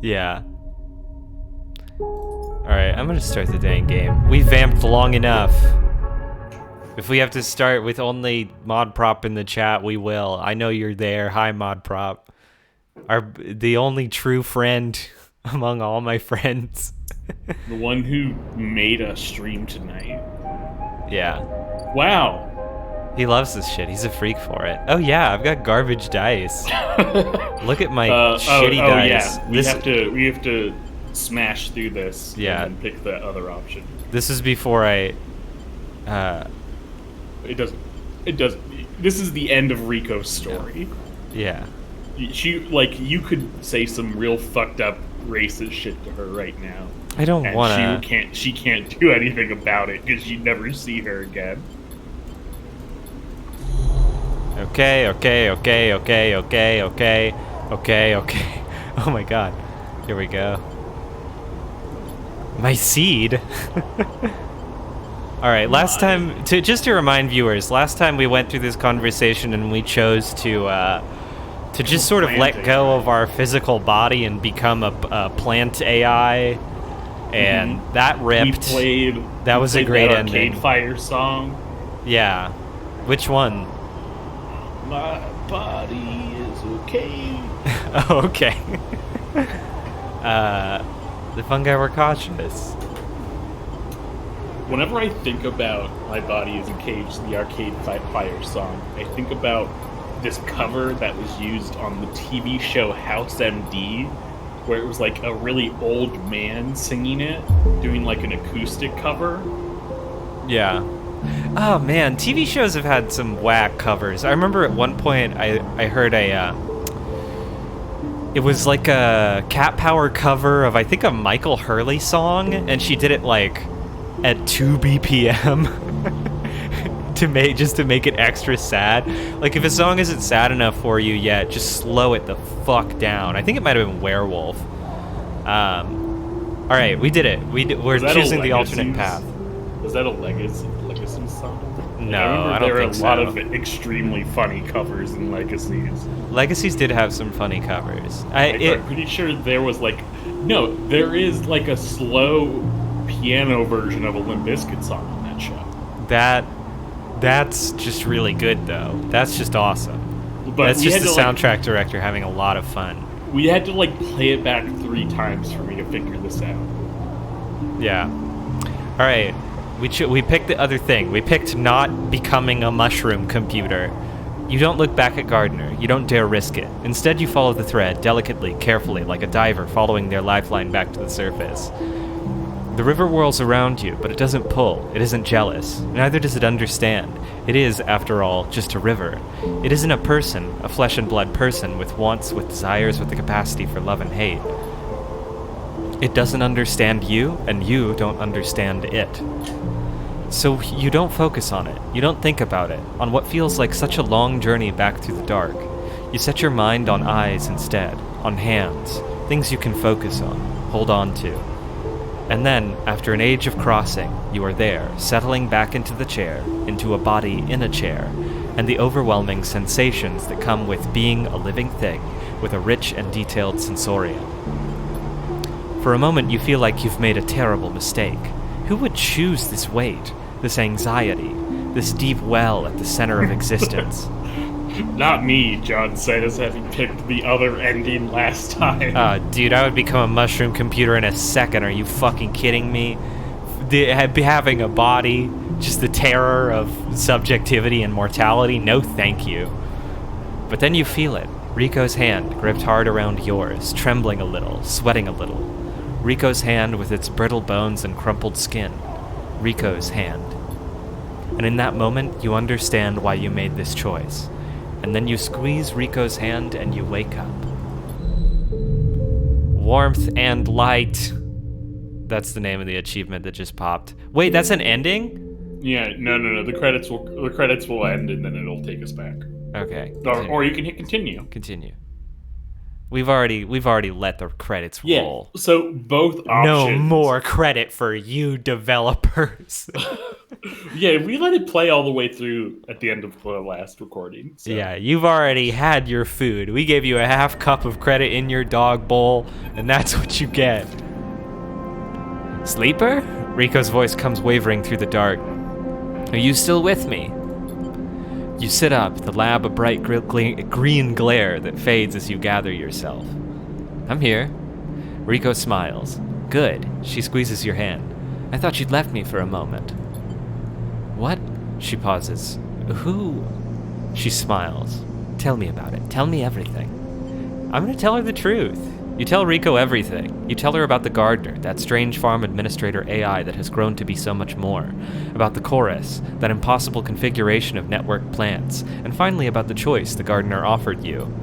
Yeah. Alright, I'm gonna start the dang game. We vamped long enough. If we have to start with only Mod Prop in the chat, we will. I know you're there. Hi, Mod Prop. The only true friend among all my friends. The one who made us stream tonight. Yeah. Wow. He loves this shit. He's a freak for it. Oh yeah, I've got garbage dice. Look at my shitty dice. Yeah. We have to smash through this. Yeah. And pick the other option. This is before I. It doesn't. This is the end of Rico's story. Yeah. You could say some real fucked up racist shit to her right now. I don't wanna. She can't do anything about it because you'd never see her again. Okay. Oh my god. Here we go. My seed? Alright, last time, just to remind viewers, last time we went through this conversation and we chose to just sort of let go of our physical body and become a plant AI, and that ripped. That was a great ending. Arcade Fire song. Yeah. Which one? My body is okay. Oh, okay. The fungi were cautious. Whenever I think about My Body is a Cage, the Arcade Fire song, I think about this cover that was used on the TV show House MD, where it was like a really old man singing it, doing like an acoustic cover. Yeah. Oh man, TV shows have had some whack covers. I remember at one point I heard it was like a Cat Power cover of I think a Michael Hurley song, and she did it like at 2 BPM to make it extra sad. Like if a song isn't sad enough for you yet, just slow it the fuck down. I think it might have been Werewolf. All right, we did it. We're choosing the alternate path. Was that a Legacy song? No, I don't there think so. There are a lot of extremely funny covers in Legacies. Legacies did have some funny covers. I'm pretty sure there was there is like a slow piano version of a Limp Bizkit song on that show. That's just really good though. That's just awesome. But that's just the soundtrack director having a lot of fun. We had to play it back 3 times for me to figure this out. Yeah. All right. We picked the other thing. We picked not becoming a mushroom computer. You don't look back at Gardner. You don't dare risk it. Instead, you follow the thread, delicately, carefully, like a diver following their lifeline back to the surface. The river whirls around you, but it doesn't pull. It isn't jealous. Neither does it understand. It is, after all, just a river. It isn't a person, a flesh and blood person with wants, with desires, with the capacity for love and hate. It doesn't understand you, and you don't understand it. So you don't focus on it. You don't think about it, on what feels like such a long journey back through the dark. You set your mind on eyes instead, on hands, things you can focus on, hold on to. And then, after an age of crossing, you are there, settling back into the chair, into a body in a chair, and the overwhelming sensations that come with being a living thing, with a rich and detailed sensorium. For a moment you feel like you've made a terrible mistake. Who would choose this weight, this anxiety, this deep well at the center of existence? Not me, John says, having picked the other ending last time. Dude, I would become a mushroom computer in a second. Are you fucking kidding me? Having a body, just the terror of subjectivity and mortality? No thank you. But then you feel it. Rico's hand gripped hard around yours, trembling a little, sweating a little. Rico's hand with its brittle bones and crumpled skin. Rico's hand. And in that moment, you understand why you made this choice. And then you squeeze Rico's hand and you wake up. Warmth and light. That's the name of the achievement that just popped. Wait, that's an ending? Yeah, no. The credits will end and then it'll take us back. Okay. Or you can hit continue. Continue. We've already let the credits roll. So both options. No more credit for you developers. Yeah, we let it play all the way through at the end of the last recording. So. Yeah, you've already had your food. We gave you a half cup of credit in your dog bowl, and that's what you get. Sleeper? Rico's voice comes wavering through the dark. Are you still with me? You sit up, the lab a bright green glare that fades as you gather yourself. I'm here. Rico smiles. Good. She squeezes your hand. I thought you'd left me for a moment. What? She pauses. Who? She smiles. Tell me about it. Tell me everything. I'm going to tell her the truth. You tell Rico everything. You tell her about the gardener, that strange farm administrator AI that has grown to be so much more. About the chorus, that impossible configuration of network plants. And finally about the choice the gardener offered you.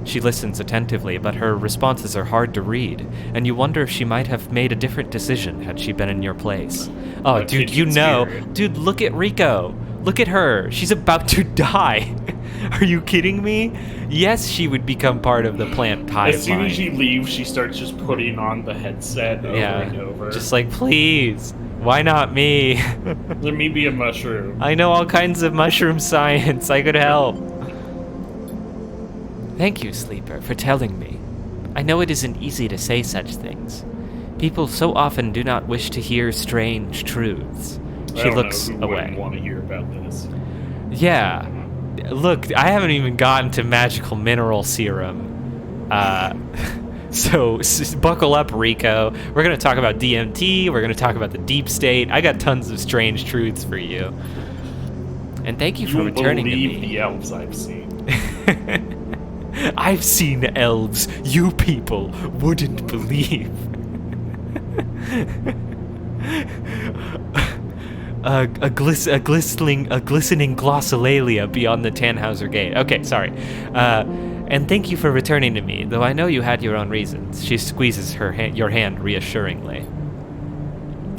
She listens attentively, but her responses are hard to read, and you wonder if she might have made a different decision had she been in your place. Oh, dude, you know. Dude, look at Rico. Look at her. She's about to die. Are you kidding me? Yes, she would become part of the plant hive As soon mind. as she leaves, she starts just putting on the headset over and over. Just like, please, why not me? Let me be a mushroom. I know all kinds of mushroom science. I could help. Thank you, Sleeper, for telling me. I know it isn't easy to say such things. People so often do not wish to hear strange truths. She looks I don't know who away. wouldn't want to hear about this. Yeah. Look, I haven't even gotten to magical mineral serum. So buckle up, Rico. We're going to talk about DMT. We're going to talk about the deep state. I got tons of strange truths for you. And thank you for returning to me. Believe the elves I've seen. I've seen elves you people wouldn't believe. A glistening glossolalia beyond the Tannhauser Gate. Okay, sorry. And thank you for returning to me, though I know you had your own reasons. She squeezes your hand reassuringly.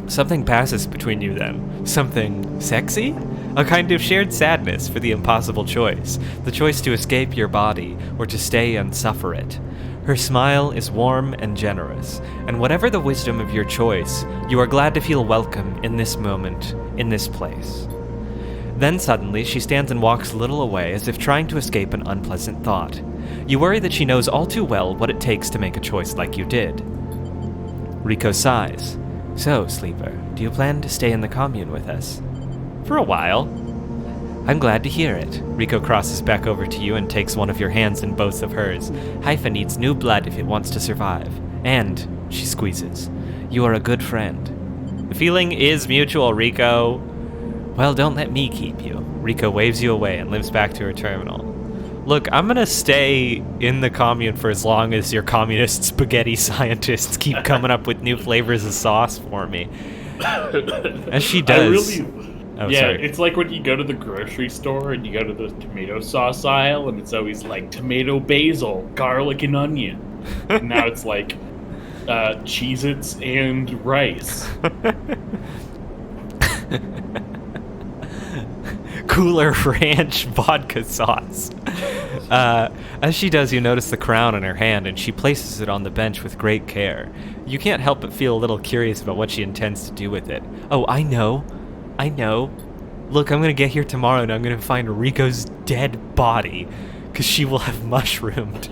Something passes between you then. Something sexy? A kind of shared sadness for the impossible choice. The choice to escape your body or to stay and suffer it. Her smile is warm and generous, and whatever the wisdom of your choice, you are glad to feel welcome in this moment, in this place. Then suddenly, she stands and walks a little away as if trying to escape an unpleasant thought. You worry that she knows all too well what it takes to make a choice like you did. Rico sighs. So, Sleeper, do you plan to stay in the commune with us? For a while. I'm glad to hear it. Rico crosses back over to you and takes one of your hands in both of hers. Haifa needs new blood if it wants to survive. And, she squeezes, you are a good friend. The feeling is mutual, Rico. Well, don't let me keep you. Rico waves you away and limps back to her terminal. Look, I'm gonna stay in the commune for as long as your communist spaghetti scientists keep coming up with new flavors of sauce for me. As she does. Sorry. It's like when you go to the grocery store and you go to the tomato sauce aisle and it's always like tomato, basil, garlic, and onion. And now it's like Cheez-Its and rice. Cooler ranch vodka sauce. As she does, you notice the crown in her hand, and she places it on the bench with great care. You can't help but feel a little curious about what she intends to do with it. Oh, I know. Look, I'm gonna get here tomorrow, and I'm gonna find Rico's dead body, because she will have mushroomed.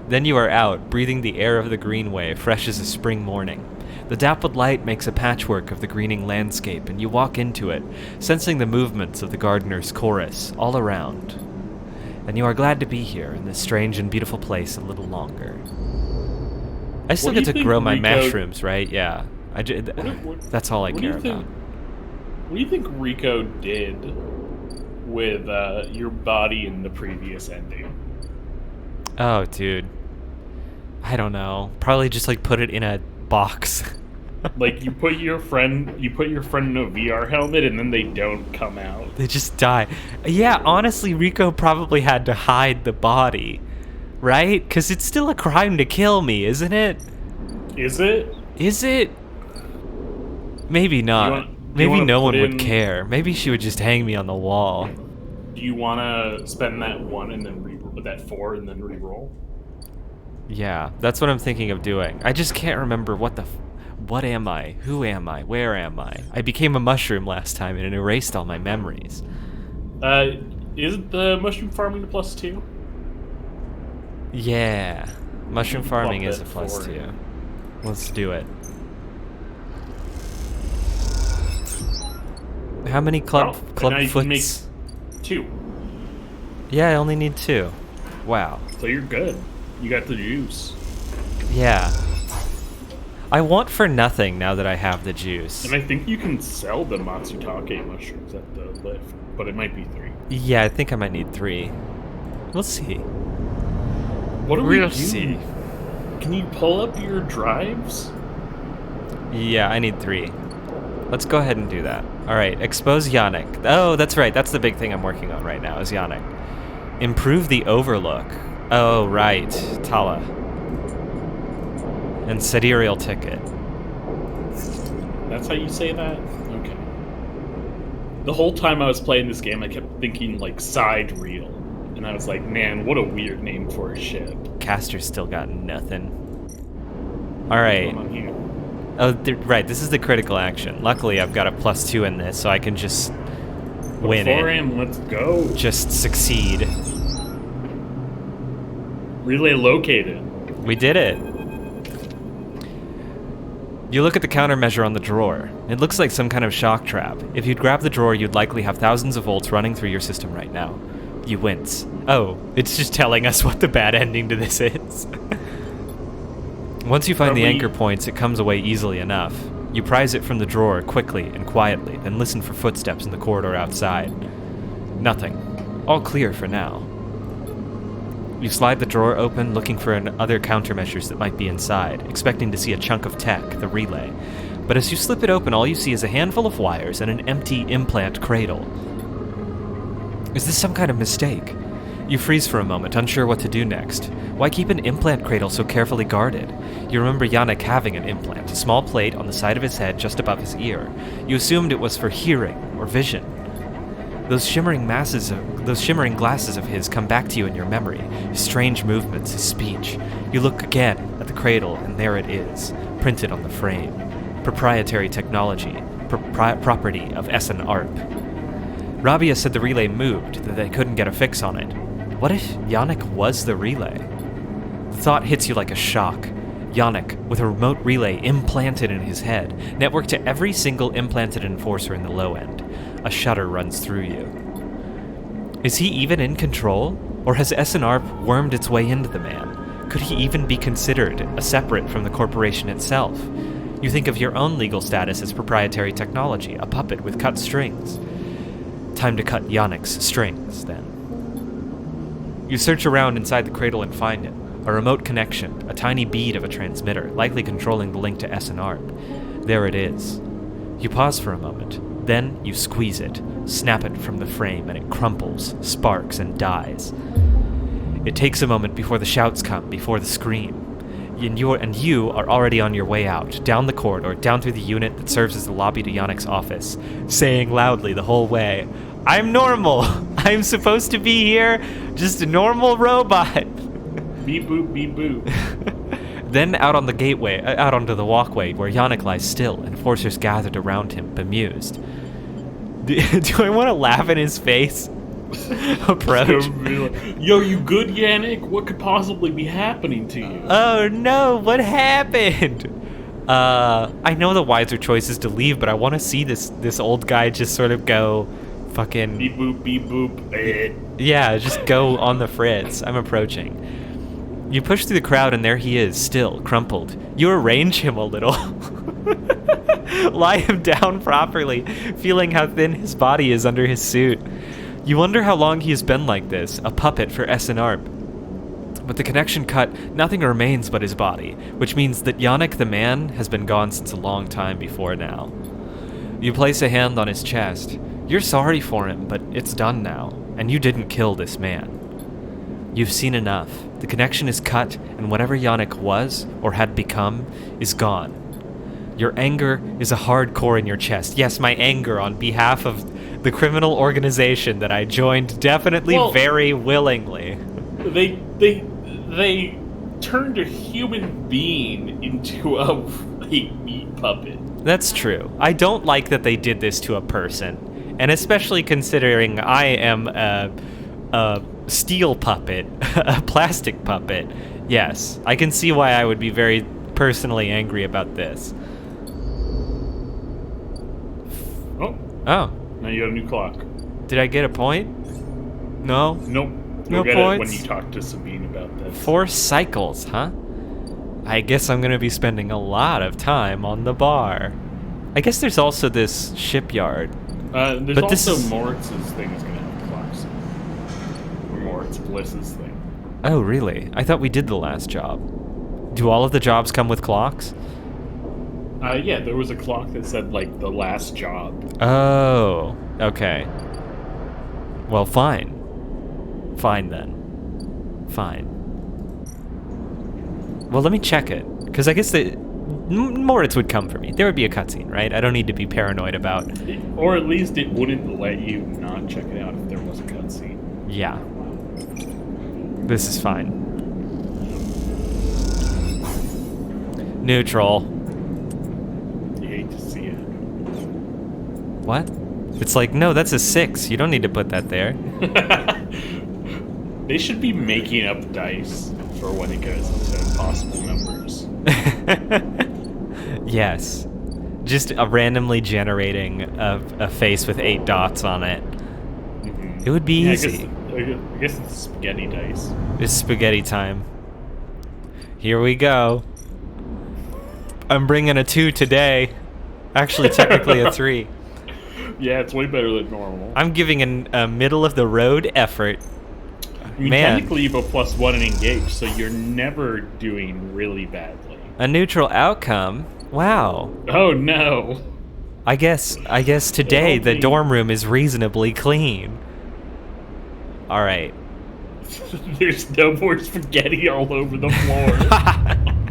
Then you are out, breathing the air of the greenway, fresh as a spring morning. The dappled light makes a patchwork of the greening landscape, and you walk into it, sensing the movements of the gardener's chorus all around. And you are glad to be here in this strange and beautiful place a little longer. I still get to grow my mushrooms, right? Yeah. That's all I care about. What do you think Rico did with your body in the previous ending? Oh, dude. I don't know. Probably just like put it in a box. Like you put your friend in a VR helmet and then they don't come out. They just die. Yeah, honestly, Rico probably had to hide the body, right? Because it's still a crime to kill me, isn't it? Is it? Is it? Maybe not. Maybe no one would care. Maybe she would just hang me on the wall. Do you want to spend that 1 and then that 4 and then re-roll? Yeah, that's what I'm thinking of doing. I just can't remember what What am I? Who am I? Where am I? I became a mushroom last time and it erased all my memories. Isn't the mushroom farming the +2? Yeah. Mushroom farming is a that +2. forward. Let's do it. How many club now you can make foots? 2. Yeah, I only need 2. Wow. So you're good. You got the juice. Yeah. I want for nothing now that I have the juice. And I think you can sell the Matsutake mushrooms at the lift, but it might be 3. Yeah, I think I might need 3. We'll see. What do we We'll do? see. Can you pull up your drives? Yeah, I need 3. Let's go ahead and do that. Alright, expose Yannick. Oh, that's right. That's the big thing I'm working on right now, is Yannick. Improve the overlook. Oh, right. Tala. And sidereal ticket. That's how you say that? Okay. The whole time I was playing this game, I kept thinking, like, side reel. And I was like, man, what a weird name for a ship. Caster's still got nothing. What's Alright. going on here? Oh, right. This is the critical action. Luckily, I've got a +2 in this, so I can just win it. 4am, let's go. Just succeed. Relay located. We did it. You look at the countermeasure on the drawer. It looks like some kind of shock trap. If you'd grab the drawer, you'd likely have thousands of volts running through your system right now. You wince. Oh, it's just telling us what the bad ending to this is. Once you find the anchor points, it comes away easily enough. You prise it from the drawer quickly and quietly, then listen for footsteps in the corridor outside. Nothing. All clear for now. You slide the drawer open, looking for other countermeasures that might be inside, expecting to see a chunk of tech, the relay. But as you slip it open, all you see is a handful of wires and an empty implant cradle. Is this some kind of mistake? You freeze for a moment, unsure what to do next. Why keep an implant cradle so carefully guarded? You remember Yannick having an implant, a small plate on the side of his head just above his ear. You assumed it was for hearing or vision. Those shimmering glasses of his come back to you in your memory, his strange movements, his speech. You look again at the cradle, and there it is, printed on the frame. Proprietary technology, property of Essen Arp. Rabia said the relay moved, that they couldn't get a fix on it. What if Yannick was the relay? The thought hits you like a shock. Yannick, with a remote relay implanted in his head, networked to every single implanted enforcer in the low end. A shudder runs through you. Is he even in control? Or has SNARP wormed its way into the man? Could he even be considered a separate from the corporation itself? You think of your own legal status as proprietary technology, a puppet with cut strings. Time to cut Yannick's strings, then. You search around inside the cradle and find it. A remote connection, a tiny bead of a transmitter, likely controlling the link to SNARP. There it is. You pause for a moment. Then you squeeze it, snap it from the frame, and it crumples, sparks, and dies. It takes a moment before the shouts come, before the scream. And you are already on your way out, down the corridor, down through the unit that serves as the lobby to Yannick's office, saying loudly the whole way, "I'm normal! I'm supposed to be here, just a normal robot!" Beep boop, beep boop. Then out on the gateway, out onto the walkway, where Yannick lies still, enforcers gathered around him, bemused. Do I want to laugh in his face? Approach. Yo, you good, Yannick? What could possibly be happening to you? Oh no, what happened? I know the wiser choice is to leave, but I want to see this old guy just sort of go fucking... Beep boop, beep boop. Yeah, just go on the fritz. I'm approaching. You push through the crowd and there he is, still, crumpled. You arrange him a little. Lie him down properly, feeling how thin his body is under his suit. You wonder how long he has been like this, a puppet for SNARP. With the connection cut, nothing remains but his body, which means that Yannick the man has been gone since a long time before now. You place a hand on his chest. You're sorry for him, but it's done now, and you didn't kill this man. You've seen enough. The connection is cut, and whatever Yannick was, or had become, is gone. Your anger is a hard core in your chest. Yes, my anger on behalf of the criminal organization that I joined definitely very willingly. They turned a human being into a fake meat puppet. That's true. I don't like that they did this to a person, and especially considering I am a steel puppet, a plastic puppet. Yes, I can see why I would be very personally angry about this. Oh, Oh, now you have a new clock. did I get a point? No? Nope. No You'll get points? it when you talk to Sabine about this. 4 cycles, huh? I guess I'm gonna be spending a lot of time on the bar. I guess there's also this shipyard. There's But this also is- Moritz's thing is going to have clocks. Or Moritz Bliss's thing. Oh, really? I thought we did the last job. Do all of the jobs come with clocks? Yeah, there was a clock that said, like, the last job. Oh, okay. Well, fine. Fine then. Fine. Well, let me check it, because I guess Moritz would come for me. There would be a cutscene, right? I don't need to be paranoid about... Or at least it wouldn't let you not check it out if there was a cutscene. Yeah. This is fine. Neutral. You hate to see it. What? It's like, no, that's a 6. You don't need to put that there. They should be making up dice for when it goes into impossible numbers. Yes. Just randomly generating a face with 8 dots on it. Mhm. It would be Yeah, easy. I guess it's spaghetti dice. It's spaghetti time. Here we go. I'm bringing a 2 today. Actually, technically a 3. Yeah, it's way better than normal. I'm giving a middle of the road effort. I mean, Man. technically you have a +1 in engage, so you're never doing really badly. A neutral outcome. Wow. Oh no! I guess today It'll the be- dorm room is reasonably clean. All right. There's no more spaghetti all over the floor.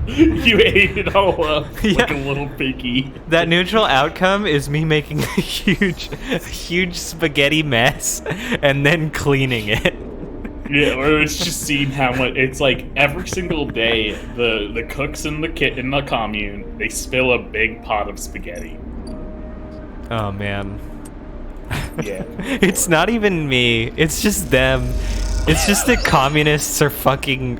You ate it all up like Yeah. a little piggy. That neutral outcome is me making a huge spaghetti mess and then cleaning it. Yeah, or it's just seeing how much. It's like every single day, the cooks in the commune, they spill a big pot of spaghetti. Oh man. Yeah. It's not even me. It's just them. It's just the communists are fucking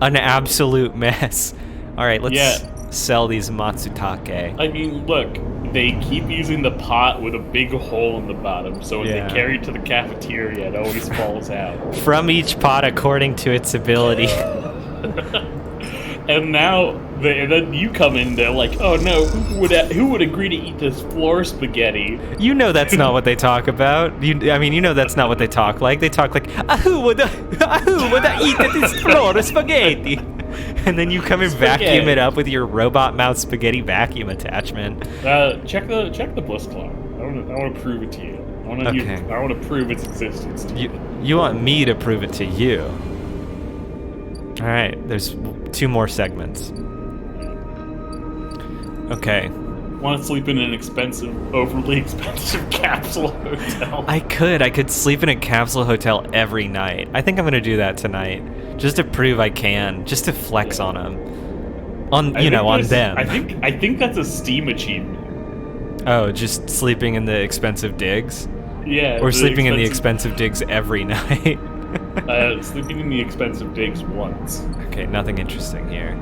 an absolute mess. All right, let's Yeah. sell these matsutake. I mean, look, they keep using the pot with a big hole in the bottom, so when Yeah. they carry it to the cafeteria, it always falls out. From each pot according to its ability. And now, then you come in, they're like, oh no, who would agree to eat this floor spaghetti? You know that's not what they talk about. You know that's not what they talk like. They talk like, who would eat this floor spaghetti? And then you come and vacuum Spaghetti. it up with your robot mouth spaghetti vacuum attachment. Check the Bliss clock. I want to prove it to you. Okay. I want to prove its existence to you. You want me to prove it to you. All right, there's 2 more segments. Okay. Want to sleep in an overly expensive capsule hotel? I could sleep in a capsule hotel every night. I think I'm gonna do that tonight, just to prove I can, just to flex on them, on them. I think that's a Steam achievement. Oh, just sleeping in the expensive digs, Yeah. or sleeping in the expensive digs every night. Sleeping in the expensive digs once. Okay, nothing interesting here.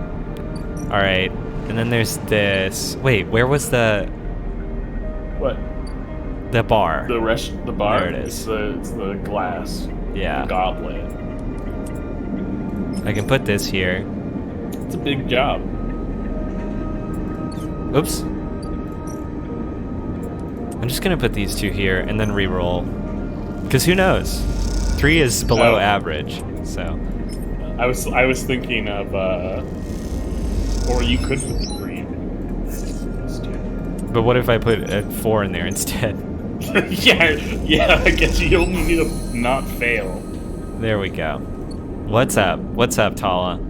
All right, and then there's this. Wait, where was the What? bar? The bar. There it is. It's the glass. Yeah. The goblet. I can put this here. It's a big job. Oops. I'm just gonna put these 2 here and then re-roll, because who knows? 3 is below Oh. average, so. I was thinking of or you could put the 3 in. But what if I put a 4 in there instead? yeah, I guess you only need to not fail. There we go. What's up? What's up, Tala?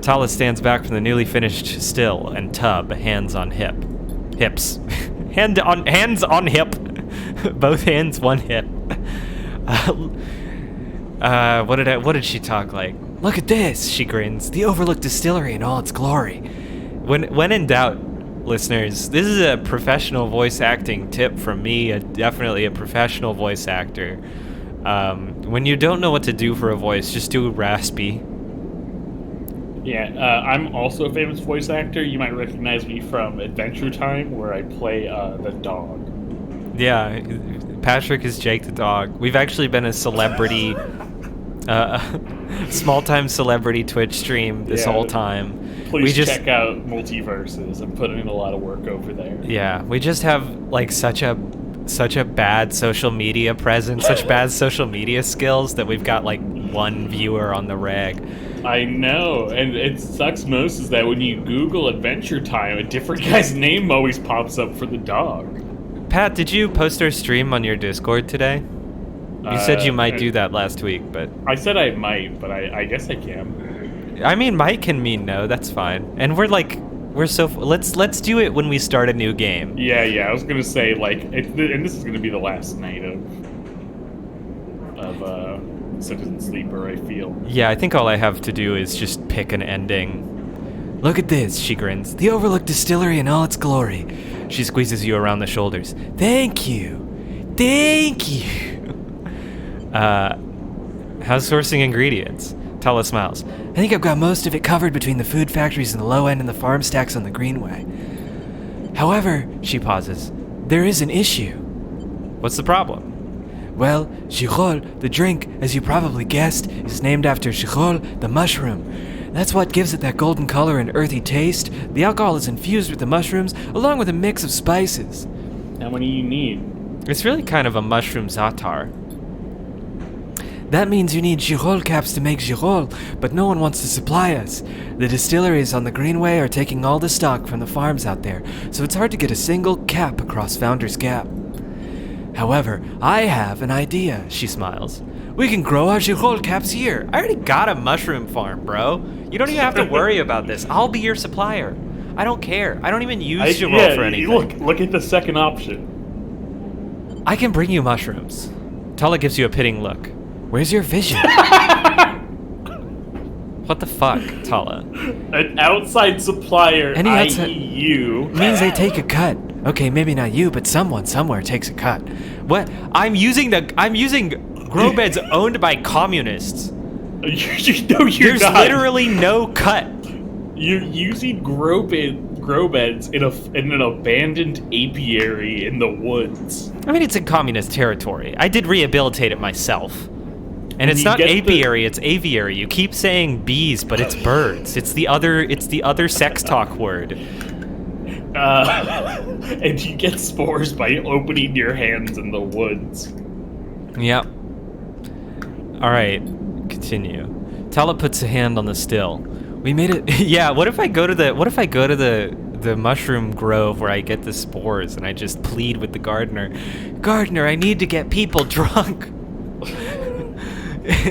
Tala stands back from the newly finished still and tub, hands on hips. Hands on hip. Both hands, one hip. What did she talk like? Look at this, she grins. The overlooked distillery in all its glory. When in doubt, listeners, this is a professional voice acting tip from me, definitely a professional voice actor. When you don't know what to do for a voice, just do raspy. Yeah, I'm also a famous voice actor. You might recognize me from Adventure Time, where I play the dog. Yeah, Patrick is Jake the dog. We've actually been a celebrity, small-time celebrity Twitch stream this whole time. Please check out Multiverses. I'm putting in a lot of work over there. Yeah, we just have like such a bad social media presence, such bad social media skills that we've got like one viewer on the reg. I know, and it sucks most is that when you Google Adventure Time, a different guy's name always pops up for the dog. Pat, did you post our stream on your Discord today? You said you might do that last week, but... I said I might, but I guess I can. I mean, might can mean no, that's fine. And let's do it when we start a new game. Yeah, I was gonna say, like, and this is gonna be the last night of Citizen Sleeper, I feel. Yeah, I think all I have to do is just pick an ending. Look at this, she grins. The overlooked distillery in all its glory. She squeezes you around the shoulders. Thank you. How's sourcing ingredients? Tala smiles. I think I've got most of it covered between the food factories in the low end and the farm stacks on the greenway. However, she pauses, there is an issue. What's the problem? Well, Girol, the drink, as you probably guessed, is named after Girol, the mushroom. That's what gives it that golden color and earthy taste. The alcohol is infused with the mushrooms, along with a mix of spices. How many you need? It's really kind of a mushroom za'atar. That means you need Girol caps to make Girol, but no one wants to supply us. The distilleries on the Greenway are taking all the stock from the farms out there, so it's hard to get a single cap across Founder's Gap. However, I have an idea, she smiles. We can grow our Girol caps here. I already got a mushroom farm, bro. You don't even have to worry about this. I'll be your supplier. I don't care. I don't even use Girol for anything. Look at the second option. I can bring you mushrooms. Tala gives you a pitting look. Where's your vision? What the fuck, Tala? An outside supplier, i.e. you. Means they take a cut. Okay, maybe not you, but someone somewhere takes a cut. What? I'm using grow beds owned by communists. There's not. Literally no cut. You're using grow beds in an abandoned apiary in the woods. I mean, it's in communist territory. I did rehabilitate it myself. And it's not apiary, it's aviary. You keep saying bees, but it's birds. It's the other sex talk word. And you get spores by opening your hands in the woods. Yep. Alright, continue. Tala puts a hand on the still. We made it. Yeah, what if I go to the mushroom grove where I get the spores and I just plead with the gardener? Gardener, I need to get people drunk.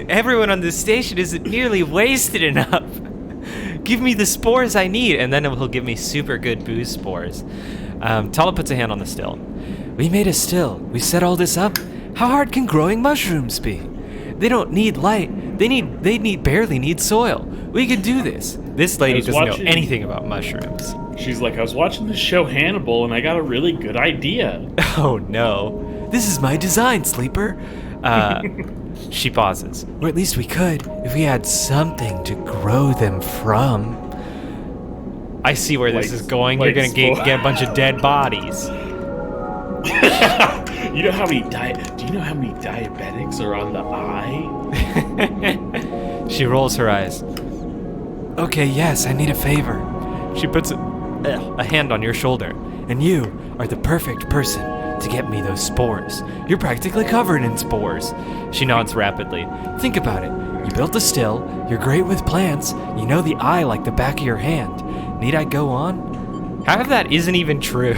Everyone on this station isn't nearly wasted enough. Give me the spores I need, and then he'll give me super good booze spores. Tala puts a hand on the still. We made a still. We set all this up. How hard can growing mushrooms be? They don't need light. They barely need soil. We can do this. This lady doesn't know anything about mushrooms. She's like, I was watching the show Hannibal, and I got a really good idea. Oh no. This is my design, Sleeper. She pauses. Or at least we could, if we had something to grow them from. I see where this is going. You're gonna get a bunch of dead bodies. Do you know how many diabetics are on the eye? She rolls her eyes. Okay, yes, I need a favor. She puts a hand on your shoulder. And you are the perfect person to get me those spores. You're practically covered in spores. She nods rapidly. Think about it. You built the still, you're great with plants, you know the eye like the back of your hand. Need I go on? Half of that isn't even true.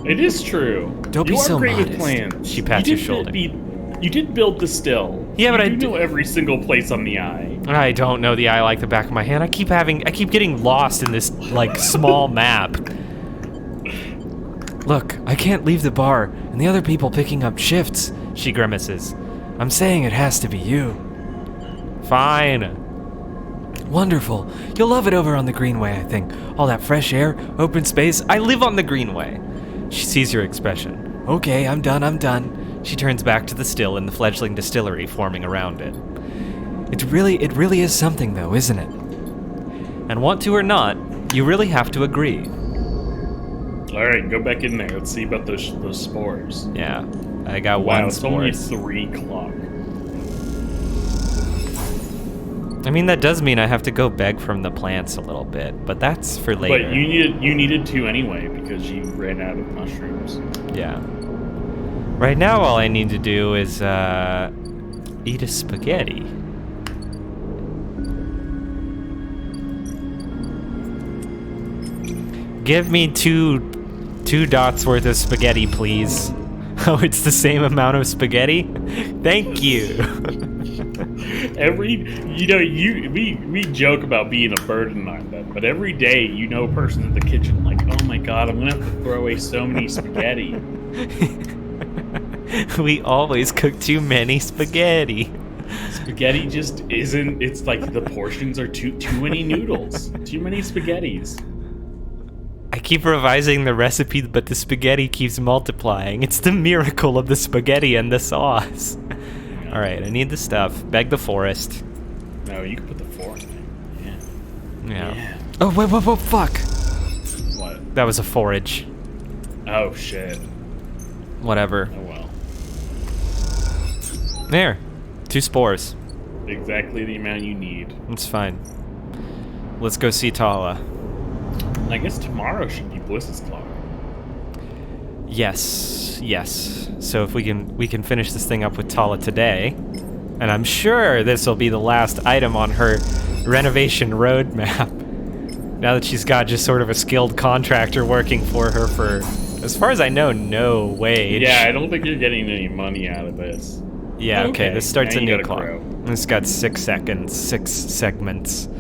It is true. Don't be so modest. With plants. She pats your shoulder. You did build the still. Yeah, but I know every single place on the eye. I don't know the eye like the back of my hand. I keep getting lost in this like small map. Look, I can't leave the bar, and the other people picking up shifts, she grimaces. I'm saying it has to be you. Fine. Wonderful. You'll love it over on the Greenway, I think. All that fresh air, open space. I live on the Greenway. She sees your expression. Okay, I'm done. She turns back to the still in the fledgling distillery forming around it. It really is something, though, isn't it? And want to or not, you really have to agree. All right, go back in there. Let's see about those spores. Yeah, I got one spore. It's only 3 o'clock. I mean, that does mean I have to go beg from the plants a little bit, but that's for later. But you needed to anyway because you ran out of mushrooms. Yeah. Right now, all I need to do is eat a spaghetti. Give me two dots worth of spaghetti, please. Oh, it's the same amount of spaghetti? Thank you. We joke about being a burden on them, but every day a person in the kitchen like, oh my god, I'm gonna have to throw away so many spaghetti. We always cook too many spaghetti. Spaghetti just isn't. It's like the portions are too many noodles, too many spaghettis. I keep revising the recipe, but the spaghetti keeps multiplying. It's the miracle of the spaghetti and the sauce. Yeah. All right, I need the stuff. Beg the forest. No, you can put the forest in. Yeah. Oh, wait, fuck. What? That was a forage. Oh, shit. Whatever. Oh, well. There. 2 spores. Exactly the amount you need. It's fine. Let's go see Tala. I guess tomorrow should be Bliss's clock. Yes. So if we can finish this thing up with Tala today, and I'm sure this will be the last item on her renovation roadmap. Now that she's got just sort of a skilled contractor working for her for, as far as I know, no wage. Yeah, I don't think you're getting any money out of this. Yeah, okay, this starts now a you new gotta clock. grow. It's got 6 seconds, 6 segments,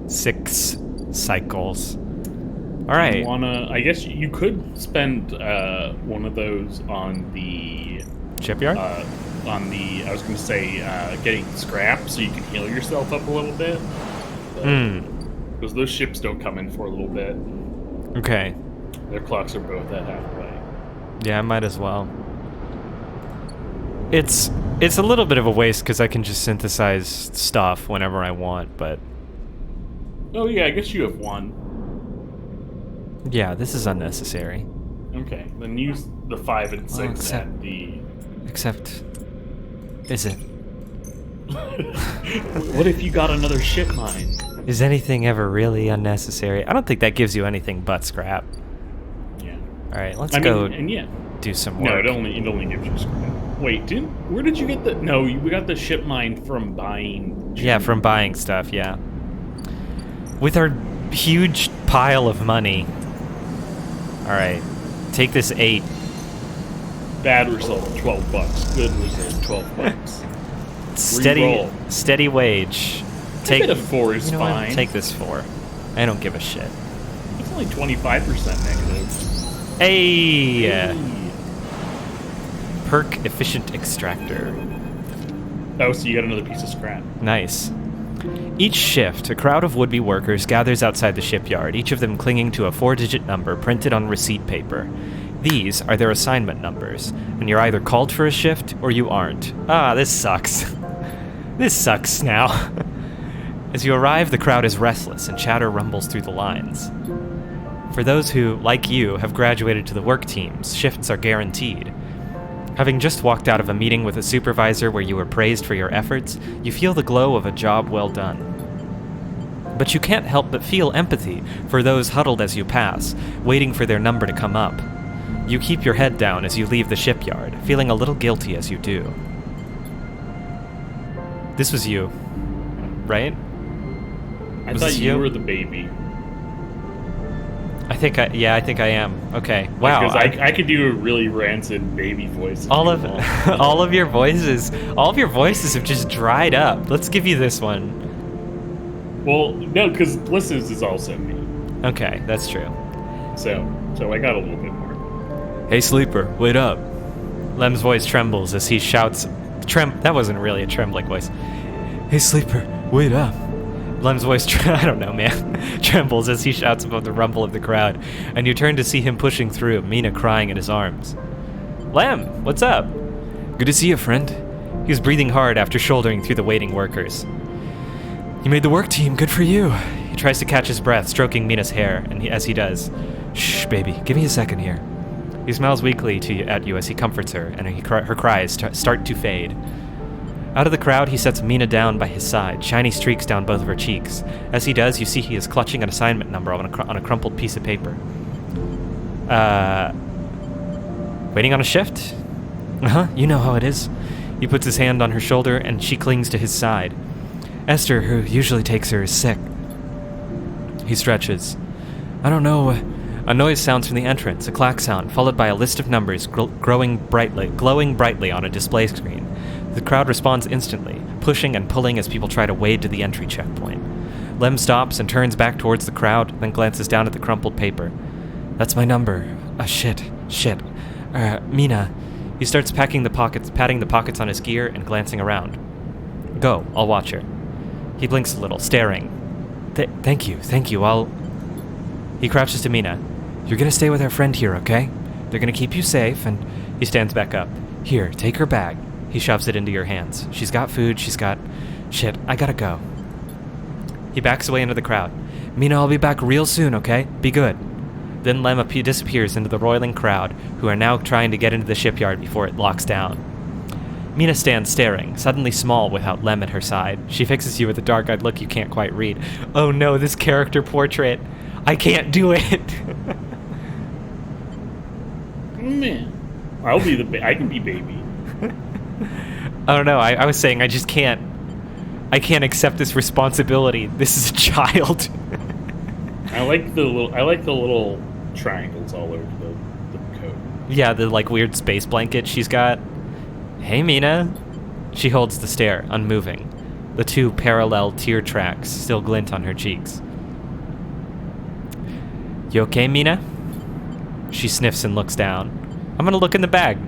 6 cycles. All right. I guess you could spend one of those on the shipyard. I was going to say getting scrap so you can heal yourself up a little bit. Because those ships don't come in for a little bit. Okay. Their clocks are both at halfway. Yeah, I might as well. It's a little bit of a waste because I can just synthesize stuff whenever I want, but. Oh yeah, I guess you have one. Yeah, this is unnecessary. Okay, then use the 5 and 6 at the... Except... Is it? What if you got another ship mine? Is anything ever really unnecessary? I don't think that gives you anything but scrap. Yeah. Alright, let's go yeah. do some work. No, it only gives you scrap. Wait, where did you get the... No, we got the ship mine from buying... Yeah, from buying stuff, yeah. With our huge pile of money... Alright, take this 8. Bad result, $12. Good result, $12. Steady wage. Take a 4 is fine. Take this 4. I don't give a shit. It's only 25% negative. Hey! Perk efficient extractor. Oh, so you got another piece of scrap. Nice. Each shift, a crowd of would-be workers gathers outside the shipyard, each of them clinging to a 4-digit number printed on receipt paper. These are their assignment numbers, and you're either called for a shift or you aren't. Ah, this sucks. This sucks now. As you arrive, the crowd is restless and chatter rumbles through the lines. For those who, like you, have graduated to the work teams, shifts are guaranteed. Having just walked out of a meeting with a supervisor where you were praised for your efforts, you feel the glow of a job well done. But you can't help but feel empathy for those huddled as you pass, waiting for their number to come up. You keep your head down as you leave the shipyard, feeling a little guilty as you do. This was you, right? I thought you were the baby. I think I am. Okay. Wow. Because I could do a really rancid baby voice. All of your voices have just dried up. Let's give you this one. Well, no, because Bliss's is also me. Okay, that's true. So I got a little bit more. Hey, sleeper, wait up. Lem's voice trembles as he shouts. That wasn't really a trembling voice. Hey, sleeper, wait up. Lem's voice, I don't know, man, trembles as he shouts above the rumble of the crowd, and you turn to see him pushing through, Mina crying in his arms. Lem, what's up? Good to see you, friend. He was breathing hard after shouldering through the waiting workers. You made the work team, good for you. He tries to catch his breath, stroking Mina's hair, and as he does, shh, baby, give me a second here. He smiles weakly at you as he comforts her, and her cries start to fade. Out of the crowd, he sets Mina down by his side, shiny streaks down both of her cheeks. As he does, you see he is clutching an assignment number on a crumpled piece of paper. Waiting on a shift? Uh-huh, you know how it is. He puts his hand on her shoulder, and she clings to his side. Esther, who usually takes her, is sick. He stretches. I don't know. A noise sounds from the entrance, a clack sound, followed by a list of numbers glowing brightly on a display screen. The crowd responds instantly, pushing and pulling as people try to wade to the entry checkpoint. Lem stops and turns back towards the crowd, then glances down at the crumpled paper. That's my number. Shit. Mina. He starts patting the pockets on his gear and glancing around. Go, I'll watch her. He blinks a little, staring. Thank you, I'll... He crouches to Mina. You're gonna stay with our friend here, okay? They're gonna keep you safe, and... He stands back up. Here, take her bag. He shoves it into your hands. She's got food, she's got... Shit, I gotta go. He backs away into the crowd. Mina, I'll be back real soon, okay? Be good. Then Lem disappears into the roiling crowd, who are now trying to get into the shipyard before it locks down. Mina stands staring, suddenly small without Lem at her side. She fixes you with a dark-eyed look you can't quite read. Oh no, this character portrait! I can't do it! Man, I can be baby. I don't know, I was saying I just can't... I can't accept this responsibility. This is a child. I like the little triangles all over the coat. Yeah, the weird space blanket she's got. Hey, Mina. She holds the stare, unmoving. The two parallel tear tracks still glint on her cheeks. You okay, Mina? She sniffs and looks down. I'm gonna look in the bag.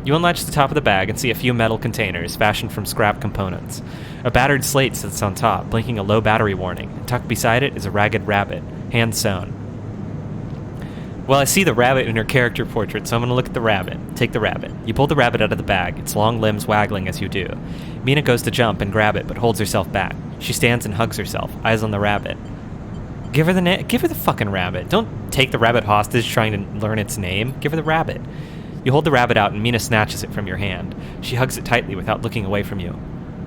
You unlatch the top of the bag and see a few metal containers fashioned from scrap components. A battered slate sits on top, blinking a low battery warning, and tucked beside it is a ragged rabbit, hand-sewn. Well, I see the rabbit in her character portrait, so I'm going to look at the rabbit. Take the rabbit. You pull the rabbit out of the bag, its long limbs waggling as you do. Mina goes to jump and grab it, but holds herself back. She stands and hugs herself, eyes on the rabbit. Give her the fucking rabbit. Don't take the rabbit hostage trying to learn its name. Give her the rabbit. You hold the rabbit out and Mina snatches it from your hand. She hugs it tightly without looking away from you.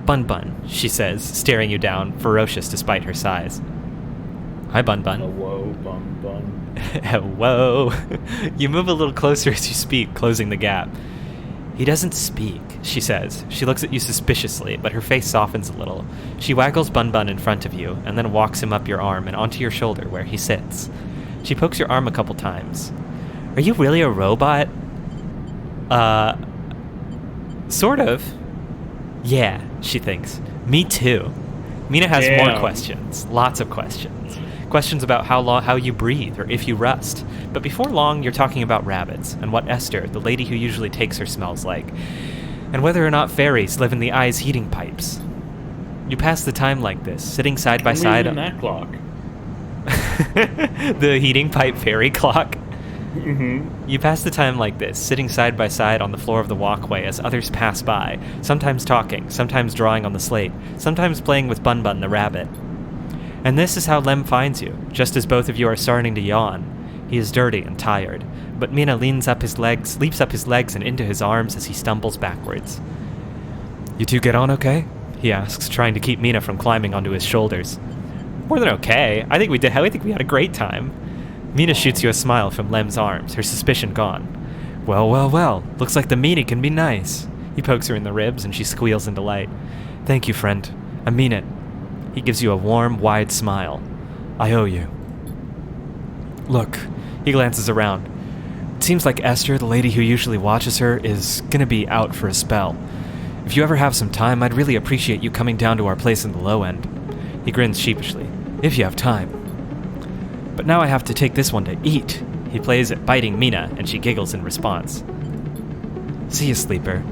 Bun Bun, she says, staring you down, ferocious despite her size. Hi, Bun Bun. Hello, Bun Bun. Hello. You move a little closer as you speak, closing the gap. He doesn't speak, she says. She looks at you suspiciously, but her face softens a little. She waggles Bun Bun in front of you, and then walks him up your arm and onto your shoulder where he sits. She pokes your arm a couple times. Are you really a robot? Sort of. Yeah, she thinks. Me too. Mina has more questions. Lots of questions. Questions about how you breathe or if you rust. But before long, you're talking about rabbits and what Esther, the lady who usually takes her, smells like. And whether or not fairies live in the eye's heating pipes. You pass the time like this, sitting side by side. On that clock. The heating pipe fairy clock. Mm-hmm. You pass the time like this, sitting side by side on the floor of the walkway as others pass by, sometimes talking, sometimes drawing on the slate, sometimes playing with Bun Bun the rabbit. And this is how Lem finds you, just as both of you are starting to yawn. He is dirty and tired, but Mina leaps up his legs and into his arms as he stumbles backwards. You two get on okay? He asks, trying to keep Mina from climbing onto his shoulders. More than okay. I think we had a great time. Mina shoots you a smile from Lem's arms, her suspicion gone. Well, looks like the meeting can be nice. He pokes her in the ribs and she squeals in delight. Thank you, friend. I mean it. He gives you a warm, wide smile. I owe you. Look, he glances around. It seems like Esther, the lady who usually watches her, is gonna be out for a spell. If you ever have some time, I'd really appreciate you coming down to our place in the low end. He grins sheepishly. If you have time. But now I have to take this one to eat. He plays at biting Mina, and she giggles in response. See you, sleeper.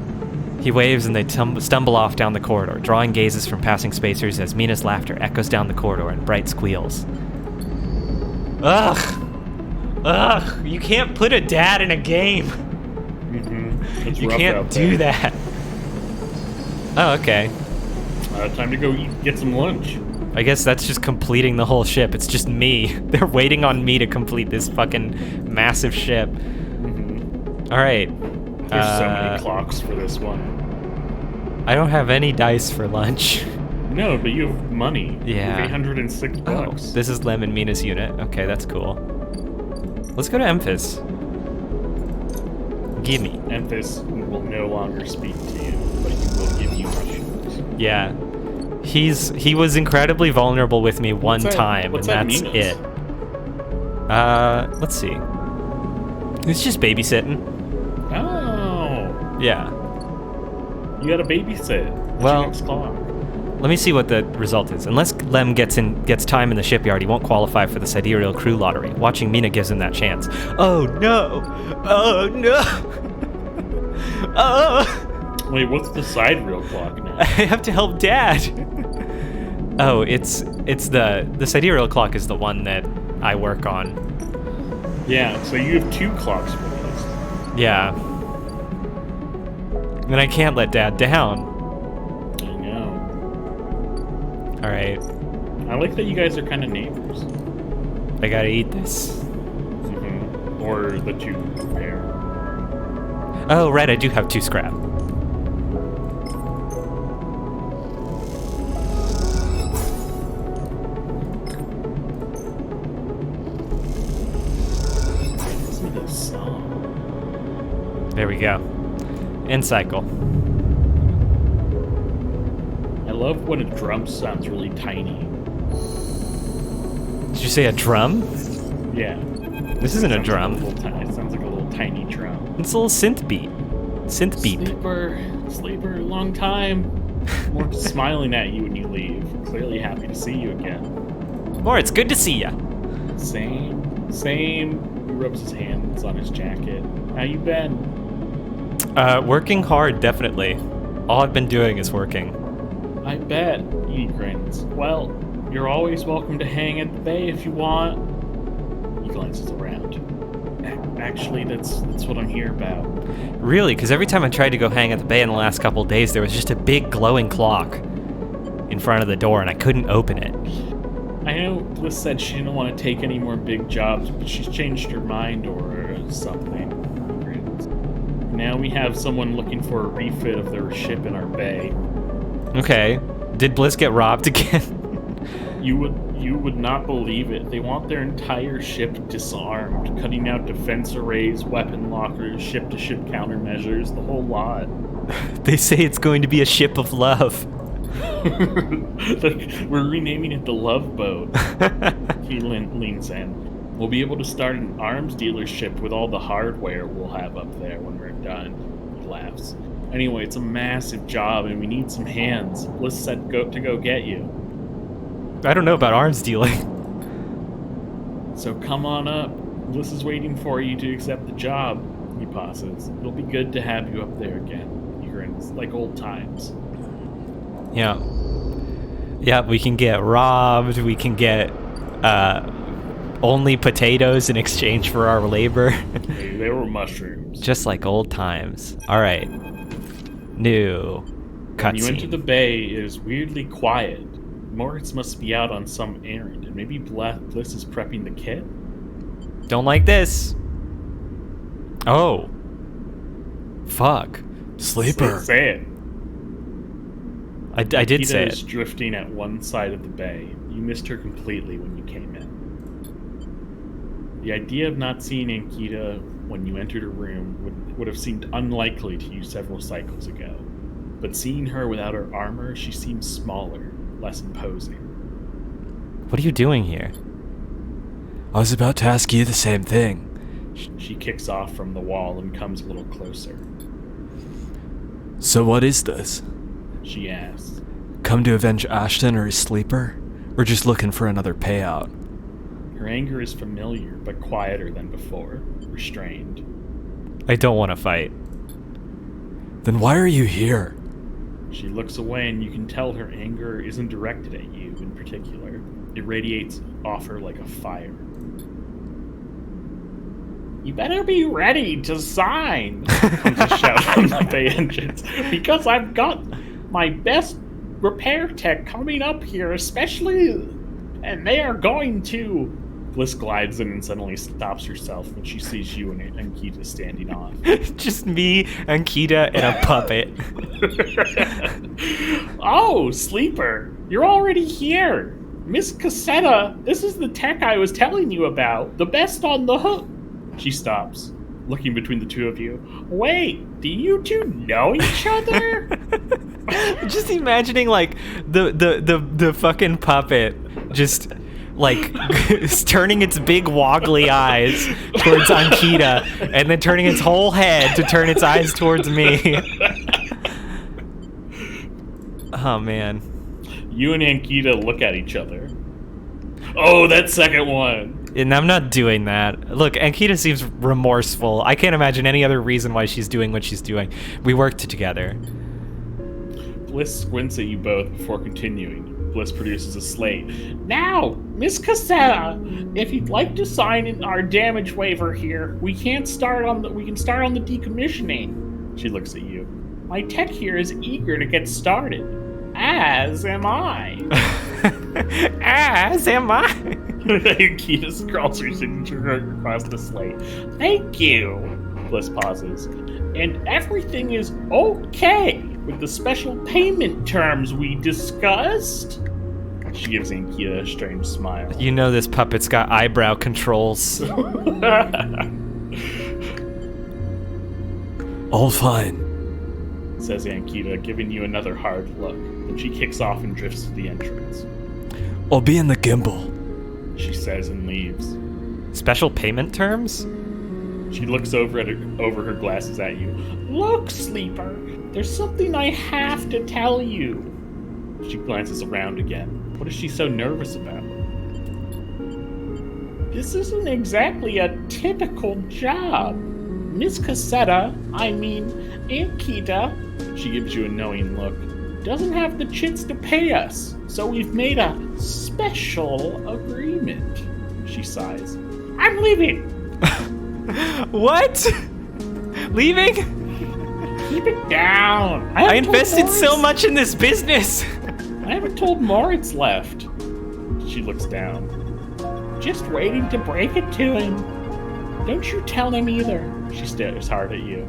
He waves and they stumble off down the corridor, drawing gazes from passing spacers as Mina's laughter echoes down the corridor in bright squeals. Ugh! Ugh! You can't put a dad in a game! It's You rough can't out do there. that! Oh, okay. Time to go get some lunch. I guess that's just completing the whole ship. It's just me. They're waiting on me to complete this fucking massive ship. Alright. There's so many clocks for this one. I don't have any dice for lunch. No, but you have money. Yeah. You have 806 Oh, bucks. this is Lem and Mina's unit. Okay, that's cool. Let's go to Memphis. Gimme. Memphis will no longer speak to you, but he will give you mushrooms. Yeah. He was incredibly vulnerable with me one time, what's and that that's Mina's? it. Let's see. It's just babysitting. Oh, Yeah. you got to babysit. What's Well- your next clock? Let me see what the result is. Unless Lem gets time in the shipyard, he won't qualify for the sidereal crew lottery. Watching Mina gives him that chance. Oh no! Oh no! Oh! Wait, what's the sidereal clock now? I have to help Dad. Oh, it's the sidereal clock is the one that I work on. Yeah, so you have 2 clocks for this. Yeah. And I can't let Dad down. I know. All right, I like that you guys are kind of neighbors. I gotta eat this. Or the 2 pair. Oh, right, I do have 2 scrap. Listen to this song. There we go. End cycle. I love when a drum sounds really tiny. Did you say a drum? Yeah. This isn't a Sounds drum. Like it sounds like a little tiny drum. It's a little synth beat. Synth beep. Sleeper, long time. More smiling at you when you leave. Clearly happy to see you again. More, it's good to see ya. Same. He rubs his hands on his jacket. How you been? Working hard, definitely. All I've been doing is working. I bet. He grins. Well, you're always welcome to hang at the bay if you want. He glances around. Actually, that's what I'm here about. Really, because every time I tried to go hang at the bay in the last couple of days, there was just a big glowing clock in front of the door, and I couldn't open it. I know Bliss said she didn't want to take any more big jobs, but she's changed her mind or something. He grins. Now we have someone looking for a refit of their ship in our bay. Okay. Did Bliss get robbed again? You would not believe it. They want their entire ship disarmed, cutting out defense arrays, weapon lockers, ship-to-ship countermeasures, the whole lot. They say it's going to be a ship of love. We're renaming it the Love Boat. He leans in. We'll be able to start an arms dealership with all the hardware we'll have up there when we're done. He laughs. Anyway, it's a massive job and we need some hands. Bliss said to go get you. I don't know about arms dealing. So come on up. Bliss is waiting for you to accept the job. He pauses. It'll be good to have you up there again. He grins. Like old times. Yeah. Yeah, we can get robbed. We can get only potatoes in exchange for our labor. They were mushrooms. Just like old times. All right. New When you enter cutscene. the bay, it is weirdly quiet. Moritz must be out on some errand, and maybe Bliss is prepping the kit? Don't like this. Oh. Fuck. Sleeper. Say it. I did say Kita is it. drifting at one side of the bay. You missed her completely when you came in. The idea of not seeing Ankita when you entered her room would have seemed unlikely to you several cycles ago. But seeing her without her armor, she seems smaller, less imposing. What are you doing here? I was about to ask you the same thing. She kicks off from the wall and comes a little closer. So what is this? She asks. Come to avenge Ashton or his sleeper? Or just looking for another payout? Her anger is familiar, but quieter than before, restrained. I don't want to fight. Then why are you here? She looks away, and you can tell her anger isn't directed at you in particular. It radiates off her like a fire. You better be ready to sign, comes a shout from the bay entrance, because I've got my best repair tech coming up here, especially, and they are going to... Bliss glides in and suddenly stops herself when she sees you and Ankita standing off. Just me, Ankita, and a puppet. Oh, Sleeper, you're already here. Miss Cassetta, this is the tech I was telling you about. The best on the hook. She stops, looking between the two of you. Wait, do you two know each other? Just imagining, like, the fucking puppet just... like, turning its big woggly eyes towards Ankita, and then turning its whole head to turn its eyes towards me. Oh, man. You and Ankita look at each other. Oh, that second one! And I'm not doing that. Look, Ankita seems remorseful. I can't imagine any other reason why she's doing what she's doing. We worked together. Bliss squints at you both before continuing. Bliss produces a slate. Now, Miss Cassetta, if you'd like to sign in our damage waiver here, we can start on the decommissioning. She looks at you. My tech here is eager to get started. As am I. As am I. Ankita scrawls her signature across the slate. Thank you. Bliss pauses. And everything is okay with the special payment terms we discussed? She gives Ankita a strange smile. You know this puppet's got eyebrow controls. All fine, says Ankita, giving you another hard look. Then she kicks off and drifts to the entrance. I'll be in the gimbal, She says and leaves. Special payment terms? She looks over her glasses at you. Look, Sleeper, there's something I have to tell you. She glances around again. What is she so nervous about? This isn't exactly a typical job. Miss Cassetta, Ankita, she gives you a knowing look, doesn't have the chits to pay us, so we've made a special agreement. She sighs. I'm leaving. What? Leaving? Keep it down. I invested so much in this business. I haven't told Moritz left. She looks down. Just waiting to break it to him. Don't you tell him either. She stares hard at you.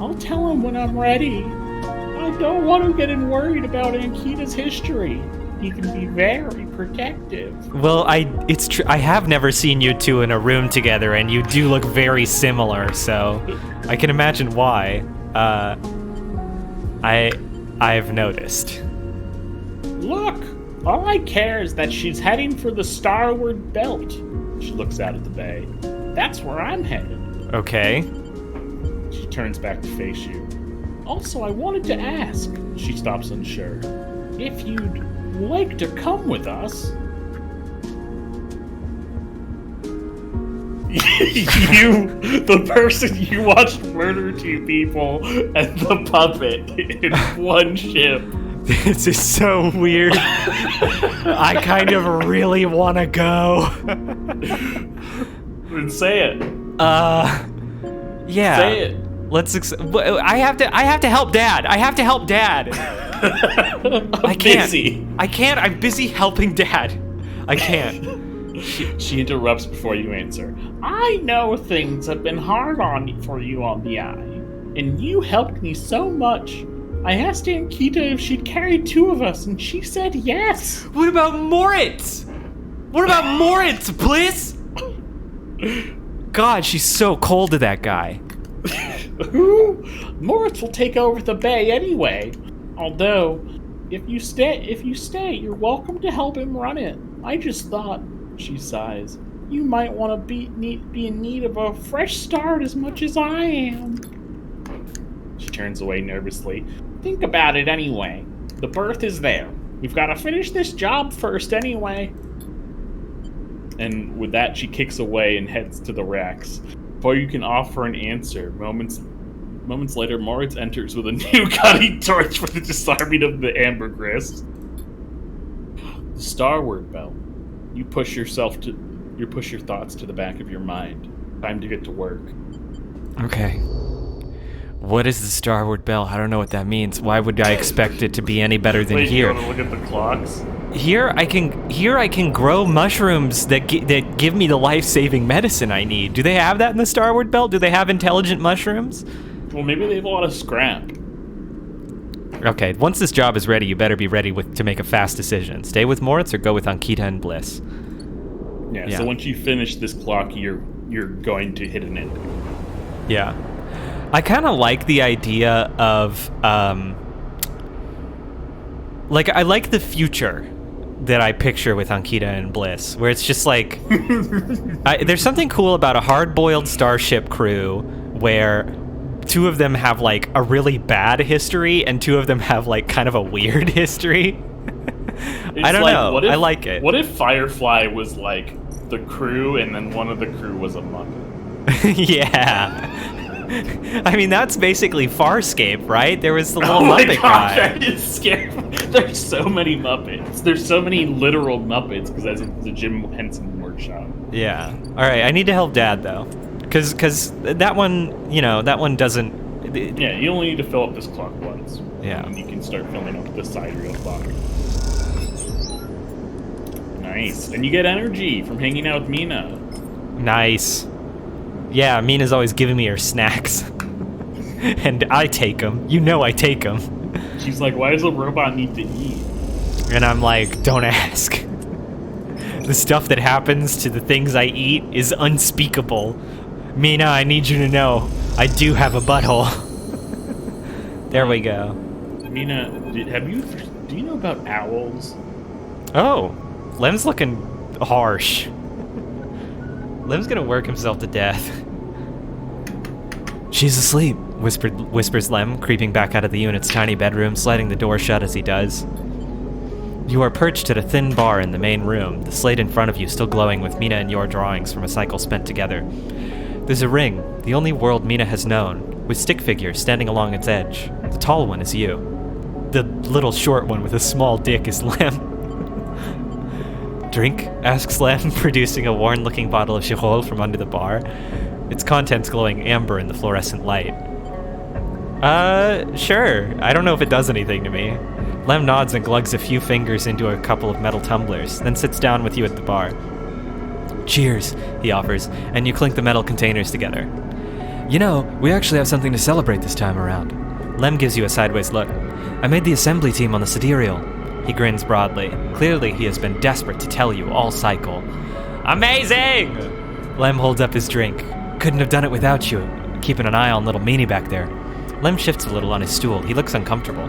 I'll tell him when I'm ready. I don't want him getting worried about Ankita's history. He can be very protective. Well, it's true. I have never seen you two in a room together, and you do look very similar, so I can imagine why. I've noticed. Look, all I care is that she's heading for the starward belt. She looks out at the bay. That's where I'm headed. Okay. She turns back to face you. Also, I wanted to ask. She stops unsure. If you'd like to come with us. You, the person you watched murder two people, and the puppet in one ship. This is so weird. I kind of really want to go. Then say it. Yeah. Say it. I have to help Dad. I have to help Dad. I can't. Busy. I can't. I'm busy helping Dad. I can't. She interrupts before you answer. I know things have been hard for you on the eye, and you helped me so much. I asked Ankita if she'd carry two of us, and she said yes. What about Moritz? What about Moritz, Bliss? God, she's so cold to that guy. Who? Moritz will take over the bay anyway. Although, if you stay, you're welcome to help him run it. I just thought, she sighs, you might want to be in need of a fresh start as much as I am. She turns away nervously. Think about it anyway. The berth is there. We've got to finish this job first anyway. And with that, she kicks away and heads to the racks. Before you can offer an answer, moments Moments later, Moritz enters with a new cutting torch for the disarming of the ambergris. The starward belt. You push your thoughts to the back of your mind. Time to get to work. Okay. What is the starward bell? I don't know what that means. Why would I expect it to be any better than Wait, here? You want to look at the clocks? Here I can grow mushrooms that give me the life-saving medicine I need. Do they have that in the starward belt? Do they have intelligent mushrooms? Well, maybe they have a lot of scrap. Okay, once this job is ready, you better be ready to make a fast decision. Stay with Moritz or go with Ankita and Bliss. Yeah. So once you finish this clock, you're going to hit an ending. Yeah. I kind of like the idea of, I like the future that I picture with Ankita and Bliss, where it's just like, there's something cool about a hard-boiled starship crew where two of them have, like, a really bad history and two of them have, like, kind of a weird history. I don't know. I like it. What if Firefly was, like, the crew and then one of the crew was a Muppet? Yeah. I mean, that's basically Farscape, right? There was the little Muppet guy. That is scary. There's so many Muppets. There's so many literal Muppets because that's the Jim Henson workshop. Yeah. All right, I need to help Dad, though. Because that one, that one doesn't... Yeah, you only need to fill up this clock once. Yeah. And you can start filling up the sidereal clock. Nice. And you get energy from hanging out with Mina. Nice. Yeah, Mina's always giving me her snacks. And I take them. You know I take them. She's like, why does a robot need to eat? And I'm like, don't ask. The stuff that happens to the things I eat is unspeakable. Mina, I need you to know, I do have a butthole. There we go. Mina, do you know about owls? Oh, Lem's looking harsh. Lem's gonna work himself to death. She's asleep. Whispers Lem, creeping back out of the unit's tiny bedroom, sliding the door shut as he does. You are perched at a thin bar in the main room, the slate in front of you still glowing with Mina and your drawings from a cycle spent together. There's a ring, the only world Mina has known, with stick figures standing along its edge. The tall one is you. The little short one with a small dick is Lem. Drink? Asks Lem, producing a worn-looking bottle of Chirol from under the bar, its contents glowing amber in the fluorescent light. Sure. I don't know if it does anything to me. Lem nods and glugs a few fingers into a couple of metal tumblers, then sits down with you at the bar. Cheers, he offers, and you clink the metal containers together. You know, we actually have something to celebrate this time around. Lem gives you a sideways look. I made the assembly team on the sidereal. He grins broadly. Clearly, he has been desperate to tell you all cycle. Amazing! Lem holds up his drink. Couldn't have done it without you. Keeping an eye on little meanie back there. Lem shifts a little on his stool. He looks uncomfortable.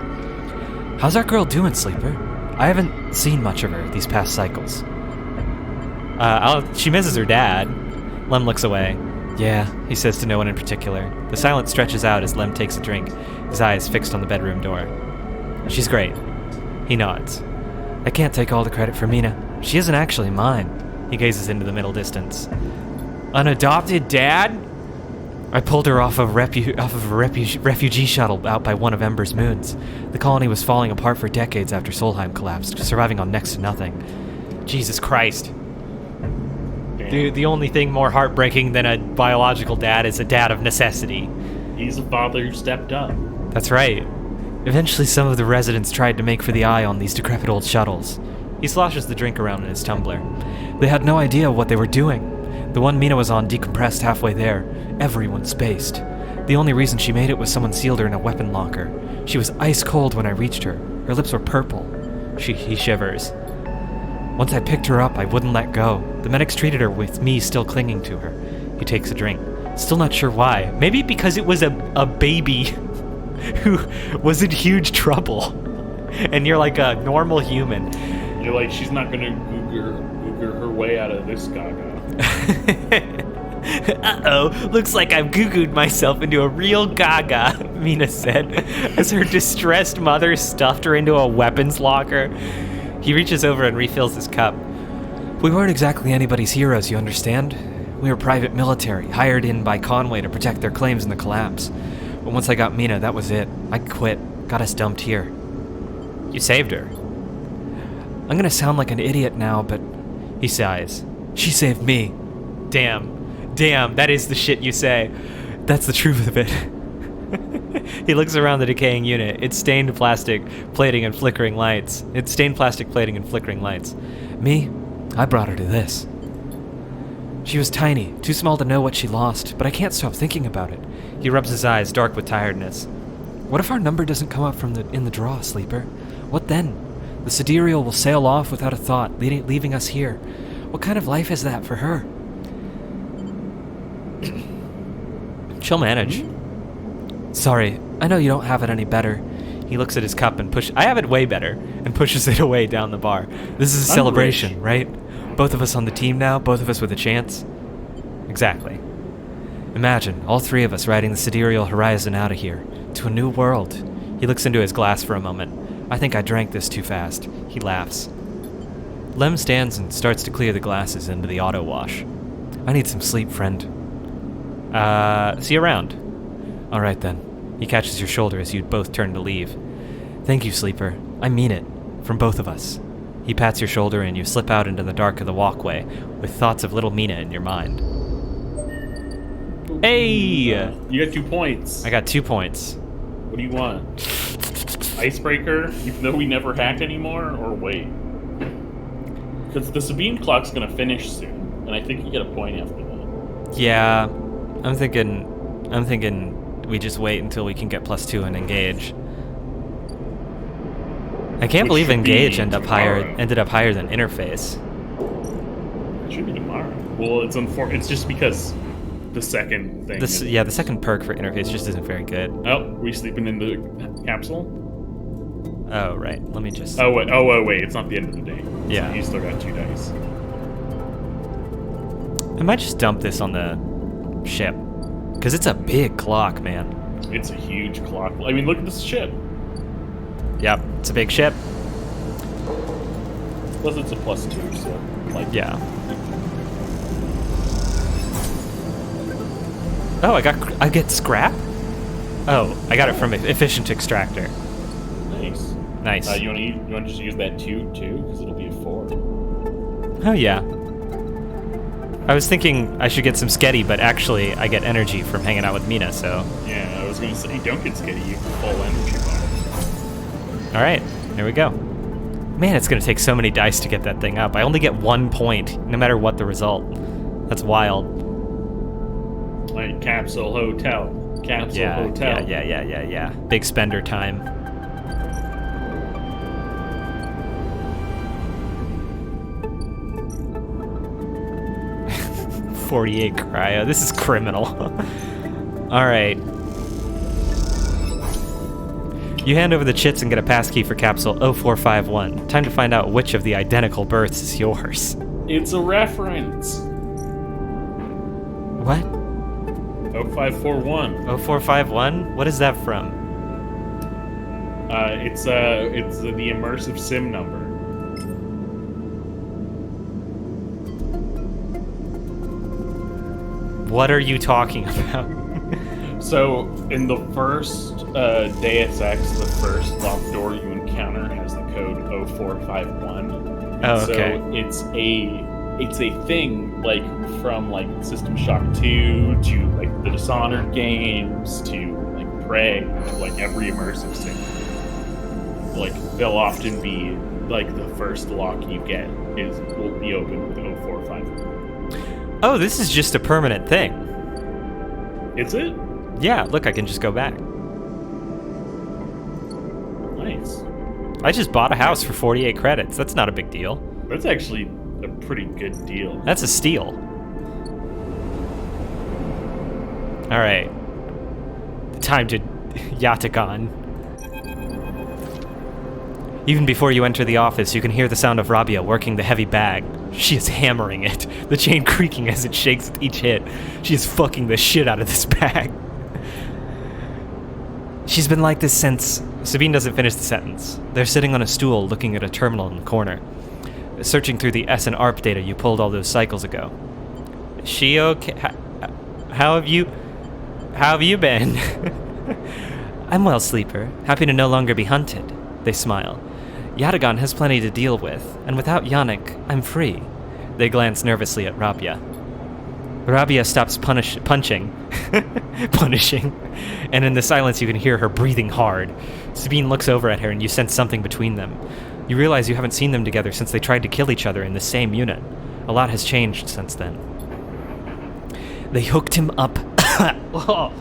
How's our girl doing, Sleeper? I haven't seen much of her these past cycles. She misses her dad. Lem looks away. Yeah, he says to no one in particular. The silence stretches out as Lem takes a drink, his eyes fixed on the bedroom door. She's great. He nods. I can't take all the credit for Mina. She isn't actually mine. He gazes into the middle distance. An adopted dad? I pulled her off of a refugee shuttle out by one of Ember's moons. The colony was falling apart for decades after Solheim collapsed, surviving on next to nothing. Jesus Christ. The only thing more heartbreaking than a biological dad is a dad of necessity. He's a father who stepped up. That's right. Eventually some of the residents tried to make for the eye on these decrepit old shuttles. He sloshes the drink around in his tumbler. They had no idea what they were doing. The one Mina was on decompressed halfway there. Everyone spaced. The only reason she made it was someone sealed her in a weapon locker. She was ice cold when I reached her. Her lips were purple. He shivers. Once I picked her up, I wouldn't let go. The medics treated her with me still clinging to her. He takes a drink. Still not sure why. Maybe because it was a baby who was in huge trouble. And you're like a normal human. You're like, she's not gonna googer her way out of this gaga. Uh-oh, looks like I've goo-gooed myself into a real gaga, Mina said, as her distressed mother stuffed her into a weapons locker. He reaches over and refills his cup. We weren't exactly anybody's heroes, you understand? We were private military, hired in by Conway to protect their claims in the collapse. But once I got Mina, that was it. I quit. Got us dumped here. You saved her. I'm gonna sound like an idiot now, but He sighs. she saved me. Damn, that is the shit you say. That's the truth of it. He looks around the decaying unit. It's stained plastic plating and flickering lights. Me? I brought her to this. She was tiny, too small to know what she lost, but I can't stop thinking about it. He rubs his eyes, dark with tiredness. What if our number doesn't come up in the draw, Sleeper? What then? The sidereal will sail off without a thought, leaving us here. What kind of life is that for her? She'll manage. Sorry, I know you don't have it any better. He looks at his cup and I have it way better, and pushes it away down the bar. This is a I'm celebration, rich. right? Both of us on the team now, both of us with a chance. Exactly. Imagine, all three of us riding the sidereal horizon out of here, to a new world. He looks into his glass for a moment. I think I drank this too fast. He laughs. Lem stands and starts to clear the glasses into the auto wash. I need some sleep, friend. See you around. All right then. He catches your shoulder as you both turn to leave. Thank you, Sleeper. I mean it. From both of us. He pats your shoulder and you slip out into the dark of the walkway with thoughts of little Mina in your mind. Hey! You got 2 points. I got 2 points. What do you want? Icebreaker, even though we never hack anymore, or wait? Because the Sabine clock's gonna finish soon, and I think you get a point after that. Yeah, I'm thinking we just wait until we can get +2 and engage. I can't Which believe should be engage ended up higher tomorrow. than interface. It should be tomorrow. Well, it's just because the second thing. The second perk for interface just isn't very good. Oh, we sleeping in the capsule? Oh right, let me just. Oh wait, it's not the end of the day. Yeah. So you still got 2 dice. I might just dump this on the ship, because it's a big clock, man. It's a huge clock. I mean, look at this ship. Yep, it's a big ship. Plus, it's a +2, so like. Yeah. Oh, I get scrap? Oh, I got it from efficient extractor. Nice. Nice. You want to just use that 2 too, because it'll be a 4. Oh yeah. I was thinking I should get some sketty, but actually I get energy from hanging out with Mina, so. Yeah, I was gonna say don't get skitty. You can full energy bar. All right, there we go. Man, it's gonna take so many dice to get that thing up. I only get 1 point, no matter what the result. That's wild. Like capsule hotel. Capsule hotel. Yeah. Big spender time. .48 cryo. This is criminal. All right. You hand over the chits and get a passkey for capsule 0451. Time to find out which of the identical births is yours. It's a reference. What? 0541. 0451? What is that from? It's the immersive sim number. What are you talking about? So, in the first Deus Ex, the first locked door you encounter has the code 0451. Oh, okay. So it's a thing like from like System Shock 2 to like the Dishonored games to like Prey to like every immersive sim. Like they'll often be like the first lock you get will be open with 0451. Oh, this is just a permanent thing. Is it? Yeah, look, I can just go back. Nice. I just bought a house for 48 credits. That's not a big deal. That's actually a pretty good deal. That's a steal. All right. Time to Yatagon. Even before you enter the office, you can hear the sound of Rabia working the heavy bag. She is hammering it, the chain creaking as it shakes with each hit. She is fucking the shit out of this bag. She's been like this since... Sabine doesn't finish the sentence. They're sitting on a stool looking at a terminal in the corner, searching through the S and ARP data you pulled all those cycles ago. Is she okay? How have you been? I'm well, Sleeper. Happy to no longer be hunted. They smile. Yatagan has plenty to deal with, and without Yannick, I'm free. They glance nervously at Rabia. Rabia stops punching, and in the silence you can hear her breathing hard. Sabine looks over at her and you sense something between them. You realize you haven't seen them together since they tried to kill each other in the same unit. A lot has changed since then. They hooked him up. Oh.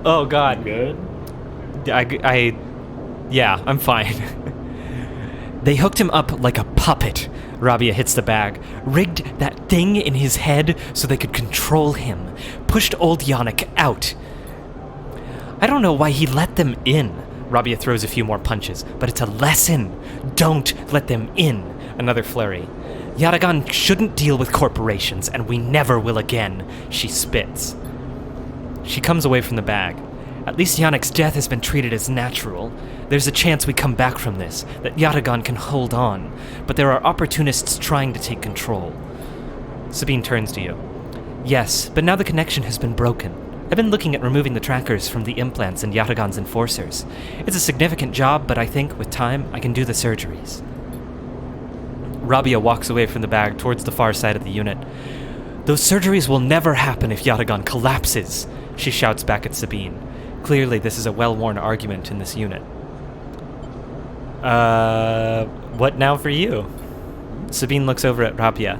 Oh God. Good? Yeah, I'm fine. They hooked him up like a puppet. Rabia hits the bag, rigged that thing in his head so they could control him, pushed old Yannick out. I don't know why he let them in. Rabia throws a few more punches, but it's a lesson. Don't let them in. Another flurry. Yatagan shouldn't deal with corporations, and we never will again. She spits. She comes away from the bag. At least Yannick's death has been treated as natural. There's a chance we come back from this, that Yatagan can hold on, but there are opportunists trying to take control. Sabine turns to you. Yes, but now the connection has been broken. I've been looking at removing the trackers from the implants and Yatagan's enforcers. It's a significant job, but I think, with time, I can do the surgeries. Rabia walks away from the bag towards the far side of the unit. Those surgeries will never happen if Yatagan collapses, she shouts back at Sabine. Clearly, this is a well-worn argument in this unit. What now for you? Sabine looks over at Rabia.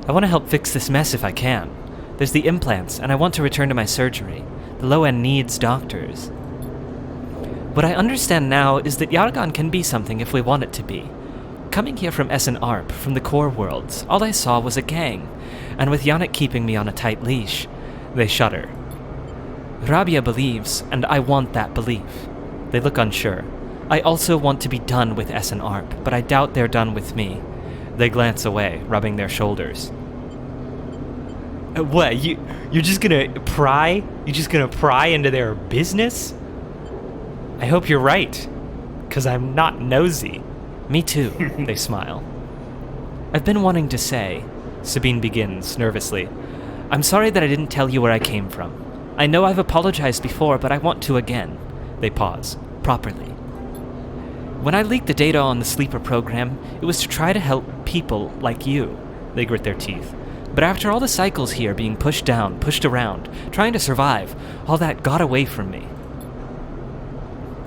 I want to help fix this mess if I can. There's the implants, and I want to return to my surgery. The low end needs doctors. What I understand now is that Yatagan can be something if we want it to be. Coming here from SNARP, from the core worlds, all I saw was a gang, and with Yannick keeping me on a tight leash, they shudder. Rabia believes, and I want that belief. They look unsure. I also want to be done with SNARP, but I doubt they're done with me. They glance away, rubbing their shoulders. What, you're just gonna pry? You're just gonna pry into their business? I hope you're right, 'cause I'm not nosy. Me too, they smile. I've been wanting to say, Sabine begins nervously, I'm sorry that I didn't tell you where I came from. I know I've apologized before, but I want to again. They pause, properly. When I leaked the data on the Sleeper program, it was to try to help people like you. They grit their teeth. But after all the cycles here being pushed down, pushed around, trying to survive, all that got away from me.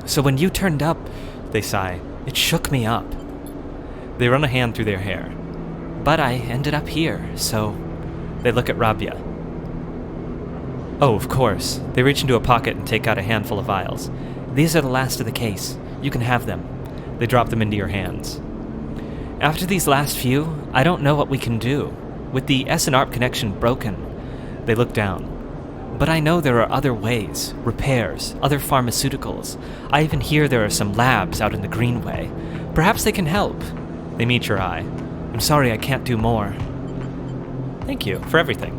So when you turned up, they sigh, it shook me up. They run a hand through their hair. But I ended up here, so... They look at Rabia. Oh, of course. They reach into a pocket and take out a handful of vials. These are the last of the case. You can have them. They drop them into your hands. After these last few, I don't know what we can do. With the SNARP connection broken, they look down. But I know there are other ways, repairs, other pharmaceuticals. I even hear there are some labs out in the Greenway. Perhaps they can help. They meet your eye. I'm sorry I can't do more. Thank you for everything.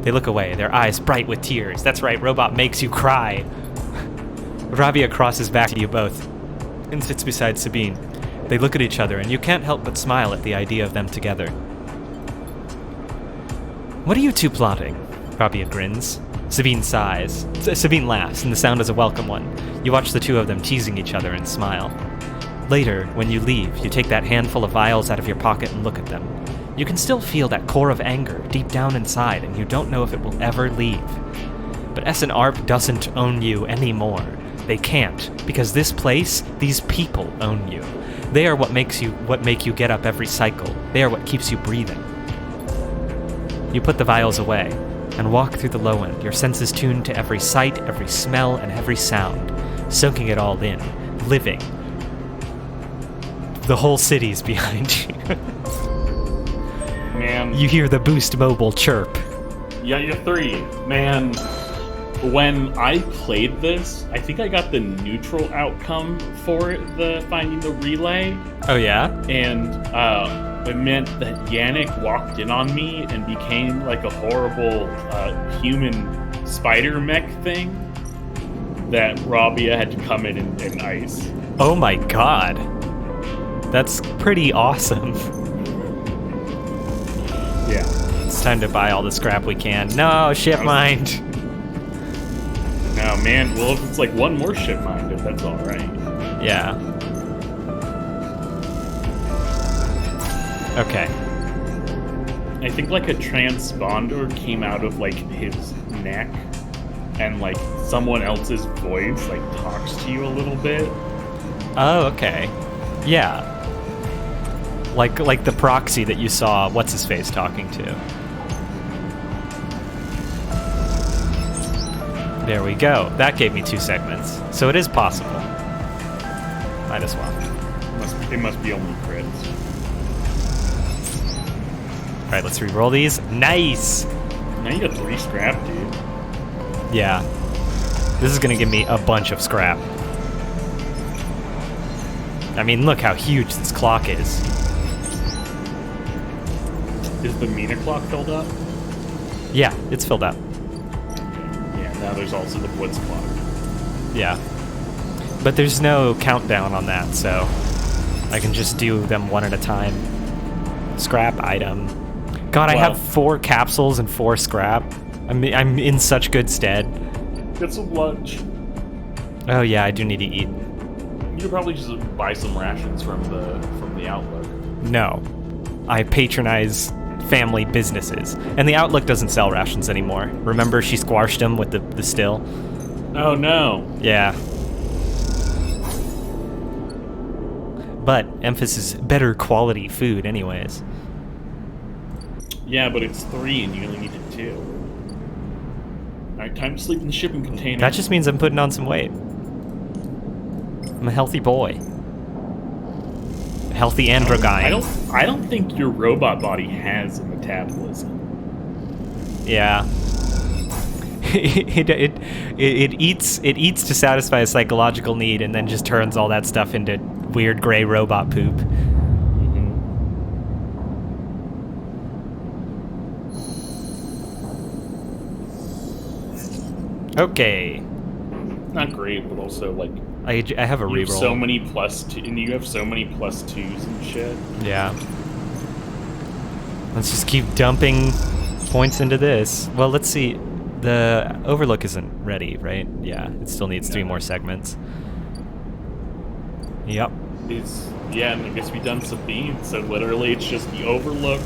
They look away, their eyes bright with tears. That's right, robot makes you cry. Rabia crosses back to you both and sits beside Sabine. They look at each other, and you can't help but smile at the idea of them together. What are you two plotting? Rabia grins. Sabine sighs. Sabine laughs, and the sound is a welcome one. You watch the two of them teasing each other and smile. Later, when you leave, you take that handful of vials out of your pocket and look at them. You can still feel that core of anger deep down inside, and you don't know if it will ever leave. But SNARP doesn't own you anymore. They can't, because this place, these people own you. They are what make you get up every cycle. They are what keeps you breathing. You put the vials away and walk through the low end, your senses tuned to every sight, every smell, and every sound, soaking it all in, living. The whole city's behind you. Man. You hear the Boost Mobile chirp. Yeah, you're three. Man, when I played this, I think I got the neutral outcome for the finding the relay. Oh yeah? And it meant that Yannick walked in on me and became like a horrible human spider mech thing that Rabia had to come in and ice. Oh my god. That's pretty awesome. Yeah. It's time to buy all the scrap we can. No, ship mind. Oh man, well if it's like one more ship minded, that's alright. Yeah. Okay. I think like a transponder came out of like his neck and like someone else's voice like talks to you a little bit. Oh, okay. Yeah. Like the proxy that you saw what's his face talking to. There we go. That gave me 2 segments. So it is possible. Might as well. It must be only crits. Alright, let's re-roll these. Nice! Now you got 3 scrap, dude. Yeah. This is gonna give me a bunch of scrap. I mean, look how huge this clock is. Is the Mina clock filled up? Yeah, it's filled up. Yeah, now there's also the Blitz clock. Yeah. But there's no countdown on that, so I can just do them one at a time. Scrap item. God, I have 4 capsules and 4 scrap. I'm in such good stead. Get some lunch. Oh yeah, I do need to eat. You could probably just buy some rations from the Outlook. No. I patronize family businesses. And the Outlook doesn't sell rations anymore. Remember she squashed them with the still? Oh no. Yeah. But emphasis better quality food anyways. Yeah, but it's 3 and you only needed 2. Alright, time to sleep in the shipping container. That just means I'm putting on some weight. I'm a healthy boy. A healthy androgyne. I don't think your robot body has a metabolism. Yeah. It eats to satisfy a psychological need and then just turns all that stuff into weird gray robot poop. Okay. Not great, but also like I have a you have reroll. so many and you have so many +2s and shit. Yeah. Let's just keep dumping points into this. Well, let's see. The Overlook isn't ready, right? Yeah, it still needs 3 more segments. Yep. Yeah, and I guess we done Sabine. So literally, it's just the Overlook,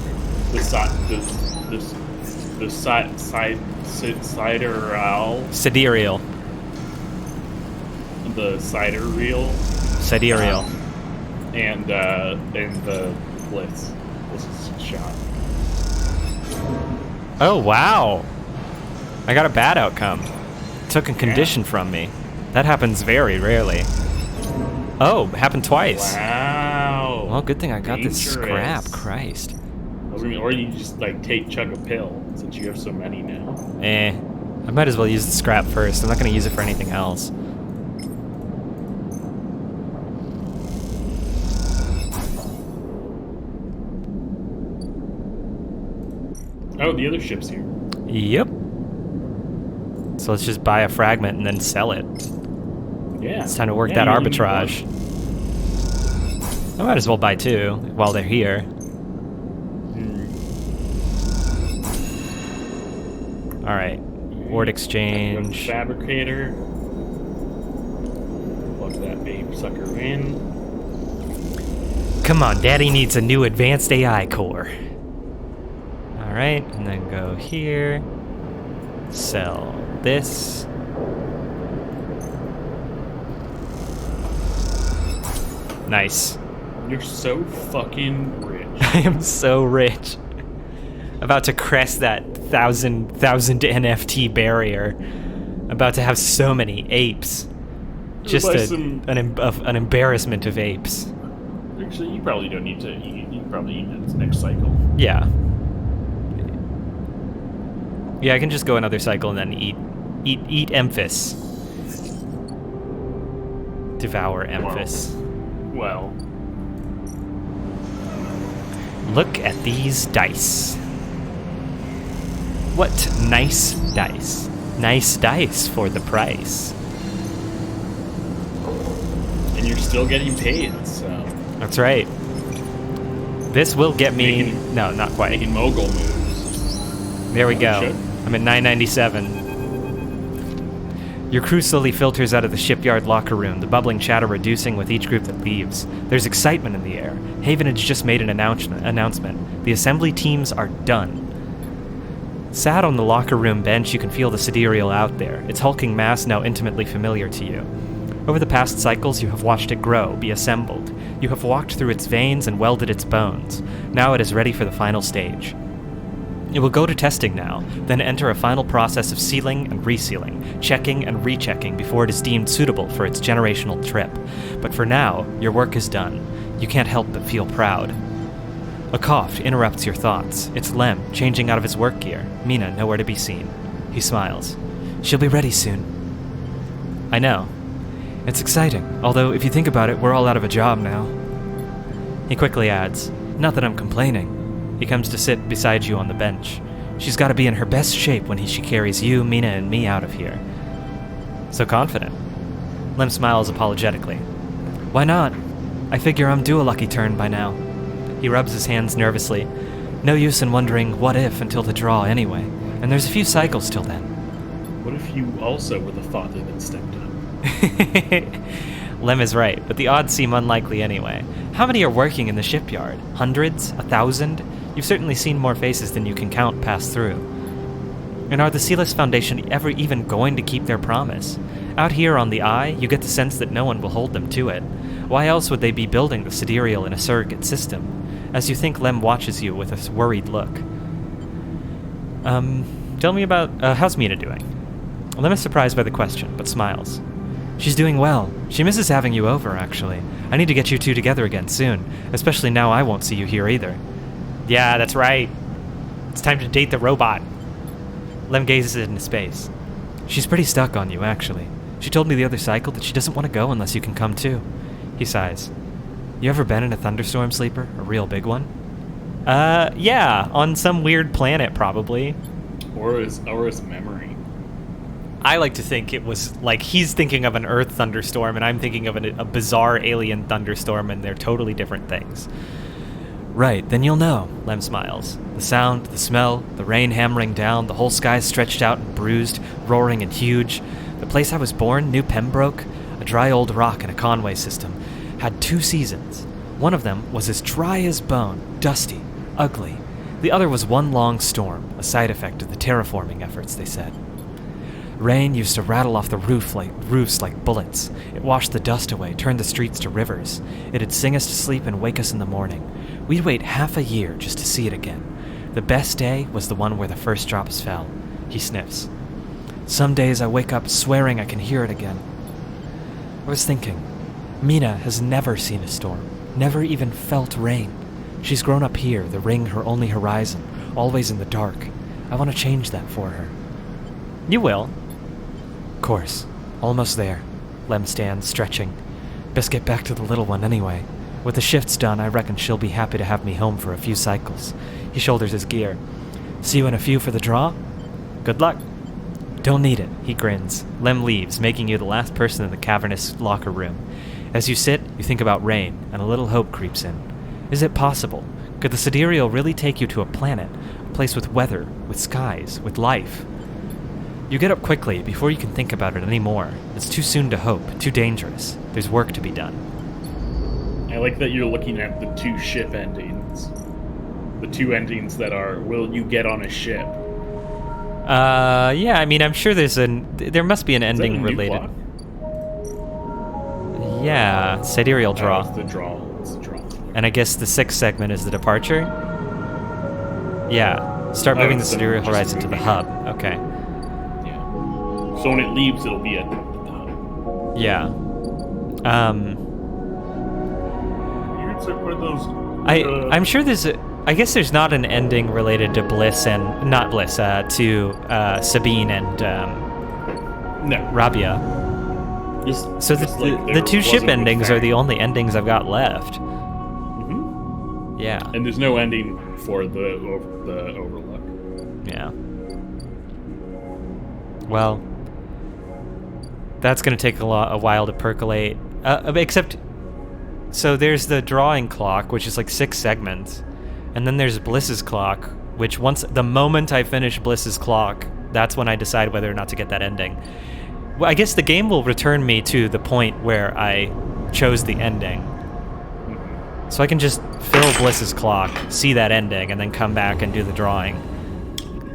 the sidereal, Sidereal. the cider reel, Sidereal. and the Blitz shot. Oh, wow. I got a bad outcome. Took a condition from me. That happens very rarely. Oh, it happened twice. Wow. Well, good thing I got this Dangerous. scrap. Christ. Or you just like chug a pill since you have so many now. I might as well use the scrap first. I'm not going to use it for anything else. Oh, the other ship's here. Yep. So let's just buy a fragment and then sell it. Yeah. It's time to work Yeah, that you only need arbitrage. I might as well buy 2 while they're here. All right. Ward exchange. Fabricator. Plug that babe sucker in. Come on, Daddy needs a new advanced AI core. All right, and then go here. Sell this. Nice. You're so fucking rich. I am so rich. About to crest that 1,000 NFT barrier. About to have so many apes. Just an embarrassment of apes. Actually, you probably don't need to eat. You can probably eat it next cycle. Yeah. Yeah, I can just go another cycle and then eat Emphis. Devour Emphis. Well. Look at these dice. What nice dice. Nice dice for the price. And you're still getting paid, so. That's right. This will get me... Making- no, not quite. Making mogul moves. There we You go. should. I'm at 997. Your crew slowly filters out of the shipyard locker room, the bubbling chatter reducing with each group that leaves. There's excitement in the air. Havenage just made an announcement. The assembly teams are done. Sat on the locker room bench, you can feel the sidereal out there, its hulking mass now intimately familiar to you. Over the past cycles, you have watched it grow, be assembled. You have walked through its veins and welded its bones. Now it is ready for the final stage. It will go to testing now, then enter a final process of sealing and resealing, checking and rechecking before it is deemed suitable for its generational trip. But for now, your work is done. You can't help but feel proud. A cough interrupts your thoughts. It's Lem, changing out of his work gear. Mina, nowhere to be seen. He smiles. She'll be ready soon. I know. It's exciting, although if you think about it, we're all out of a job now. He quickly adds, not that I'm complaining. He comes to sit beside you on the bench. She's got to be in her best shape when she carries you, Mina, and me out of here. So confident. Lem smiles apologetically. Why not? I figure I'm due a lucky turn by now. He rubs his hands nervously. No use in wondering what if until the draw anyway, and there's a few cycles till then. What if you also were the father that stepped up? Lem is right, but the odds seem unlikely anyway. How many are working in the shipyard? Hundreds? 1,000? You've certainly seen more faces than you can count pass through. And are the Sealess Foundation ever even going to keep their promise? Out here on the Eye, you get the sense that no one will hold them to it. Why else would they be building the sidereal in a surrogate system? As you think, Lem watches you with a worried look. Tell me about, how's Mina doing? Lem is surprised by the question, but smiles. She's doing well. She misses having you over, actually. I need to get you two together again soon, especially now I won't see you here either. Yeah, that's right. It's time to date the robot. Lem gazes into space. She's pretty stuck on you, actually. She told me the other cycle that she doesn't want to go unless you can come too. He sighs. You ever been in a thunderstorm, Sleeper? A real big one? Yeah, on some weird planet, probably. Or his memory. I like to think it was like he's thinking of an Earth thunderstorm, and I'm thinking of a bizarre alien thunderstorm, and they're totally different things. Right, then you'll know. Lem smiles. The sound, the smell, the rain hammering down, the whole sky stretched out and bruised, roaring and huge. The place I was born, New Pembroke, a dry old rock in a Conway system, had 2 seasons. One of them was as dry as bone, dusty, ugly. The other was one long storm, a side effect of the terraforming efforts, they said. Rain used to rattle off the roofs like bullets. It washed the dust away, turned the streets to rivers. It'd sing us to sleep and wake us in the morning. We'd wait half a year just to see it again. The best day was the one where the first drops fell. He sniffs. Some days I wake up swearing I can hear it again. I was thinking, Mina has never seen a storm, never even felt rain. She's grown up here, the ring her only horizon, always in the dark. I want to change that for her. You will. Course. Almost there. Lem stands, stretching. Best get back to the little one anyway. With the shifts done, I reckon she'll be happy to have me home for a few cycles. He shoulders his gear. See you in a few for the draw? Good luck. Don't need it, He grins. Lem leaves, making you the last person in the cavernous locker room. As you sit, you think about rain, and a little hope creeps in. Is it possible? Could the sidereal really take you to a planet, a place with weather, with skies, with life? You get up quickly before you can think about it anymore. It's too soon to hope, too dangerous. There's work to be done. I like that you're looking at the 2 ship endings. The 2 endings that are, will you get on a ship? Yeah, I mean, I'm sure there must be an Is that a ending new related. clock? Yeah, sidereal draw. It's the draw. It's the draw. And I guess the 6th segment is the departure? Yeah. Start moving the it's sidereal just horizon to the moving. hub. Okay. Yeah. So when it leaves, it'll be at the hub. Yeah. Where those? I'm sure I guess there's not an ending related to Bliss and not Bliss, to Sabine and No. Rabia. So the 2 ship endings are the only endings I've got left. Mm-hmm. Yeah. And there's no ending for the Overlook. Yeah. Well, that's going to take a while to percolate. Except, so there's the drawing clock, which is like 6 segments, and then there's Bliss's clock, which the moment I finish Bliss's clock, that's when I decide whether or not to get that ending. Well, I guess the game will return me to the point where I chose the ending. So I can just fill Bliss's clock, see that ending, and then come back and do the drawing.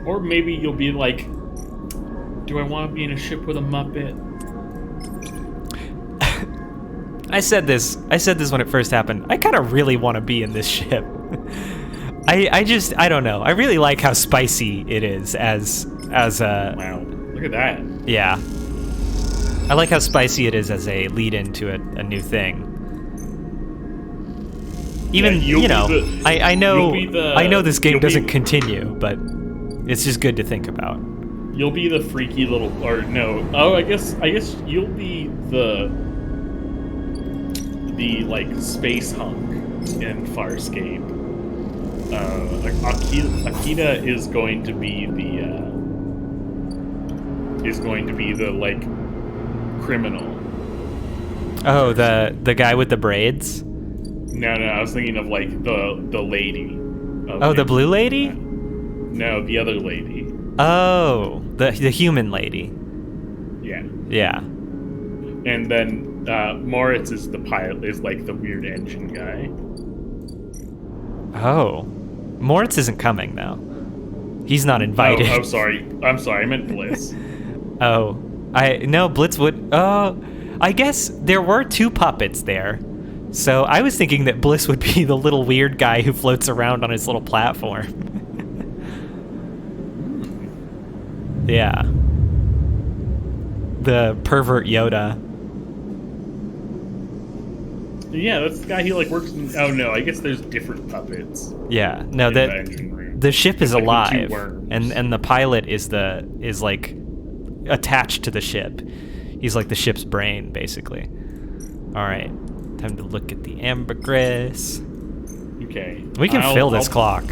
Or maybe you'll be like, do I want to be in a ship with a Muppet? I said this when it first happened. I kind of really want to be in this ship. I don't know. I really like how spicy it is as a... Wow, look at that. Yeah. I like how spicy it is as a lead into a new thing. Even, Yeah, I know this game doesn't be, continue, but it's just good to think about. You'll be the freaky little, or no, oh, I guess you'll be the like space hunk in Farscape. Akita is going to be the like criminal. Oh, the guy with the braids? No, I was thinking of like the lady. Oh, the blue lady? No, the other lady. Oh, the human lady. Yeah. Yeah. And then Moritz is the pilot, is like the weird engine guy. Oh. Moritz isn't coming though. He's not invited. Oh, sorry. I'm sorry. I meant Bliss. Blitz would. Oh, I guess there were two puppets there. So I was thinking that Bliss would be the little weird guy who floats around on his little platform. Yeah. The pervert Yoda. Yeah, that's the guy who like works in... Oh no, I guess there's different puppets. Yeah, no, the engine room. The ship is like alive, the two worms. and the pilot is like attached to the ship. He's like the ship's brain, basically. All right, time to look at the ambergris. Okay, We can fill this clock.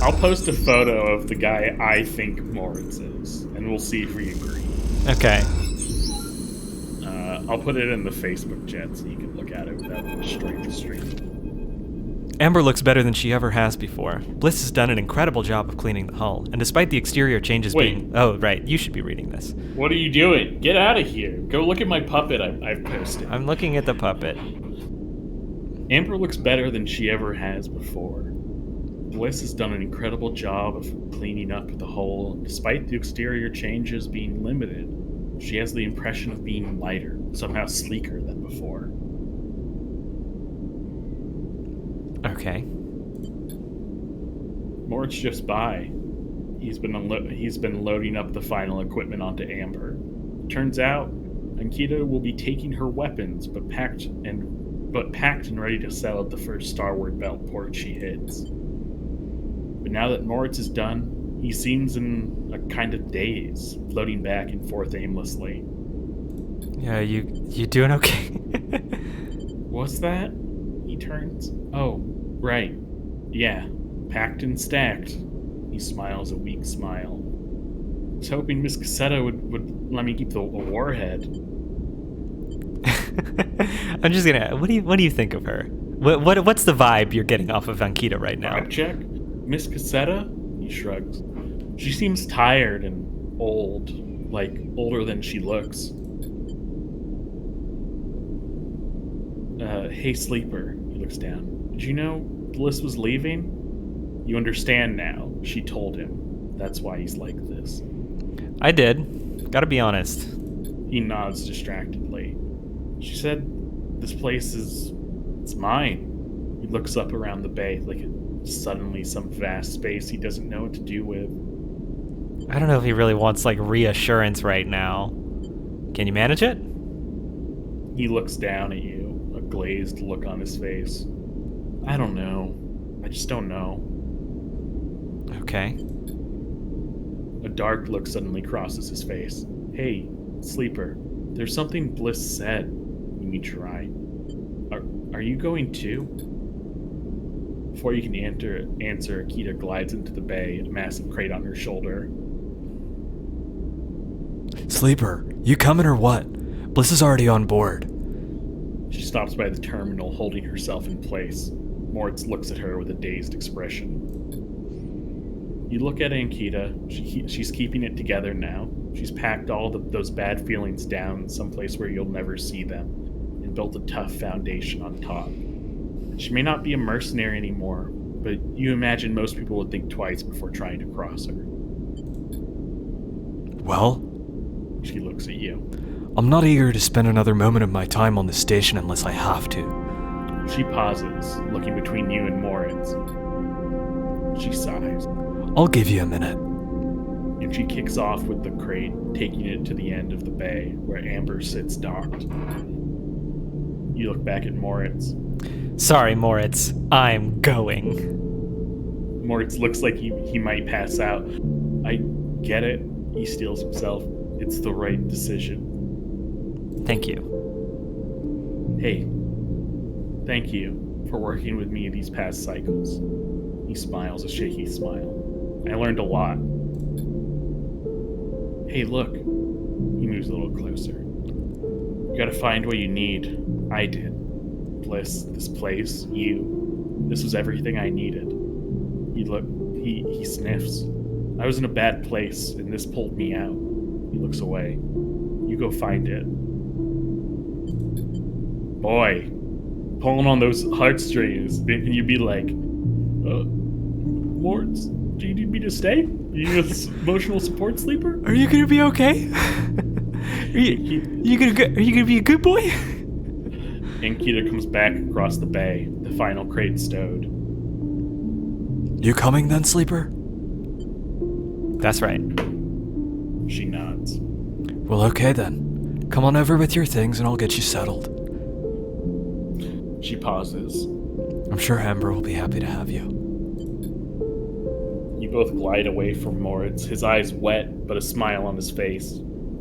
I'll post a photo of the guy I think Moritz is, and we'll see if we agree. Okay. I'll put it in the Facebook chat so you can look at it without destroying the stream. Amber looks better than she ever has before. Bliss has done an incredible job of cleaning the hull, and despite the exterior changes being... Oh, right, you should be reading this. What are you doing? Get out of here. Go look at my puppet I've posted. I'm looking at the puppet. Amber looks better than she ever has before. Bliss has done an incredible job of cleaning up the hull, and despite the exterior changes being limited, she has the impression of being lighter, somehow sleeker than before. Okay. Moritz just by. He's been loading up the final equipment onto Amber. Turns out, Ankita will be taking her weapons, but packed and ready to sell at the first starboard belt port she hits. But now that Moritz is done, he seems in a kind of daze, floating back and forth aimlessly. Yeah, you doing okay? What's that? He turns. Oh, right. Yeah, packed and stacked. He smiles a weak smile. I was hoping Miss Cassetta would let me keep a warhead. I'm just gonna. What do you think of her? What's the vibe you're getting off of Ankita right now? Vibe check. Miss Cassetta? He shrugs. She seems tired and old, like older than she looks. Hey, Sleeper. He looks down. Did you know Bliss was leaving? You understand now. She told him. That's why he's like this. I did. Gotta be honest. He nods distractedly. She said, this place it's mine. He looks up around the bay like it's suddenly some vast space he doesn't know what to do with. I don't know if he really wants like reassurance right now. Can you manage it? He looks down at you, a glazed look on his face. I don't know. I just don't know. Okay. A dark look suddenly crosses his face. Hey, Sleeper, there's something Bliss said. You need to try. Are you going too? Before you can answer, Akita glides into the bay, a massive crate on her shoulder. Sleeper, you coming or what? Bliss is already on board. She stops by the terminal, holding herself in place. Moritz looks at her with a dazed expression. You look at Ankita. She's keeping it together now. She's packed all those bad feelings down someplace where you'll never see them and built a tough foundation on top. She may not be a mercenary anymore, but you imagine most people would think twice before trying to cross her. Well, She looks at you. I'm not eager to spend another moment of my time on this station unless I have to. She pauses, looking between you and Moritz. She sighs, I'll give you a minute. and she kicks off with the crate, taking it to the end of the bay where Amber sits docked. You look back at Moritz. Sorry, Moritz. I'm going. Moritz looks like he might pass out. I get it. He steels himself. It's the right decision. Thank you. Hey, thank you for working with me these past cycles. He smiles a shaky smile. I learned a lot. Hey, look. He moves a little closer. You gotta find what you need. I did. Bliss, this place, you. This was everything I needed. He sniffs. I was in a bad place, and this pulled me out. He looks away. You go find it. Boy, pulling on those heartstrings, then you'd be like, Moritz, do you need me to stay? You need an emotional support sleeper? Are you gonna be okay? Are you gonna be a good boy? Ankita comes back across the bay, the final crate stowed. You coming then, Sleeper? That's right. She nods. Well, okay then. Come on over with your things and I'll get you settled. She pauses. I'm sure Amber will be happy to have you. You both glide away from Moritz, his eyes wet, but a smile on his face.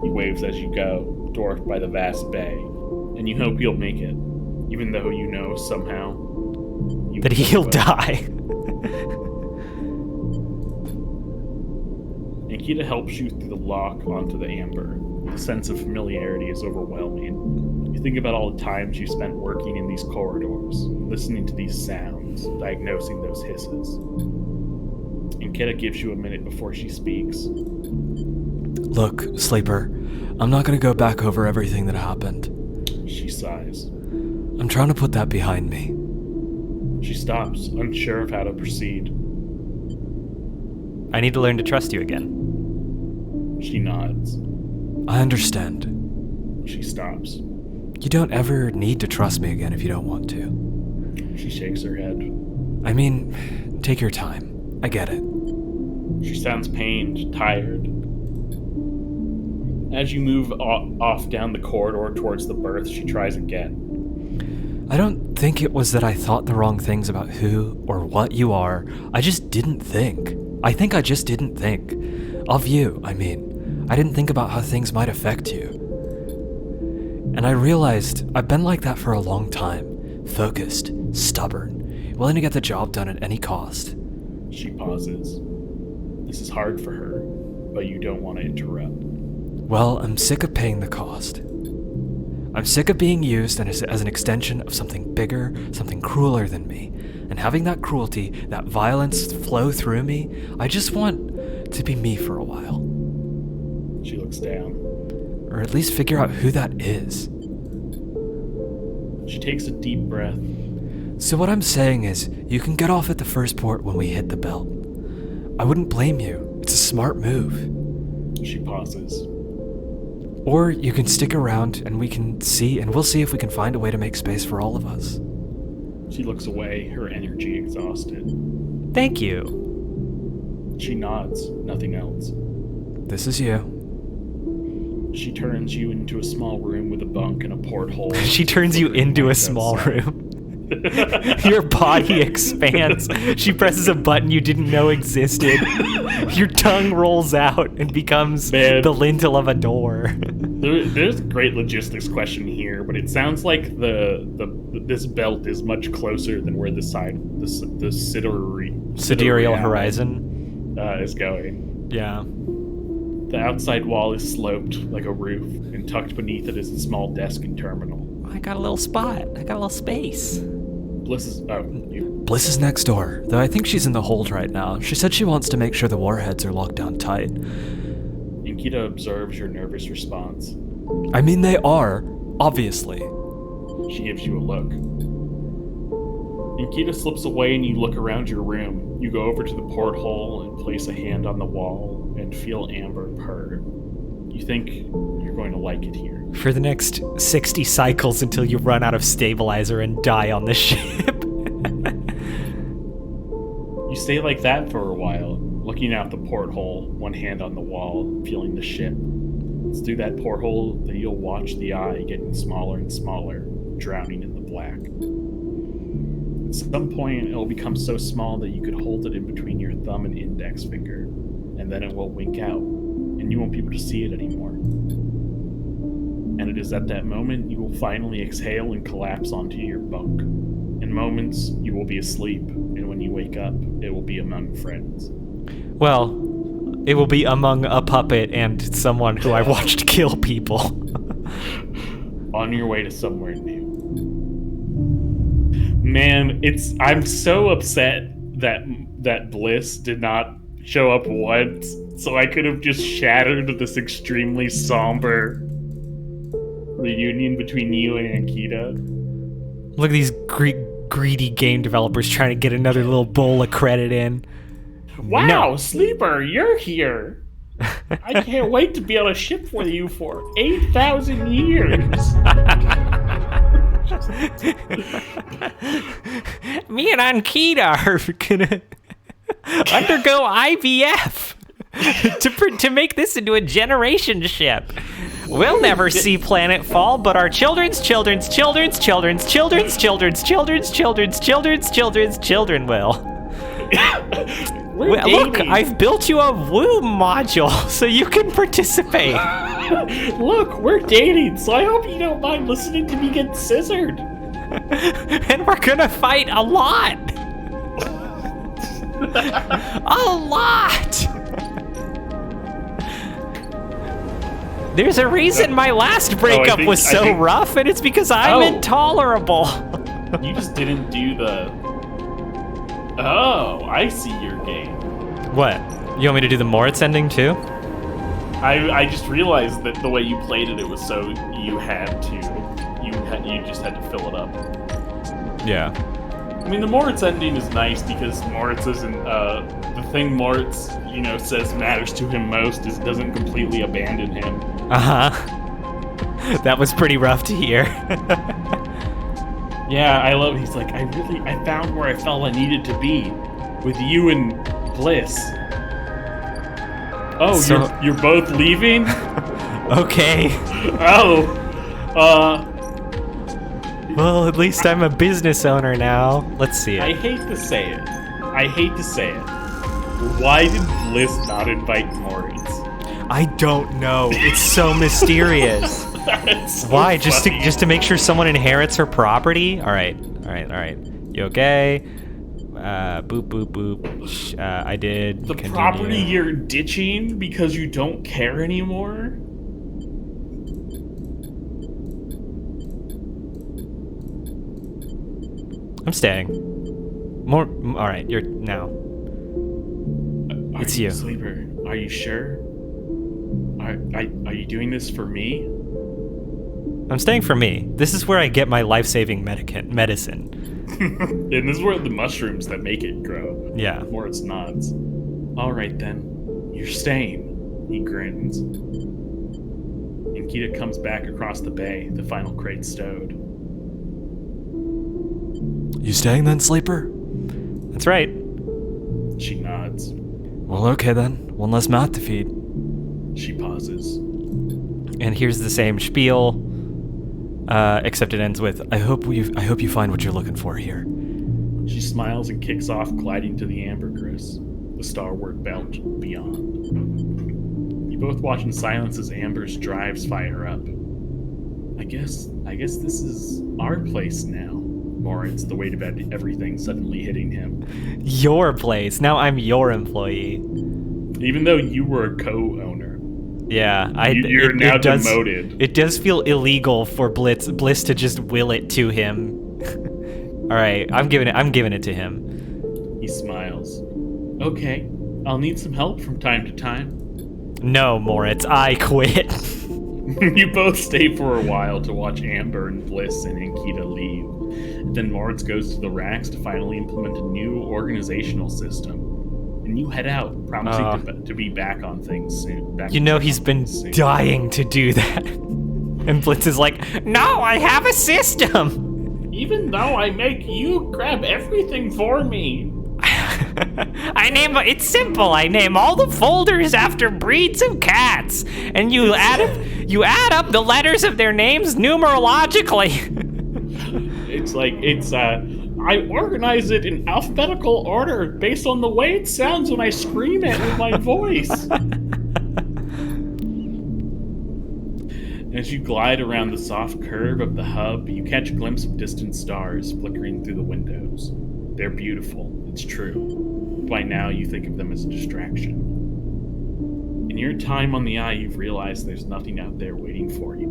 He waves as you go, dwarfed by the vast bay, and you hope you'll make it, even though you know somehow That he'll die. Ankita helps you through the lock onto the amber. The sense of familiarity is overwhelming. You think about all the times you spent working in these corridors, listening to these sounds, diagnosing those hisses. Ankita gives you a minute before she speaks. Look, Sleeper, I'm not gonna go back over everything that happened. She sighs. I'm trying to put that behind me. She stops, unsure of how to proceed. I need to learn to trust you again. She nods. I understand. She stops. You don't ever need to trust me again if you don't want to. She shakes her head. I mean, take your time. I get it. She sounds pained, tired. As you move off down the corridor towards the berth, she tries again. I don't think it was that I thought the wrong things about who or what you are. I just didn't think. I think I just didn't think. Of you, I mean. I didn't think about how things might affect you. And I realized I've been like that for a long time. Focused, stubborn, willing to get the job done at any cost. She pauses. This is hard for her, but you don't want to interrupt. Well, I'm sick of paying the cost. I'm sick of being used as an extension of something bigger, something crueler than me. And having that cruelty, that violence flow through me, I just want to be me for a while. She looks down. Or at least figure out who that is. She takes a deep breath. So what I'm saying is, you can get off at the first port when we hit the belt. I wouldn't blame you. It's a smart move. She pauses. Or you can stick around and we'll see if we can find a way to make space for all of us. She looks away, her energy exhausted. Thank you. She nods, nothing else. This is you. She turns you into a small room with a bunk and a porthole. She turns you into a small room. Your body expands. She presses a button you didn't know existed. Your tongue rolls out and becomes the lintel of a door. There's a great logistics question here, but it sounds like this belt is much closer than where the Sidereal horizon is going. Yeah. The outside wall is sloped like a roof, and tucked beneath it is a small desk and terminal. I got a little spot. I got a little space. Bliss is... Oh, you... Bliss is next door, though I think she's in the hold right now. She said she wants to make sure the warheads are locked down tight. Inkita observes your nervous response. I mean, they are, obviously. She gives you a look. Inkita slips away and you look around your room. You go over to the porthole and place a hand on the wall and feel Amber purr. You think you're going to like it here. For the next 60 cycles until you run out of stabilizer and die on the ship. You stay like that for a while, looking out the porthole, one hand on the wall, feeling the ship. It's through that porthole that you'll watch the eye getting smaller and smaller, drowning in the black. At some point, it will become so small that you could hold it in between your thumb and index finger, and then it will wink out, and you won't be able to see it anymore. And it is at that moment you will finally exhale and collapse onto your bunk. In moments, you will be asleep, and when you wake up, it will be among friends. Well, it will be among a puppet and someone who I watched kill people. On your way to somewhere new. Man, I'm so upset that Bliss did not show up once, so I could have just shattered this extremely somber reunion between you and Ankita. Look at these greedy game developers trying to get another little bowl of credit in. Wow, No. Sleeper, you're here. I can't wait to be on a ship with you for 8,000 years. Me and Ankita are gonna undergo IVF to make this into a generation ship. We'll never see planet fall, but our children's children will. We're Look, dating. I've built you a womb module so you can participate. Look, we're dating, so I hope you don't mind listening to me get scissored. And we're gonna fight a lot. A lot. There's a reason my last breakup was so rough, and it's because I'm intolerable. You just didn't do the... Oh, I see your game. What? You want me to do the Moritz ending too? I just realized that the way you played it, it was so you just had to fill it up. Yeah. I mean, the Moritz ending is nice because Moritz isn't, the thing Moritz, says matters to him most is it doesn't completely abandon him. Uh-huh. That was pretty rough to hear. Yeah, I love it. He's like, I found where I felt I needed to be with you and Bliss. Oh, So- you're both leaving? Okay. Oh, Well, at least I'm a business owner now. Let's see I it. hate to say it. Why did Bliss not invite Moritz? I don't know. It's so mysterious. That's so Why? funny. Just to make sure someone inherits her property? All right. You okay? Boop boop boop. I did. The Continue. property you're ditching because you don't care anymore? I'm staying. More. All right. You're now. It's you. Sleeper, are you sure? Are you doing this for me? I'm staying for me. This is where I get my life-saving medicine. And this is where the mushrooms that make it grow. Yeah. Moritz nods. All right then, you're staying. He grins. And Kita comes back across the bay, the final crate stowed. You staying then, Sleeper? That's right. She nods. Well, okay then. One less mouth to feed. She pauses. And here's the same spiel, except it ends with, I hope you find what you're looking for here. She smiles and kicks off, gliding to the ambergris, the starward belt beyond. You both watch in silence as Amber's drives fire up. I guess this is our place now. Moritz, the weight of everything suddenly hitting him. your place. Now I'm your employee. Even though you were a co-owner. Yeah, You're now demoted. It does feel illegal for Bliss to just will it to him. right, I'm giving it to him. He smiles. Okay, I'll need some help from time to time. No, Moritz, I quit. You both stay for a while to watch Amber and Bliss and Inkita leave. Then Moritz goes to the racks to finally implement a new organizational system. And you head out, promising to be back on things soon. You know he's been dying to do that. And Blitz is like, no, I have a system. Even though I make you grab everything for me. It's simple. I name all the folders after breeds of cats, and you add up the letters of their names numerologically. I organize it in alphabetical order based on the way it sounds when I scream it with my voice. As you glide around the soft curve of the hub, you catch a glimpse of distant stars flickering through the windows. They're beautiful, it's true. By now, you think of them as a distraction. In your time on the Eye, you've realized there's nothing out there waiting for you.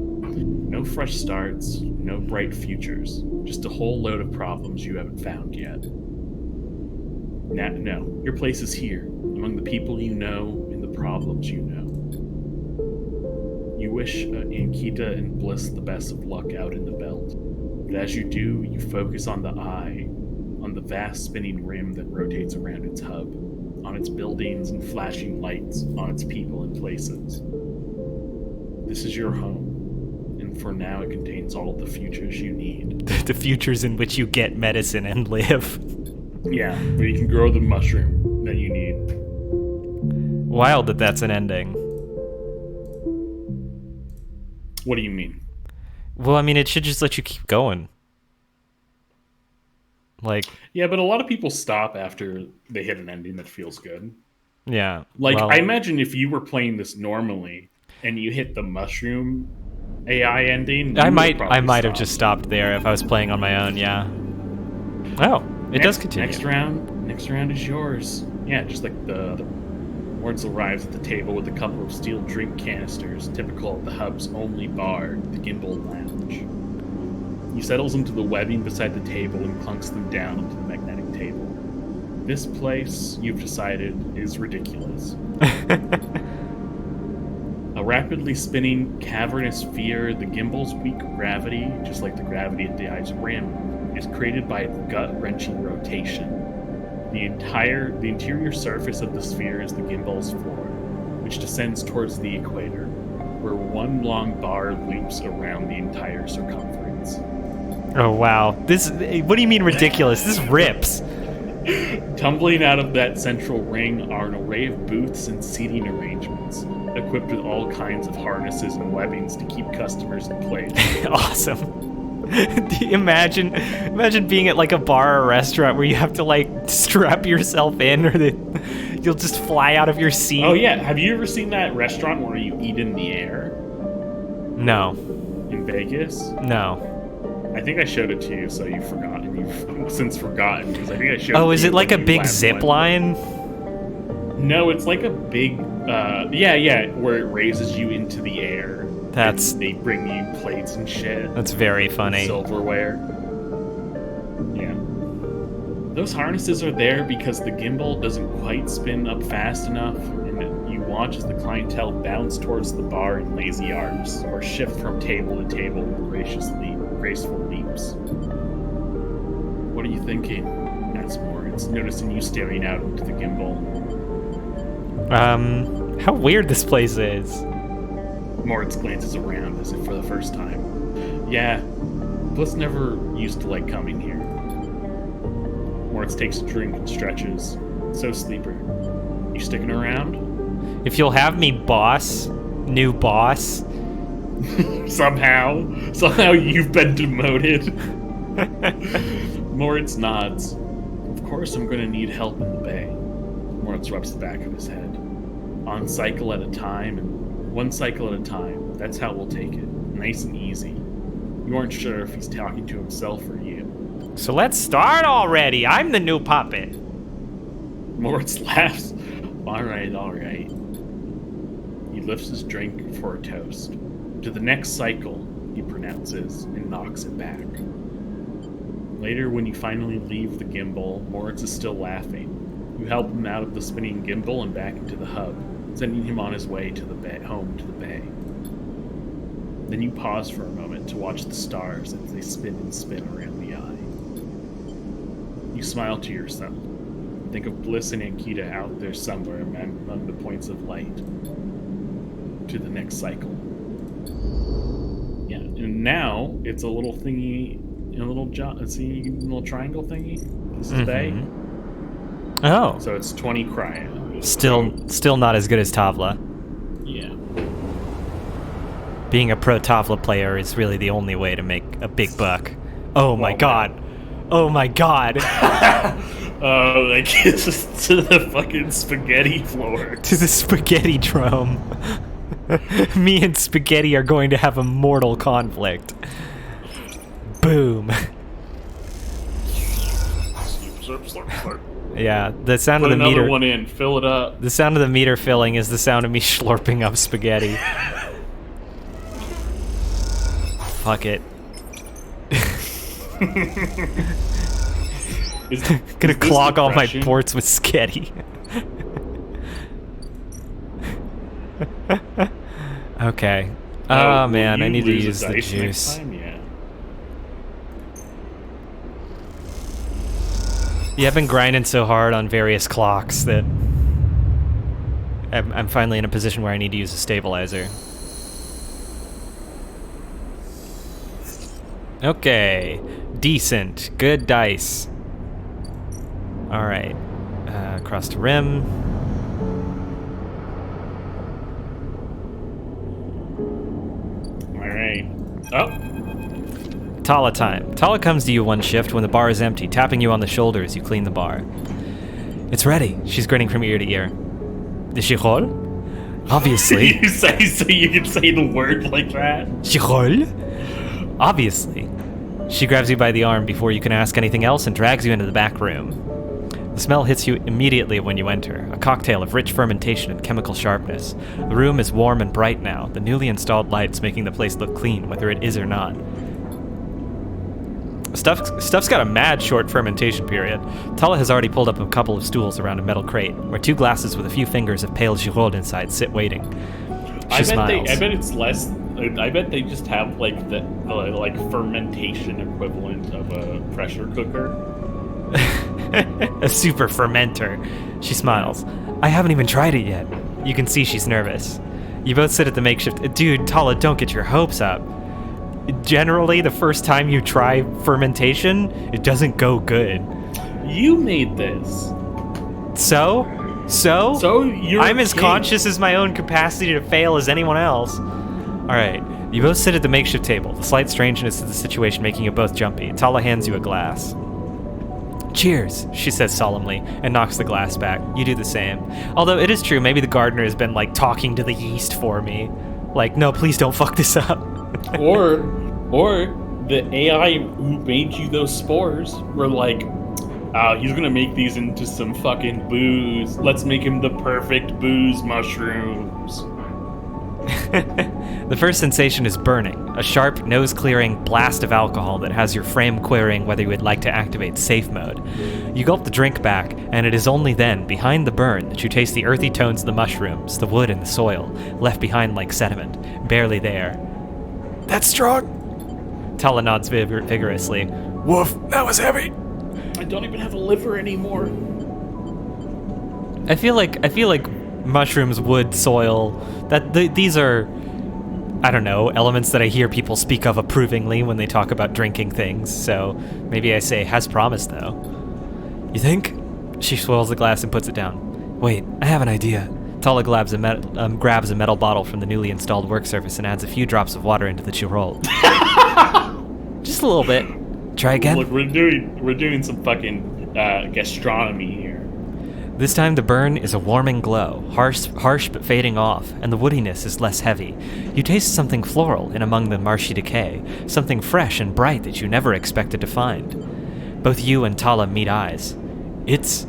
No fresh starts, no bright futures, just a whole load of problems you haven't found yet. No, your place is here, among the people you know and the problems you know. You wish Inkita and Bliss the best of luck out in the belt. But as you do, you focus on the Eye, on the vast spinning rim that rotates around its hub, on its buildings and flashing lights, on its people and places. This is your home, and for now it contains all the futures you need. The futures in which you get medicine and live. Yeah, where you can grow the mushroom that you need. Wild that that's an ending. What do you mean? Well, I mean, it should just let you keep going. Like, yeah, but a lot of people stop after they hit an ending that feels good. Yeah. Like, well, I imagine if you were playing this normally and you hit the mushroom AI ending, I might have just stopped there if I was playing on my own, yeah. Oh, it does continue. Next round is yours. Yeah, just like the Moritz arrives at the table with a couple of steel drink canisters, typical of the hub's only bar, the Gimbal Lounge. He settles them to the webbing beside the table and clunks them down onto the magnetic table. This place, you've decided, is ridiculous. A rapidly spinning, cavernous sphere, the gimbal's weak gravity, just like the gravity at the eye's rim, is created by its gut-wrenching rotation. The interior surface of the sphere is the gimbal's floor, which descends towards the equator, where one long bar loops around the entire circumference. Oh, wow. What do you mean ridiculous? This rips. Tumbling out of that central ring are an array of booths and seating arrangements, equipped with all kinds of harnesses and webbings to keep customers in place. Awesome. Imagine being at like a bar or a restaurant where you have to like strap yourself in or you'll just fly out of your seat. Oh yeah, have you ever seen that restaurant where you eat in the air? No. In Vegas? No. I think I showed it to you, so you've forgotten. You've since forgotten, because I think I showed it to you. Oh, is it like a big zip line? No, it's like a big, where it raises you into the air. They bring you plates and shit. That's very funny. Silverware. Yeah. Those harnesses are there because the gimbal doesn't quite spin up fast enough, and you watch as the clientele bounce towards the bar in lazy arcs, or shift from table to table with graceful leaps. What are you thinking? Asks Moritz, noticing you staring out into the gimbal. How weird this place is. Moritz glances around as if for the first time. Yeah, Bliss never used to like coming here. Moritz takes a drink and stretches. So, sleeper, you sticking around? If you'll have me, boss. New boss. Somehow you've been demoted. Moritz nods. Of course I'm going to need help in the bay. Moritz rubs the back of his head. One cycle at a time. That's how we'll take it. Nice and easy. You aren't sure if he's talking to himself or you. So let's start already. I'm the new puppet. Moritz laughs. All right. He lifts his drink for a toast. To the next cycle, he pronounces, and knocks it back. Later, when you finally leave the gimbal, Moritz is still laughing. You help him out of the spinning gimbal and back into the hub, sending him on his way to the bay, home to the bay. Then you pause for a moment to watch the stars as they spin and spin around the eye. You smile to yourself. Think of Bliss and Ankita out there somewhere among the points of light. To the next cycle. Yeah, and now it's a little thingy, a little little triangle thingy. This is Bay. Oh. So it's 20 cryo. Still not as good as Tavla. Yeah. Being a pro Tavla player is really the only way to make a big buck. Oh my god. Oh my god. Oh, like it's to the fucking spaghetti floor. To the spaghetti drome. Me and spaghetti are going to have a mortal conflict. Boom. Slurp, slurp, slurp. Yeah, the sound Put of the another meter. one in. Fill it up. The sound of the meter filling is the sound of me slurping up spaghetti. Fuck it. Gonna clog all my ports with sketty. Okay. Oh man, I need to use the juice. Yeah. Yeah, I've been grinding so hard on various clocks that I'm finally in a position where I need to use a stabilizer. Okay, decent, good dice. All right, across to rim. All right. Oh. Tala time. Tala comes to you one shift when the bar is empty, tapping you on the shoulder as you clean the bar. It's ready. She's grinning from ear to ear. The Shirol? Obviously. you can say the word like that? Shirol? Obviously. She grabs you by the arm before you can ask anything else and drags you into the back room. The smell hits you immediately when you enter, a cocktail of rich fermentation and chemical sharpness. The room is warm and bright now, the newly installed lights making the place look clean, whether it is or not. Stuff's got a mad short fermentation period. Tala has already pulled up a couple of stools around a metal crate, where 2 glasses with a few fingers of pale Giroud inside sit waiting. She smiles. I bet it's less. I bet they just have like the like fermentation equivalent of a pressure cooker. A super fermenter. She smiles. I haven't even tried it yet. You can see she's nervous. You both sit at the makeshift. Dude, Tala, don't get your hopes up. Generally, the first time you try fermentation, it doesn't go good. You made this. So you're I'm as conscious as my own capacity to fail as anyone else. Alright, you both sit at the makeshift table, the slight strangeness of the situation making you both jumpy. Tala hands you a glass. Cheers, she says solemnly, and knocks the glass back. You do the same. Although it is true, maybe the gardener has been like talking to the yeast for me. Like, no, please don't fuck this up. or the AI who made you those spores were like, he's gonna make these into some fucking booze. Let's make him the perfect booze mushrooms. The first sensation is burning, a sharp, nose-clearing blast of alcohol that has your frame querying whether you would like to activate safe mode. You gulp the drink back, and it is only then, behind the burn, that you taste the earthy tones of the mushrooms, the wood and the soil, left behind like sediment, barely there. That's strong! Tala nods vigorously. Woof, that was heavy! I don't even have a liver anymore. I feel like mushrooms, wood, soil, these are, I don't know, elements that I hear people speak of approvingly when they talk about drinking things, so maybe I say, has promise, though. You think? She swirls the glass and puts it down. Wait, I have an idea. Tala grabs a metal bottle from the newly installed work surface and adds a few drops of water into the churrol. Just a little bit. Try again? Look, we're doing some fucking gastronomy here. This time the burn is a warming glow, harsh but fading off, and the woodiness is less heavy. You taste something floral in among the marshy decay, something fresh and bright that you never expected to find. Both you and Tala meet eyes. It's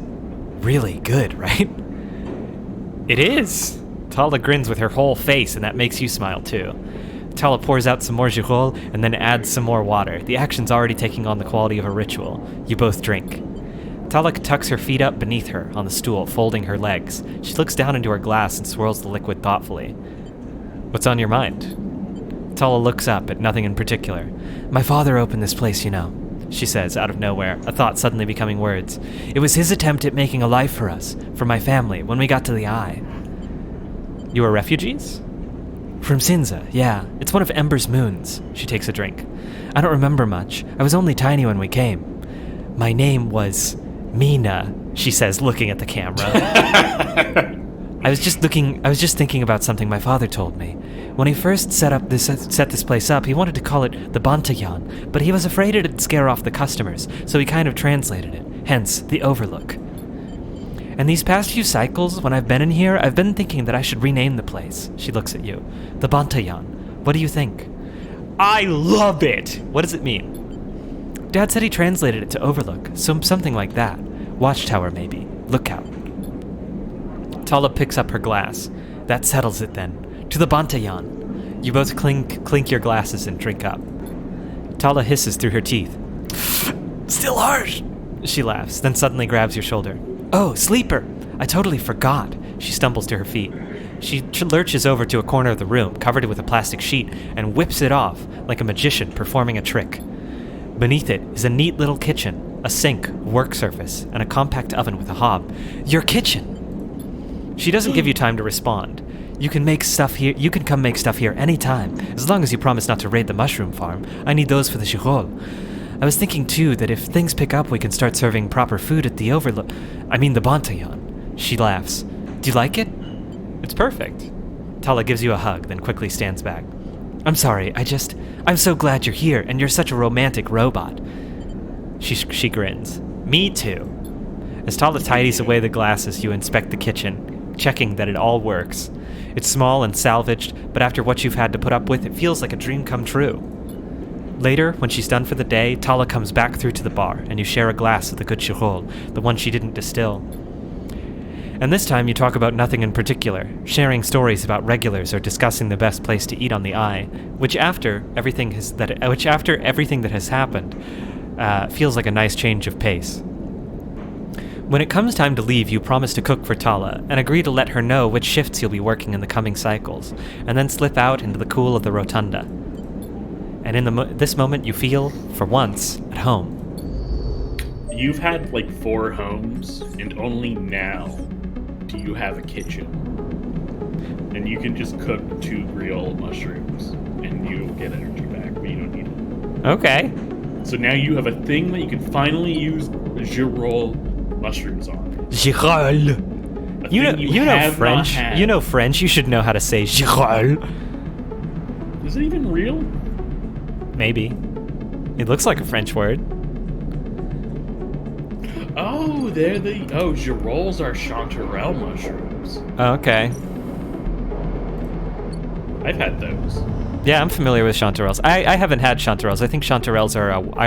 really good, right? It is! Tala grins with her whole face, and that makes you smile too. Tala pours out some more girol and then adds some more water. The action's already taking on the quality of a ritual. You both drink. Tala tucks her feet up beneath her on the stool, folding her legs. She looks down into her glass and swirls the liquid thoughtfully. What's on your mind? Tala looks up at nothing in particular. My father opened this place, you know, she says out of nowhere, a thought suddenly becoming words. It was his attempt at making a life for us, for my family, when we got to the Eye. You were refugees? From Sinza, yeah. It's one of Ember's moons. She takes a drink. I don't remember much. I was only tiny when we came. My name was Mina, she says, looking at the camera. I was just thinking about something my father told me. When he first set this place up, he wanted to call it the Bantayan, but he was afraid it'd scare off the customers, so he kind of translated it, hence the Overlook. And these past few cycles, when I've been in here, I've been thinking that I should rename the place. She looks at you. The Bantayan. What do you think? I love it! What does it mean? Dad said he translated it to Overlook, something like that. Watchtower, maybe. Lookout. Tala picks up her glass. That settles it then. To the Bantayan. You both clink your glasses and drink up. Tala hisses through her teeth. Still harsh! She laughs, then suddenly grabs your shoulder. Oh, sleeper! I totally forgot. She stumbles to her feet. She lurches over to a corner of the room, covered with a plastic sheet, and whips it off, like a magician performing a trick. Beneath it is a neat little kitchen, a sink, work surface, and a compact oven with a hob. Your kitchen! She doesn't give you time to respond. You can make stuff here. You can come make stuff here anytime, as long as you promise not to raid the mushroom farm. I need those for the girol. I was thinking, too, that if things pick up, we can start serving proper food at the Overlook. I mean, the Bantayan. She laughs. Do you like it? It's perfect. Tala gives you a hug, then quickly stands back. I'm sorry, I'm so glad you're here, and you're such a romantic robot. She grins. Me too. As Tala tidies away the glasses, you inspect the kitchen, checking that it all works. It's small and salvaged, but after what you've had to put up with, it feels like a dream come true. Later, when she's done for the day, Tala comes back through to the bar, and you share a glass of the good girol, the one she didn't distill. And this time you talk about nothing in particular, sharing stories about regulars or discussing the best place to eat on the Eye, which after everything that has happened, feels like a nice change of pace. When it comes time to leave, you promise to cook for Tala, and agree to let her know which shifts you'll be working in the coming cycles, and then slip out into the cool of the rotunda. And in this moment, you feel, for once, at home. You've had like 4 homes, and only now do you have a kitchen. And you can just cook 2 Griol mushrooms, and you'll get energy back, but you don't need it. Okay. So now you have a thing that you can finally use girol mushrooms on. Girol. You know French. You know French. You should know how to say girol. Is it even real? Maybe. It looks like a French word. Oh, girols are chanterelle mushrooms. Okay. I've had those. Yeah, I'm familiar with chanterelles. I haven't had chanterelles. I think chanterelles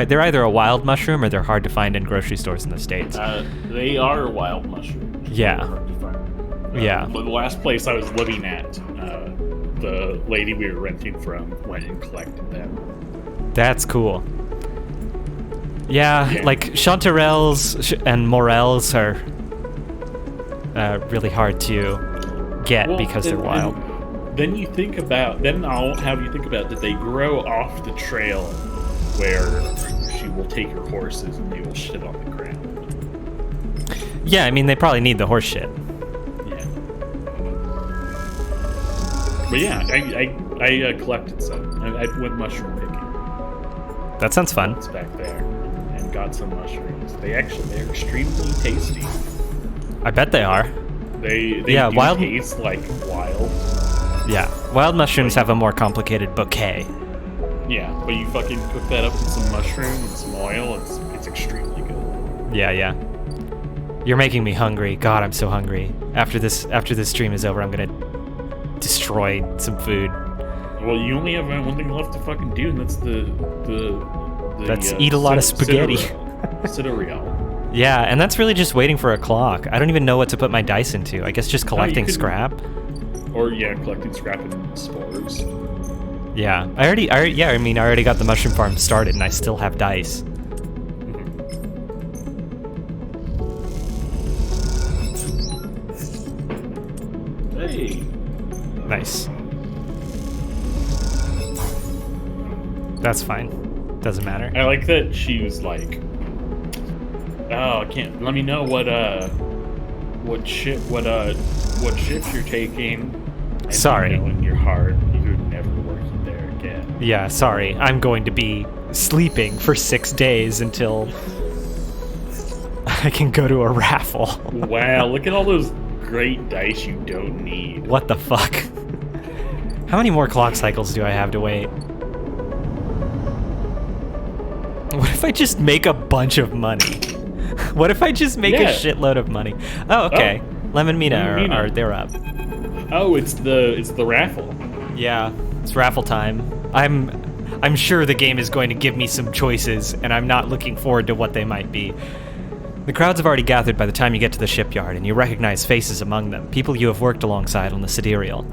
they're either a wild mushroom or they're hard to find in grocery stores in the States. They are wild mushrooms. Yeah. Hard to find. Yeah. The last place I was living at, the lady we were renting from went and collected them. That's cool. Yeah, like chanterelles and morels are really hard to get because they're wild. Then I'll have you think about that they grow off the trail where she will take her horses and they will shit on the ground. Yeah, I mean, they probably need the horse shit. Yeah. But yeah, I collected some. I went mushroom picking. That sounds fun. It's back there, and got some mushrooms. They're extremely tasty. I bet they are. They wild taste like wild. Yeah, wild mushrooms have a more complicated bouquet. Yeah, but you fucking cook that up with some mushroom and some oil. It's extremely good. Yeah. You're making me hungry. God, I'm so hungry. After this stream is over, I'm gonna destroy some food. Well, you only have one thing left to fucking do, and that's Let's eat a lot of spaghetti. Citadel. Yeah, and that's really just waiting for a clock. I don't even know what to put my dice into. I guess just collecting scrap. Or collecting scrap and spores. Yeah, I already got the mushroom farm started, and I still have dice. Hey. Nice. That's fine. Doesn't matter. I like that she was like, "Oh, I can't. Let me know what shift you're taking." And Sorry. You know in your heart, you're never working there again. Yeah, sorry. I'm going to be sleeping for 6 days until I can go to a raffle. Wow, look at all those great dice you don't need. What the fuck? How many more clock cycles do I have to wait? What if I just make a bunch of money? What if I just make a shitload of money? Oh, okay. Lemon Mina are they're up. Oh, it's the raffle. Yeah, it's raffle time. I'm sure the game is going to give me some choices, and I'm not looking forward to what they might be. The crowds have already gathered by the time you get to the shipyard, and you recognize faces among them, people you have worked alongside on the sidereal.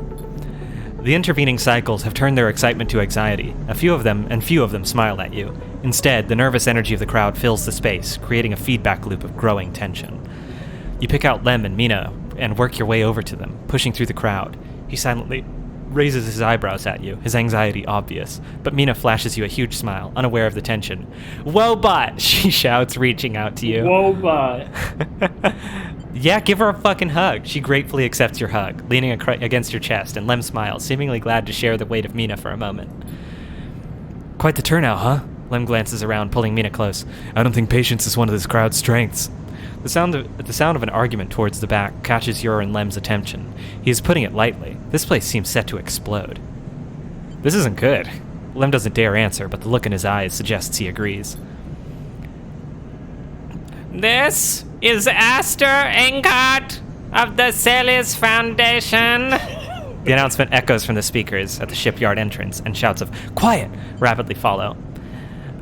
The intervening cycles have turned their excitement to anxiety. Few of them smile at you. Instead, the nervous energy of the crowd fills the space, creating a feedback loop of growing tension. You pick out Lem and Mina and work your way over to them, pushing through the crowd. He silently raises his eyebrows at you, his anxiety obvious, but Mina flashes you a huge smile, unaware of the tension. "Wobot!" she shouts, reaching out to you. Wobot. Yeah, give her a fucking hug. She gratefully accepts your hug, leaning against your chest, and Lem smiles, seemingly glad to share the weight of Mina for a moment. "Quite the turnout, huh?" Lem glances around, pulling Mina close. "I don't think patience is one of this crowd's strengths." The sound of an argument towards the back catches your and Lem's attention. He is putting it lightly. This place seems set to explode. This isn't good. Lem doesn't dare answer, but the look in his eyes suggests he agrees. "This is Aster Enkart of the Celis Foundation." The announcement echoes from the speakers at the shipyard entrance, and shouts of "Quiet!" rapidly follow.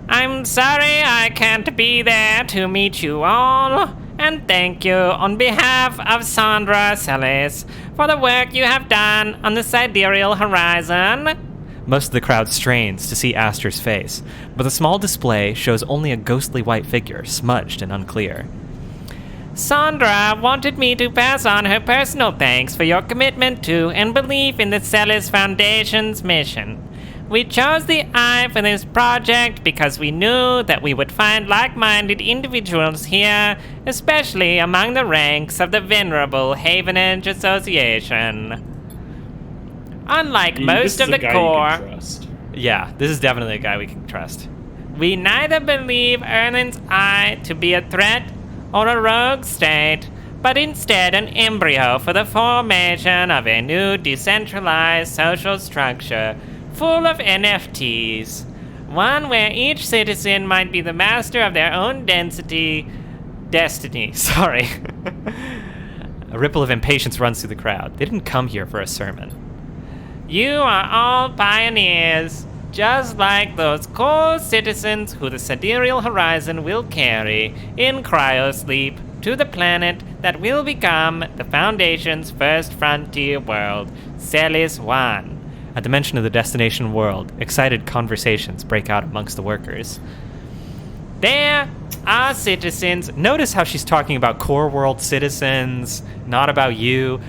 "I'm sorry I can't be there to meet you all, and thank you on behalf of Sandra Celis for the work you have done on the sidereal horizon." Most of the crowd strains to see Aster's face, but the small display shows only a ghostly white figure, smudged and unclear. "Sandra wanted me to pass on her personal thanks for your commitment to and belief in the Celis Foundation's mission. We chose the Eye for this project because we knew that we would find like-minded individuals here, especially among the ranks of the venerable Havenage Association. Unlike most of the core..." Yeah, this is definitely a guy we can trust. "We neither believe Erlin's Eye to be a threat or a rogue state, but instead an embryo for the formation of a new decentralized social structure full of NFTs, one where each citizen might be the master of their own destiny. Sorry. A ripple of impatience runs through the crowd. They didn't come here for a sermon. "You are all pioneers, just like those core citizens who the sidereal horizon will carry in cryosleep to the planet that will become the Foundation's first frontier world, Celis 1. At the mention of the destination world, excited conversations break out amongst the workers. "There are citizens..." Notice how she's talking about core world citizens, not about you.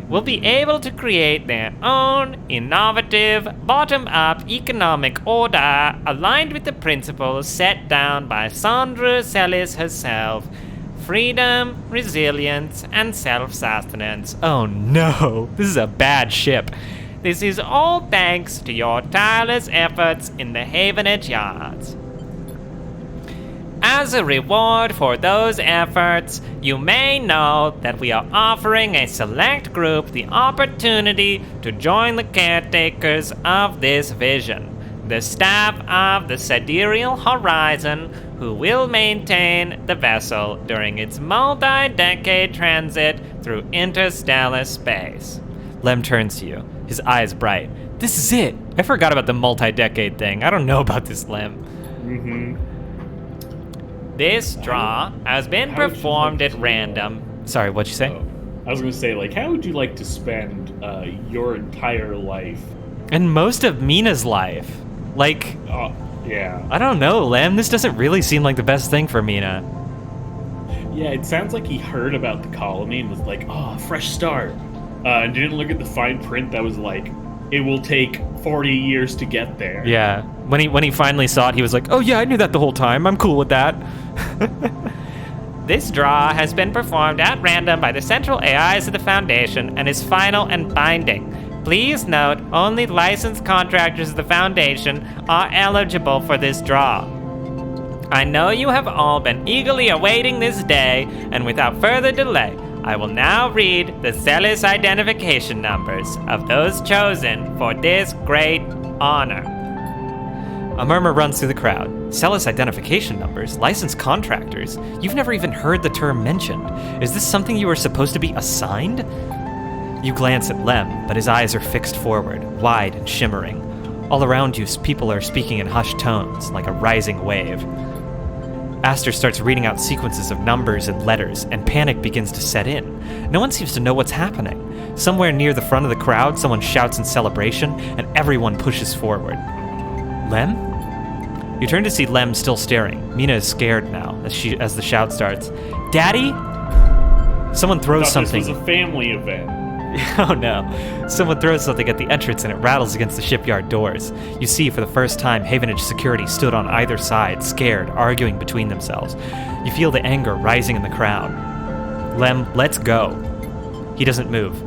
"Will be able to create their own innovative, bottom-up economic order aligned with the principles set down by Sandra Celis herself. Freedom, resilience, and self-sustenance." Oh no, this is a bad ship. "This is all thanks to your tireless efforts in the Havenage Yards. As a reward for those efforts, you may know that we are offering a select group the opportunity to join the caretakers of this vision, the staff of the Sidereal Horizon, who will maintain the vessel during its multi-decade transit through interstellar space." Lem turns to you, his eyes bright. "This is it! I forgot about the multi-decade thing. I don't know about this, Lem." Mm-hmm. "This draw has been performed at random." Sorry, what'd you say? Oh. I was going to say, like, how would you like to spend your entire life And most of Mina's life. Like, Oh, yeah. I don't know, Lem. This doesn't really seem like the best thing for Mina. Yeah, it sounds like he heard about the colony and was like, oh, fresh start. And didn't look at the fine print that was like, it will take 40 years to get there. Yeah. When he finally saw it, he was like, oh yeah, I knew that the whole time. I'm cool with that. This draw has been performed at random by the central AIs of the Foundation and is final and binding. Please note, only licensed contractors of the Foundation are eligible for this draw. I know you have all been eagerly awaiting this day, and without further delay, I will now read the zealous identification numbers of those chosen for this great honor. A murmur runs through the crowd. Zealous identification numbers? Licensed contractors? You've never even heard the term mentioned. Is this something you were supposed to be assigned? You glance at Lem, but his eyes are fixed forward, wide and shimmering. All around you, people are speaking in hushed tones, like a rising wave. Aster starts reading out sequences of numbers and letters, and panic begins to set in. No one seems to know what's happening. Somewhere near the front of the crowd, someone shouts in celebration, and everyone pushes forward. Lem? You turn to see Lem still staring. Mina is scared now, as the shout starts. Daddy? Someone throws something. This was a family event. Oh no. Someone throws something at the entrance and it rattles against the shipyard doors. You see, for the first time, Havenage security stood on either side, scared, arguing between themselves. You feel the anger rising in the crowd. Lem, let's go. He doesn't move.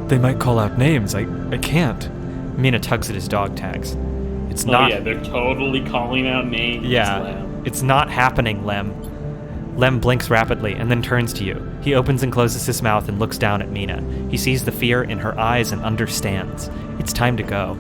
They might call out names. I can't. Mina tugs at his dog tags. It's Oh not. yeah, they're totally calling out names. Yeah, Lem. it's not happening, Lem. Lem blinks rapidly and then turns to you. He opens and closes his mouth and looks down at Mina. He sees the fear in her eyes and understands. It's time to go.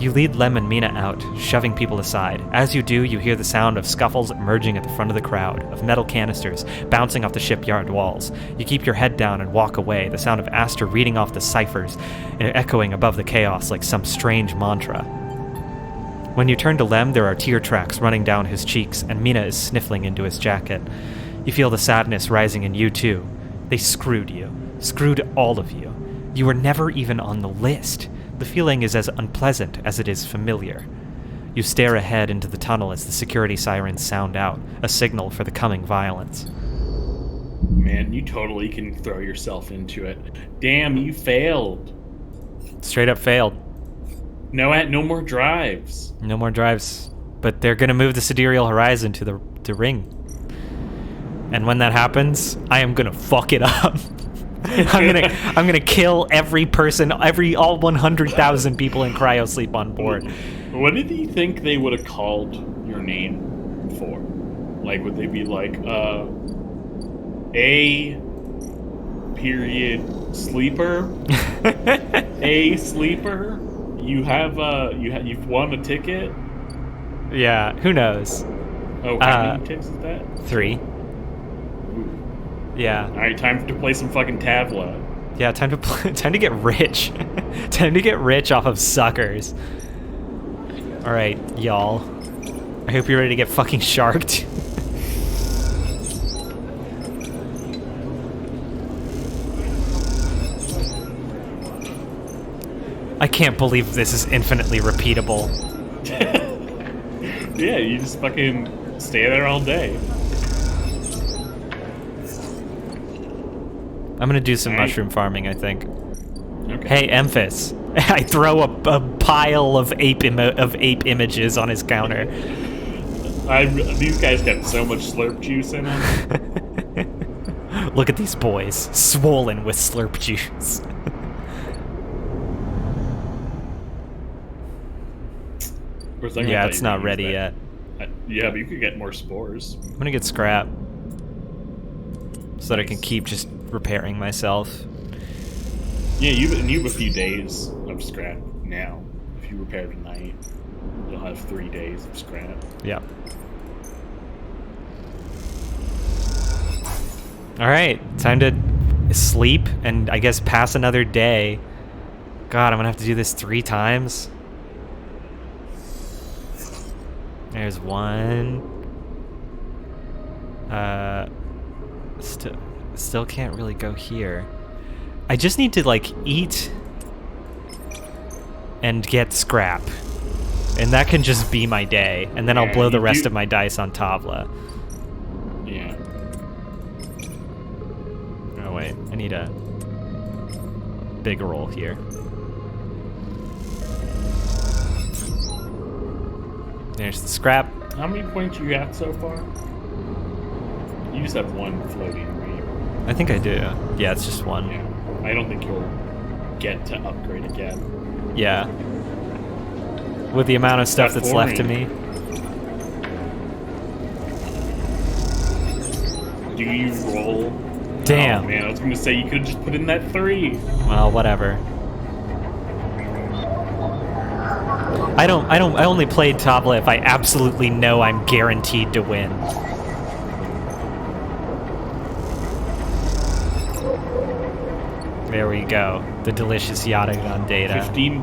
You lead Lem and Mina out, shoving people aside. As you do, you hear the sound of scuffles emerging at the front of the crowd, of metal canisters bouncing off the shipyard walls. You keep your head down and walk away, the sound of Aster reading off the ciphers, echoing above the chaos like some strange mantra. When you turn to Lem, there are tear tracks running down his cheeks, and Mina is sniffling into his jacket. You feel the sadness rising in you, too. They screwed you. Screwed all of you. You were never even on the list. The feeling is as unpleasant as it is familiar. You stare ahead into the tunnel as the security sirens sound out, a signal for the coming violence. Man, you totally can throw yourself into it. Damn, you failed. Straight up failed. No more drives. No more drives. But they're gonna move the sidereal horizon to the ring. And when that happens, I am gonna fuck it up. I'm gonna kill every person, all 100,000 people in cryosleep on board. What did you think they would have called your name for? Like, would they be like, A period sleeper? A sleeper? You've won a ticket? Yeah, who knows? Oh, how many tickets is that? 3. Yeah. Alright, time to play some fucking Tavla. Yeah, time to get rich. Time to get rich off of suckers. Alright, y'all. I hope you're ready to get fucking sharked. I can't believe this is infinitely repeatable. Yeah, you just fucking stay there all day. I'm gonna do some Alright. mushroom farming, I think. Okay. Hey, Emphas. I throw a pile of ape images on his counter. These guys got so much slurp juice in them. Look at these boys, swollen with slurp juice. Yeah, it's not ready yet. Yeah, but you could get more spores. I'm gonna get scrap so that I can keep just repairing myself. Yeah, you have a few days of scrap now. If you repair tonight, you'll have 3 days of scrap. Yeah. Alright, time to sleep and I guess pass another day. God, I'm gonna have to do this 3 times. There's one. Still can't really go here. I just need to like eat and get scrap. And that can just be my day. And then I'll blow the rest of my dice on Tavla. Yeah. Oh, wait. I need a big roll here. There's the scrap. How many points you got so far? You just have one floating, right? I think I do. Yeah, it's just one. Yeah. I don't think you'll get to upgrade again. Yeah. With the amount of stuff that's left to me. Do you roll? Damn. Oh, man, I was gonna say you could have just put in that 3. Well, whatever. I only played Tabla if I absolutely know I'm guaranteed to win. There we go. The delicious Yatagon data. $15.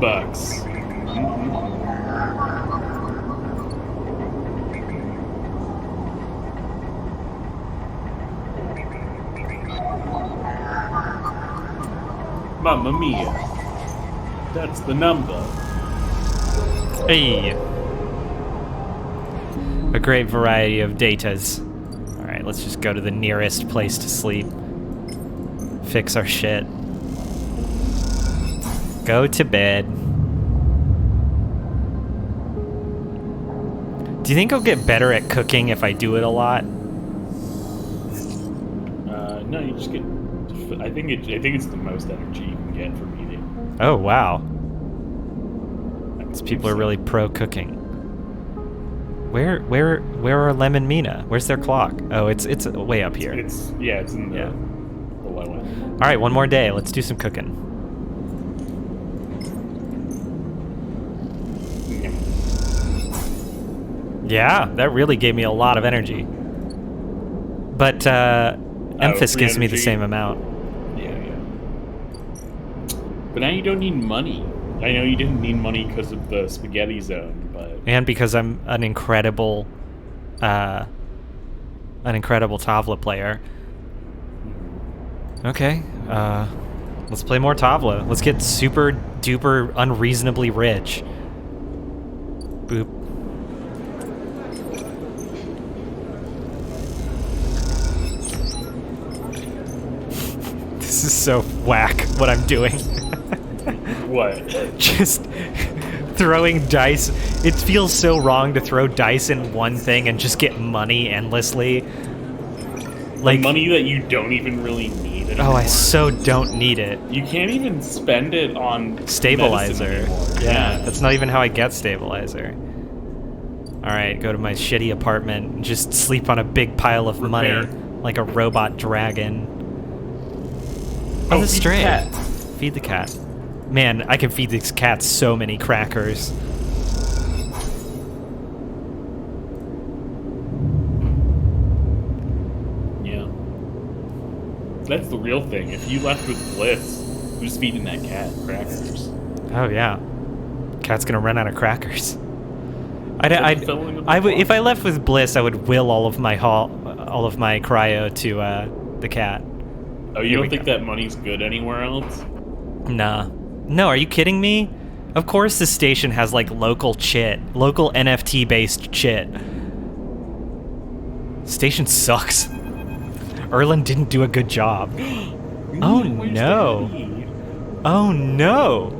Mamma mia. That's the number. Hey. A great variety of datas. Alright, let's just go to the nearest place to sleep. Fix our shit. Go to bed. Do you think I'll get better at cooking if I do it a lot? No, you just get. I think it's the most energy you can get from eating. Oh wow. These people are really pro cooking. Where are Lemon Mina? Where's their clock? Oh, it's way up here. It's in the low end. All right, one more day. Let's do some cooking. Yeah, that really gave me a lot of energy. But Emphas gives me the same amount. Yeah. But now you don't need money. I know you didn't need money because of the spaghetti zone, but... And because I'm an incredible Tavla player. Okay, let's play more Tavla. Let's get super duper unreasonably rich. Boop. This is so whack what I'm doing. What? Just throwing dice. It feels so wrong to throw dice in one thing and just get money endlessly. Like money that you don't even really need anymore. Oh, I so don't need it. You can't even spend it on Stabilizer. Yeah, that's not even how I get stabilizer. Alright, go to my shitty apartment and just sleep on a big pile of money like a robot dragon. Oh, the stray. Feed the cat. Man, I can feed these cats so many crackers. Yeah. That's the real thing. If you left with Bliss, who's feeding that cat crackers? Oh yeah. Cat's gonna run out of crackers. If I left with Bliss, I would will all of my cryo to the cat. Oh, you don't think that money's good anywhere else? Nah. No, are you kidding me? Of course this station has like local chit. Local NFT based chit. Station sucks. Erlen didn't do a good job. Oh no. Oh no.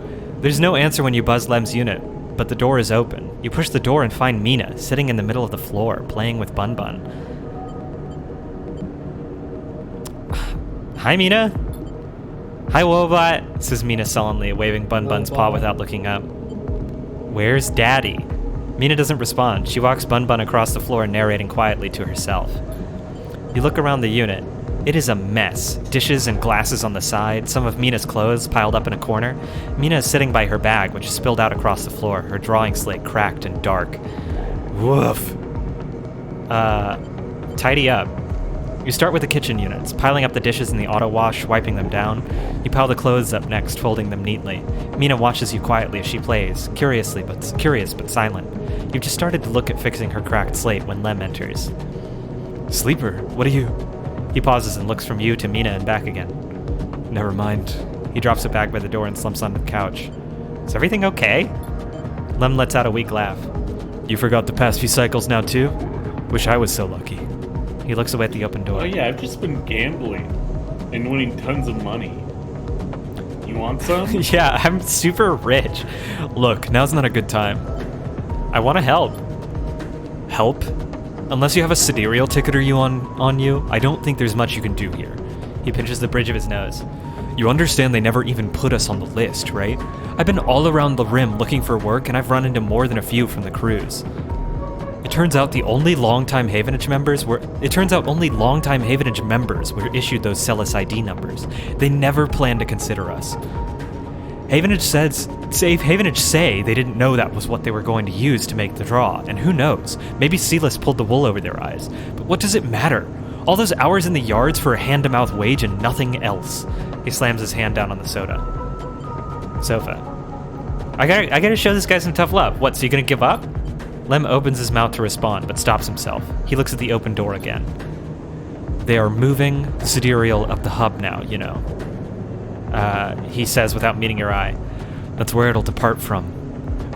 There's no answer when you buzz Lem's unit, but the door is open. You push the door and find Mina sitting in the middle of the floor, playing with Bun Bun. Hi, Mina. Hi, Wobot, says Mina sullenly, waving Bun Bun's paw without looking up. Where's Daddy? Mina doesn't respond. She walks Bun Bun across the floor, narrating quietly to herself. You look around the unit. It is a mess. Dishes and glasses on the side, some of Mina's clothes piled up in a corner. Mina is sitting by her bag, which is spilled out across the floor, her drawing slate cracked and dark. Woof. Tidy up. You start with the kitchen units, piling up the dishes in the auto wash, wiping them down. You pile the clothes up next, folding them neatly. Mina watches you quietly as she plays, curious but silent. You've just started to look at fixing her cracked slate when Lem enters. Sleeper, what are you? He pauses and looks from you to Mina and back again. Never mind. He drops a bag by the door and slumps onto the couch. Is everything okay? Lem lets out a weak laugh. You forgot the past few cycles now too? Wish I was so lucky. He looks away at the open door. Oh yeah, I've just been gambling and winning tons of money. You want some? Yeah, I'm super rich. Look, now's not a good time. I want to help. Help? Unless you have a sidereal ticketer on you, I don't think there's much you can do here. He pinches the bridge of his nose. You understand they never even put us on the list, right? I've been all around the rim looking for work, and I've run into more than a few from the cruise. It turns out only longtime Havenage members were issued those Celis ID numbers. They never planned to consider us. Havenage say they didn't know that was what they were going to use to make the draw, and who knows, maybe Celis pulled the wool over their eyes. But what does it matter? All those hours in the yards for a hand-to-mouth wage and nothing else. He slams his hand down on the sofa. I gotta show this guy some tough love. What, so you gonna give up? Lem opens his mouth to respond, but stops himself. He looks at the open door again. They are moving Sidereal up the hub now, you know. He says without meeting your eye. That's where it'll depart from.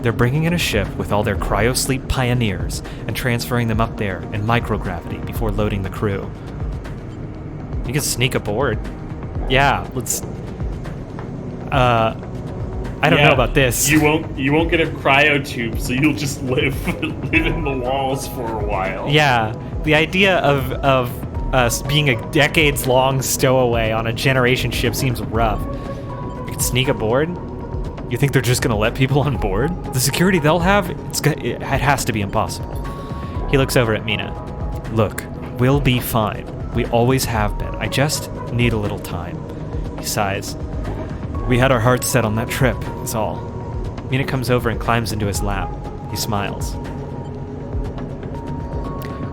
They're bringing in a ship with all their cryosleep pioneers and transferring them up there in microgravity before loading the crew. You can sneak aboard. Yeah, let's... I don't know about this. You won't get a cryo tube, so you'll just live in the walls for a while. Yeah, the idea of us being a decades-long stowaway on a generation ship seems rough. We could sneak aboard? You think they're just gonna let people on board? The security they'll have, it has to be impossible. He looks over at Mina. Look, we'll be fine. We always have been. I just need a little time. He sighs. We had our hearts set on that trip, is all. Mina comes over and climbs into his lap. He smiles.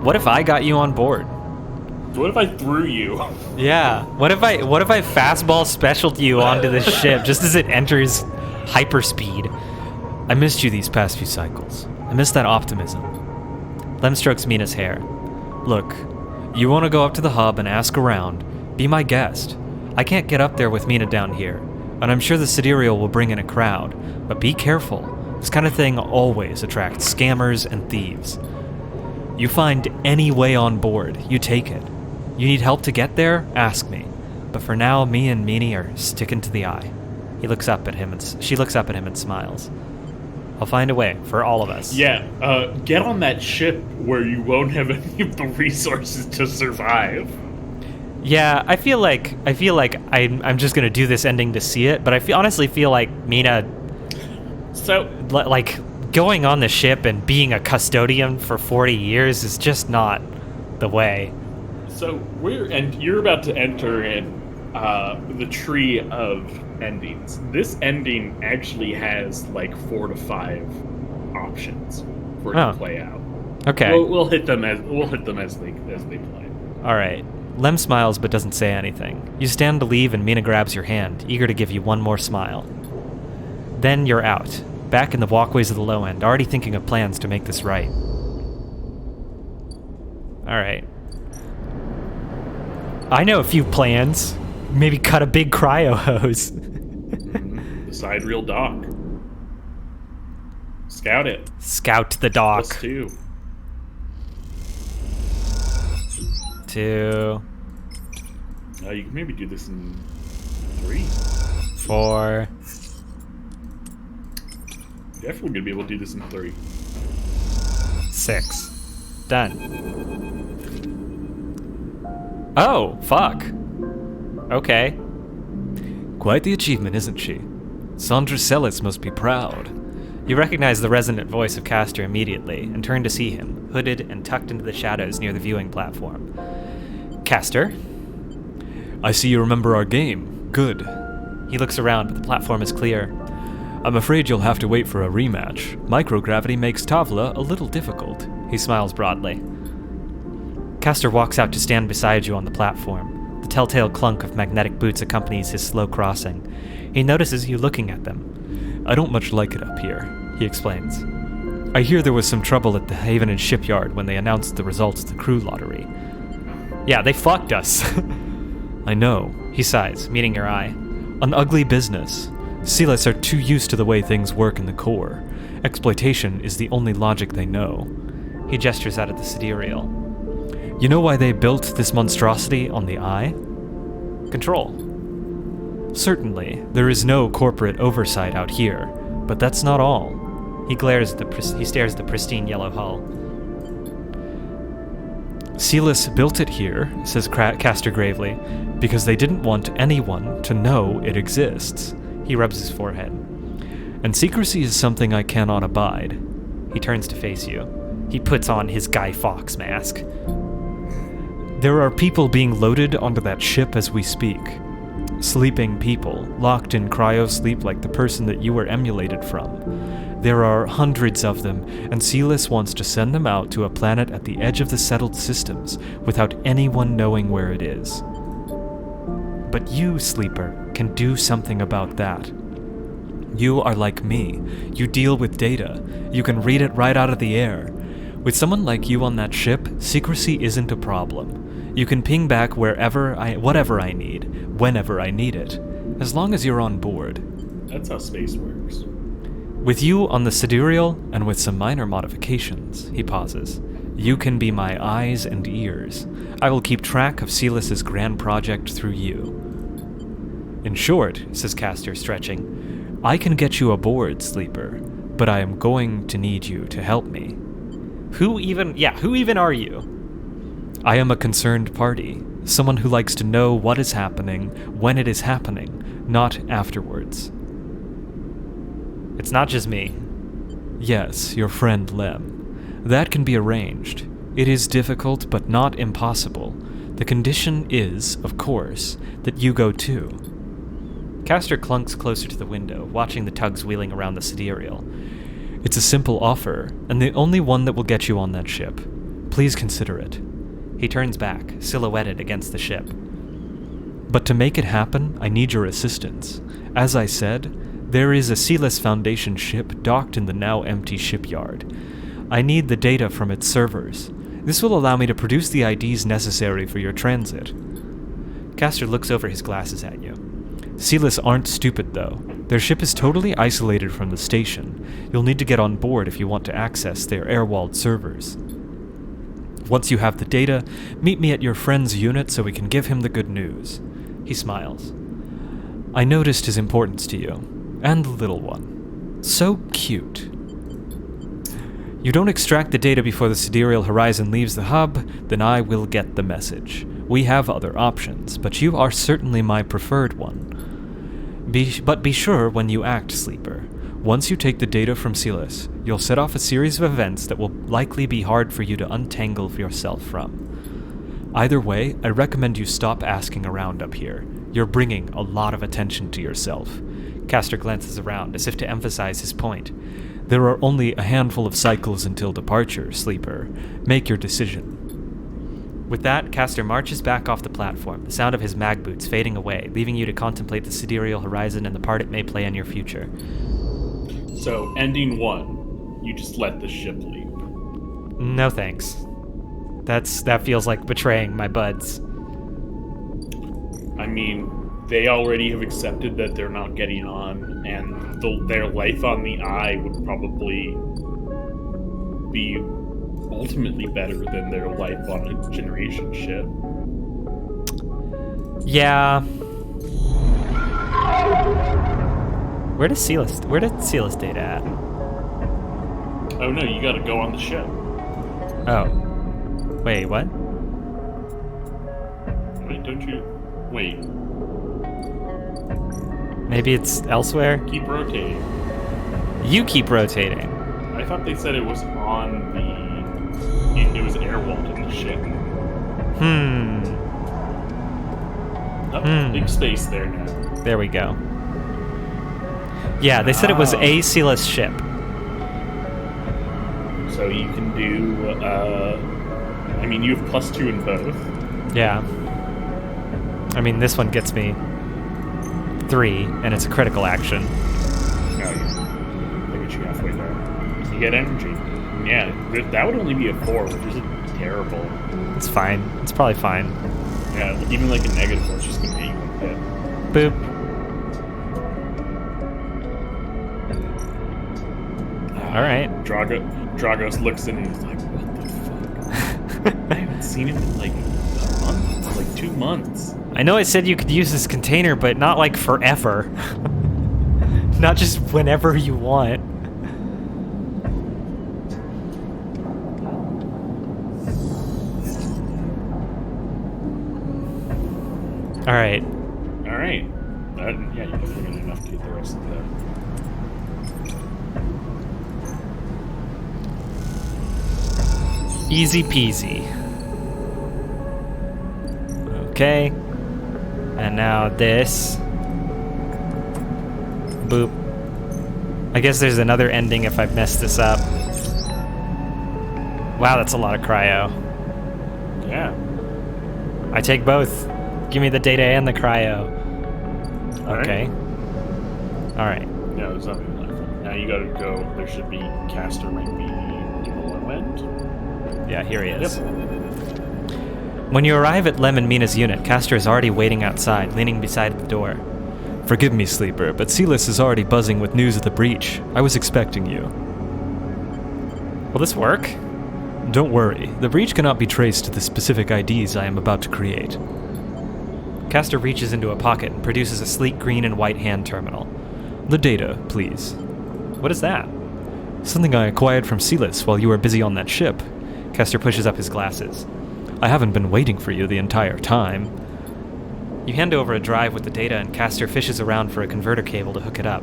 What if I got you on board? What if I threw you? Yeah. What if I fastball specialed you onto the ship just as it enters hyperspeed? I missed you these past few cycles. I missed that optimism. Lem strokes Mina's hair. Look, you want to go up to the hub and ask around, be my guest. I can't get up there with Mina down here, and I'm sure the Sidereal will bring in a crowd, but be careful. This kind of thing always attracts scammers and thieves. You find any way on board, you take it. You need help to get there? Ask me. But for now, me and Meanie are sticking to the eye. She looks up at him and smiles. I'll find a way for all of us. Yeah, get on that ship where you won't have any of the resources to survive. Yeah, I feel like I'm just gonna do this ending to see it, but I honestly feel like Mina, like going on the ship and being a custodian for 40 years is just not the way. So you're about to enter in the tree of endings. This ending actually has like 4 to 5 options for it to play out. Okay, we'll hit them as they play. All right. Lem smiles but doesn't say anything. You stand to leave and Mina grabs your hand, eager to give you one more smile. Then you're out, back in the walkways of the low end, already thinking of plans to make this right. Alright. I know a few plans. Maybe cut a big cryo hose. The side reel dock. Scout it. Scout the dock. +2. 2. You can maybe do this in 3. 4. Definitely gonna be able to do this in 3. 6. Done. Oh, fuck. Okay. Quite the achievement, isn't she? Sandra Celis must be proud. You recognize the resonant voice of Castor immediately and turn to see him, hooded and tucked into the shadows near the viewing platform. Castor? I see you remember our game. Good. He looks around, but the platform is clear. I'm afraid you'll have to wait for a rematch. Microgravity makes Tavla a little difficult. He smiles broadly. Castor walks out to stand beside you on the platform. The telltale clunk of magnetic boots accompanies his slow crossing. He notices you looking at them. I don't much like it up here, he explains. I hear there was some trouble at the Haven and Shipyard when they announced the results of the crew lottery. Yeah, they fucked us. I know, he sighs, meeting your eye. An ugly business. Sealists are too used to the way things work in the core. Exploitation is the only logic they know. He gestures out at the sidereal. You know why they built this monstrosity on the Eye? Control. Certainly, there is no corporate oversight out here, but that's not all. He stares at the pristine yellow hull. Sealis built it here, says Castor gravely, because they didn't want anyone to know it exists. He rubs his forehead. And secrecy is something I cannot abide. He turns to face you. He puts on his Guy Fawkes mask. There are people being loaded onto that ship as we speak. Sleeping people, locked in cryo-sleep like the person that you were emulated from. There are hundreds of them, and Sealis wants to send them out to a planet at the edge of the settled systems without anyone knowing where it is. But you, Sleeper, can do something about that. You are like me. You deal with data. You can read it right out of the air. With someone like you on that ship, secrecy isn't a problem. You can ping back whatever I need, whenever I need it, as long as you're on board. That's how space works. With you on the sidereal, and with some minor modifications, he pauses, you can be my eyes and ears. I will keep track of Sealis' grand project through you. In short, says Castor, stretching, I can get you aboard, Sleeper, but I am going to need you to help me. Who even are you? I am a concerned party, someone who likes to know what is happening when it is happening, not afterwards. It's not just me. Yes, your friend Lem. That can be arranged. It is difficult, but not impossible. The condition is, of course, that you go too. Castor clunks closer to the window, watching the tugs wheeling around the sidereal. It's a simple offer, and the only one that will get you on that ship. Please consider it. He turns back, silhouetted against the ship. But to make it happen, I need your assistance. As I said, there is a Sealis Foundation ship docked in the now empty shipyard. I need the data from its servers. This will allow me to produce the IDs necessary for your transit. Castor looks over his glasses at you. Sealis aren't stupid, though. Their ship is totally isolated from the station. You'll need to get on board if you want to access their air-walled servers. Once you have the data, meet me at your friend's unit so we can give him the good news. He smiles. I noticed his importance to you, and the little one. So cute. You don't extract the data before the sidereal horizon leaves the hub, then I will get the message. We have other options, but you are certainly my preferred one. But be sure when you act, Sleeper. Once you take the data from Sealis, you'll set off a series of events that will likely be hard for you to untangle yourself from. Either way, I recommend you stop asking around up here. You're bringing a lot of attention to yourself. Castor glances around, as if to emphasize his point. There are only a handful of cycles until departure, Sleeper. Make your decision. With that, Castor marches back off the platform, the sound of his mag boots fading away, leaving you to contemplate the sidereal horizon and the part it may play in your future. So, ending one, you just let the ship leave. No thanks. That feels like betraying my buds. I mean, they already have accepted that they're not getting on, and their life on the Eye would probably be ultimately better than their life on a generation ship. Yeah. Where did Sealis data at? Oh no, you gotta go on the ship. Oh. Wait, what? Wait, don't you... Wait. Maybe it's elsewhere? Keep rotating. You keep rotating. I thought they said it was on the... It was airwalled in the ship. Oh, big space there now. There we go. Yeah, they said it was a Sealis ship. So you can do, I mean, you have +2 in both. Yeah. I mean, this one gets me 3, and it's a critical action. No, I get you halfway there. You get energy. Yeah, that would only be a 4, which isn't terrible. It's fine. It's probably fine. Yeah, even like a -4, it's just gonna hit you like that. Boop. All right. Dragos looks in and he's like, what the fuck? I haven't seen him in like a month, like 2 months. I know I said you could use this container, but not like forever. Not just whenever you want. All right. All right. Yeah, you definitely got enough to get the rest of that. Easy peasy. Okay. And now this. Boop. I guess there's another ending if I've messed this up. Wow, that's a lot of cryo. Yeah. I take both. Give me the data and the cryo. Okay. Alright. No, there's nothing left. Now you gotta go. There should be Castor might be in the low end. Yeah, here he is. Yep. When you arrive at Lem and Mina's unit, Castor is already waiting outside, leaning beside the door. Forgive me, Sleeper, but Silas is already buzzing with news of the breach. I was expecting you. Will this work? Don't worry, the breach cannot be traced to the specific IDs I am about to create. Castor reaches into a pocket and produces a sleek green and white hand terminal. The data, please. What is that? Something I acquired from Silas while you were busy on that ship. Castor pushes up his glasses. I haven't been waiting for you the entire time. You hand over a drive with the data and Castor fishes around for a converter cable to hook it up.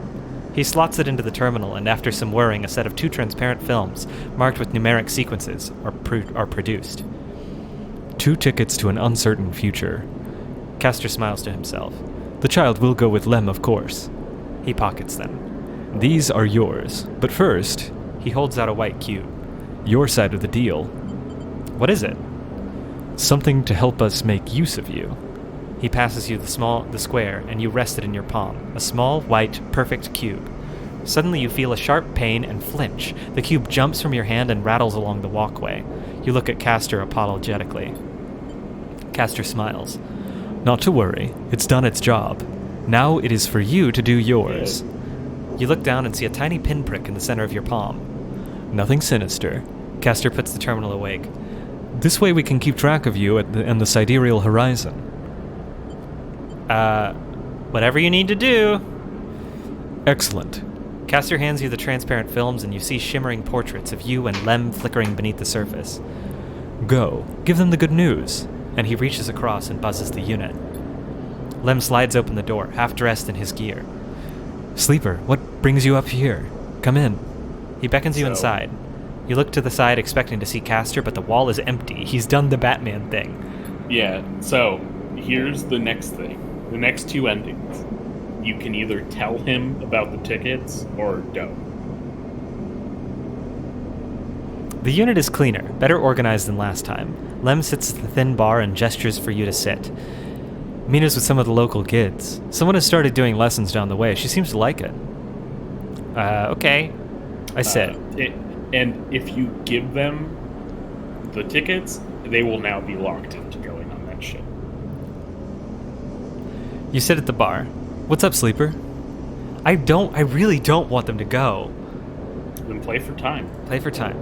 He slots it into the terminal and after some whirring, a set of 2 transparent films marked with numeric sequences are produced. 2 tickets to an uncertain future. Castor smiles to himself. The child will go with Lem, of course. He pockets them. These are yours, but first, he holds out a white cube. Your side of the deal. What is it? Something to help us make use of you. He passes you the square, and you rest it in your palm. A small, white, perfect cube. Suddenly you feel a sharp pain and flinch. The cube jumps from your hand and rattles along the walkway. You look at Castor apologetically. Castor smiles. Not to worry, it's done its job. Now it is for you to do yours. You look down and see a tiny pinprick in the center of your palm. Nothing sinister. Castor puts the terminal awake. This way we can keep track of you and the sidereal horizon. Whatever you need to do. Excellent. Castor hands you the transparent films and you see shimmering portraits of you and Lem flickering beneath the surface. Go. Give them the good news. And he reaches across and buzzes the unit. Lem slides open the door, half dressed in his gear. Sleeper, what brings you up here? Come in. He beckons you inside. You look to the side expecting to see Castor, but the wall is empty. He's done the Batman thing. Yeah, so here's the next thing. The next 2 endings. You can either tell him about the tickets or don't. The unit is cleaner, better organized than last time. Lem sits at the thin bar and gestures for you to sit. Mina's with some of the local kids. Someone has started doing lessons down the way. She seems to like it. Okay. I sit. And if you give them the tickets, they will now be locked into going on that ship. You sit at the bar. What's up, Sleeper? I really don't want them to go. Then play for time. Play for time.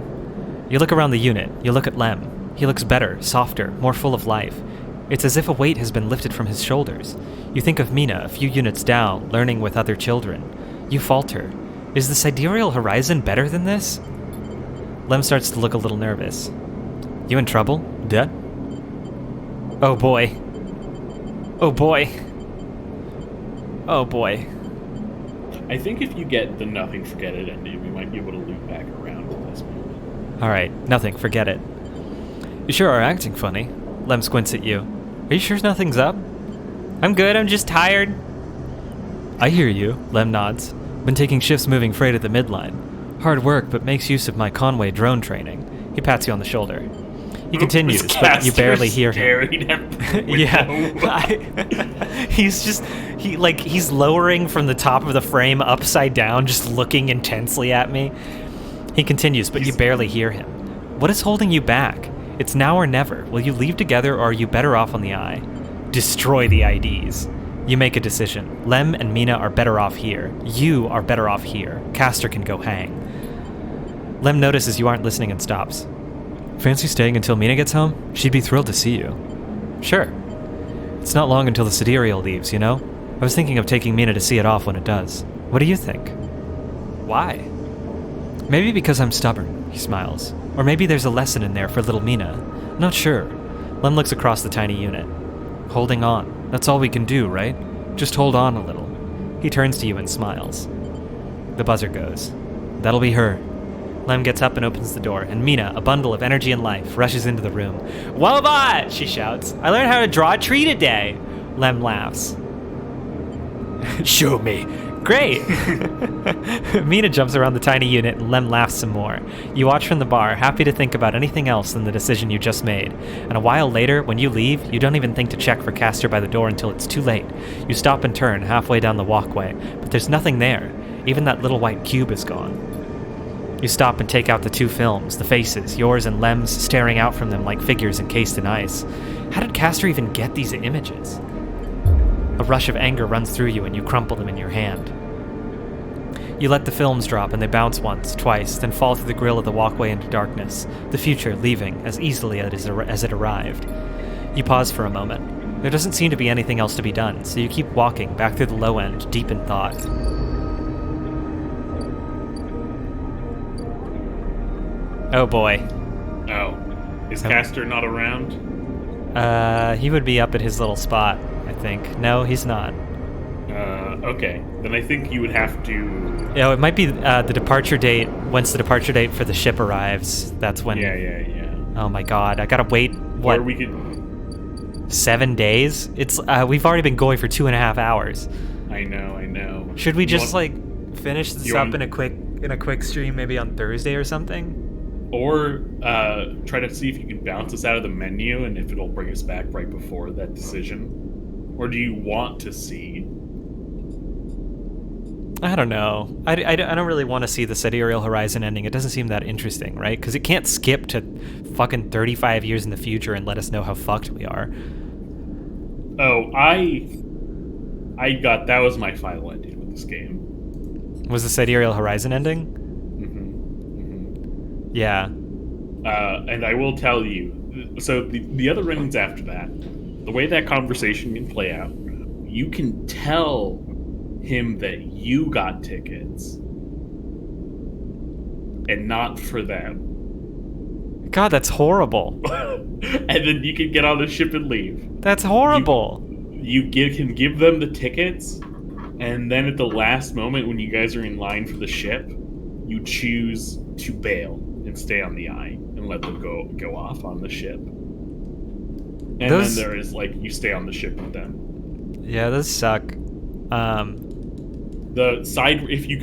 You look around the unit. You look at Lem. He looks better, softer, more full of life. It's as if a weight has been lifted from his shoulders. You think of Mina, a few units down, learning with other children. You falter. Is the sidereal horizon better than this? Lem starts to look a little nervous. You in trouble? Dead? Oh boy. Oh boy. Oh boy. I think if you get the nothing, forget it ending, we might be able to loop back around to this moment. Alright, nothing, forget it. You sure are acting funny. Lem squints at you. Are you sure nothing's up? I'm good, I'm just tired. I hear you. Lem nods. Been taking shifts moving freight at the midline. Hard work, but makes use of my Conway drone training. He pats you on the shoulder. He continues, but you barely hear him. Yeah. He's lowering from the top of the frame upside down, just looking intensely at me. He continues, but you barely hear him. What is holding you back? It's now or never. Will you leave together or are you better off on the eye? Destroy the IDs. You make a decision. Lem and Mina are better off here. You are better off here. Castor can go hang. Lem notices you aren't listening and stops. Fancy staying until Mina gets home? She'd be thrilled to see you. Sure. It's not long until the sidereal leaves, you know? I was thinking of taking Mina to see it off when it does. What do you think? Why? Maybe because I'm stubborn, he smiles. Or maybe there's a lesson in there for little Mina. Not sure. Lem looks across the tiny unit. Holding on. That's all we can do, right? Just hold on a little. He turns to you and smiles. The buzzer goes. That'll be her. Lem gets up and opens the door, and Mina, a bundle of energy and life, rushes into the room. Wobot! She shouts. I learned how to draw a tree today. Lem laughs. Show me. Great! Mina jumps around the tiny unit, and Lem laughs some more. You watch from the bar, happy to think about anything else than the decision you just made. And a while later, when you leave, you don't even think to check for Castor by the door until it's too late. You stop and turn halfway down the walkway, but there's nothing there. Even that little white cube is gone. You stop and take out the two films, the faces, yours and Lem's, staring out from them like figures encased in ice. How did Castor even get these images? A rush of anger runs through you and you crumple them in your hand. You let the films drop and they bounce once, twice, then fall through the grill of the walkway into darkness, the future leaving as easily as it arrived. You pause for a moment. There doesn't seem to be anything else to be done, so you keep walking back through the low end, deep in thought. Oh boy. Oh. Is Castor not around? He would be up at his little spot, I think. No, he's not. Okay. Then I think you would have to... Yeah, it might be the departure date. Once the departure date for the ship arrives, that's when... Yeah. Oh my god, I gotta wait, what? Or we could... 7 days? It's, we've already been going for 2.5 hours. I know. Should we just, finish this up in a quick stream maybe on Thursday or something? Or try to see if you can bounce us out of the menu and if it'll bring us back right before that decision. Or do you want to see? I don't know. I don't really want to see the Sidereal Horizon ending. It doesn't seem that interesting, right? Because it can't skip to fucking 35 years in the future and let us know how fucked we are. Oh, that was my final ending with this game. Was the Sidereal Horizon ending? Yeah. And I will tell you, so the other endings after that, the way that conversation can play out, you can tell him that you got tickets and not for them. God, that's horrible. And then you can get on the ship and leave. That's horrible. You can give them the tickets, and then at the last moment when you guys are in line for the ship, you choose to bail and stay on the eye and let them go off on the ship. And then there is you stay on the ship with them. Yeah, those suck. The side if you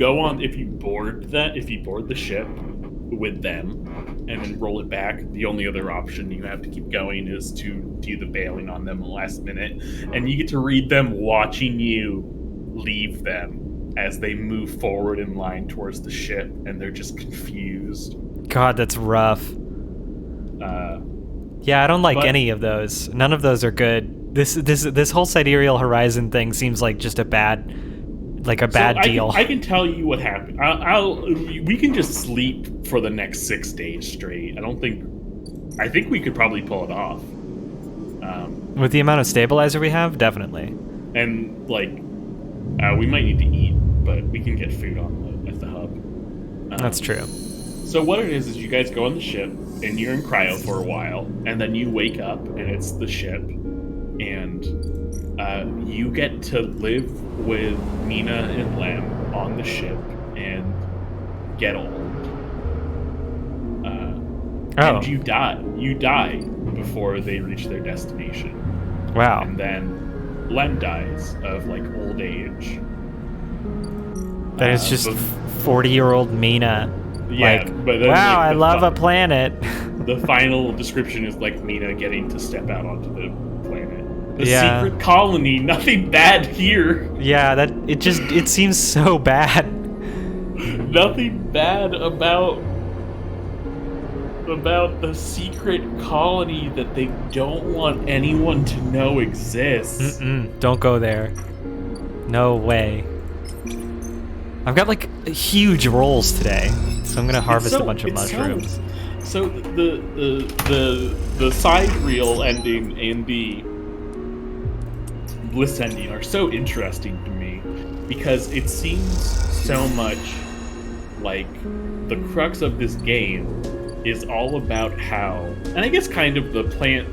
board the ship with them and then roll it back, the only other option you have to keep going is to do the bailing on them last minute, and you get to read them watching you leave them as they move forward in line towards the ship, and they're just confused. God, that's rough. Yeah, I don't like any of those. None of those are good. This whole Sidereal Horizon thing seems like just a bad deal. I can tell you what happened. We can just sleep for the next 6 days straight. I think we could probably pull it off. With the amount of stabilizer we have, definitely. And we might need to eat, but we can get food at the hub. That's true. So what it is you guys go on the ship, and you're in cryo for a while, and then you wake up, and it's the ship, and you get to live with Mina and Lem on the ship and get old. And you die. You die before they reach their destination. Wow. And then Lem dies of old age. That is just 40-year-old Mina. Yeah, but then, wow, I love a planet. The final description is Mina getting to step out onto the planet. The Yeah. secret colony, nothing bad here. Yeah, it seems so bad. Nothing bad about the secret colony that they don't want anyone to know exists. Don't go there. No way. I've got huge rolls today. so I'm gonna harvest a bunch of it's mushrooms. So the side reel ending and the bliss ending are so interesting to me because it seems so much like the crux of this game is all about how, and I guess kind of the plant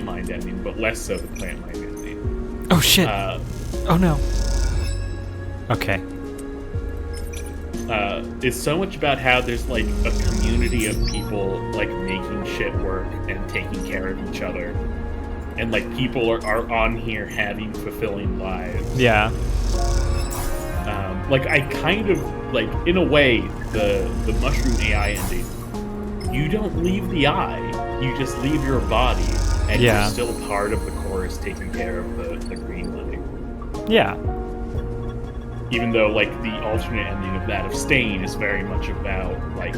mind ending, but less so the plant mind ending. Oh shit. Oh no. Okay. Is so much about how there's like a community of people like making shit work and taking care of each other, and like people are on here having fulfilling lives. Yeah. Like I kind of like in a way the mushroom AI ending. You don't leave the eye, you just leave your body, and Yeah. you're still part of the chorus taking care of the greenway. Yeah. Even though, like, the alternate ending of that of Stain is very much about, like,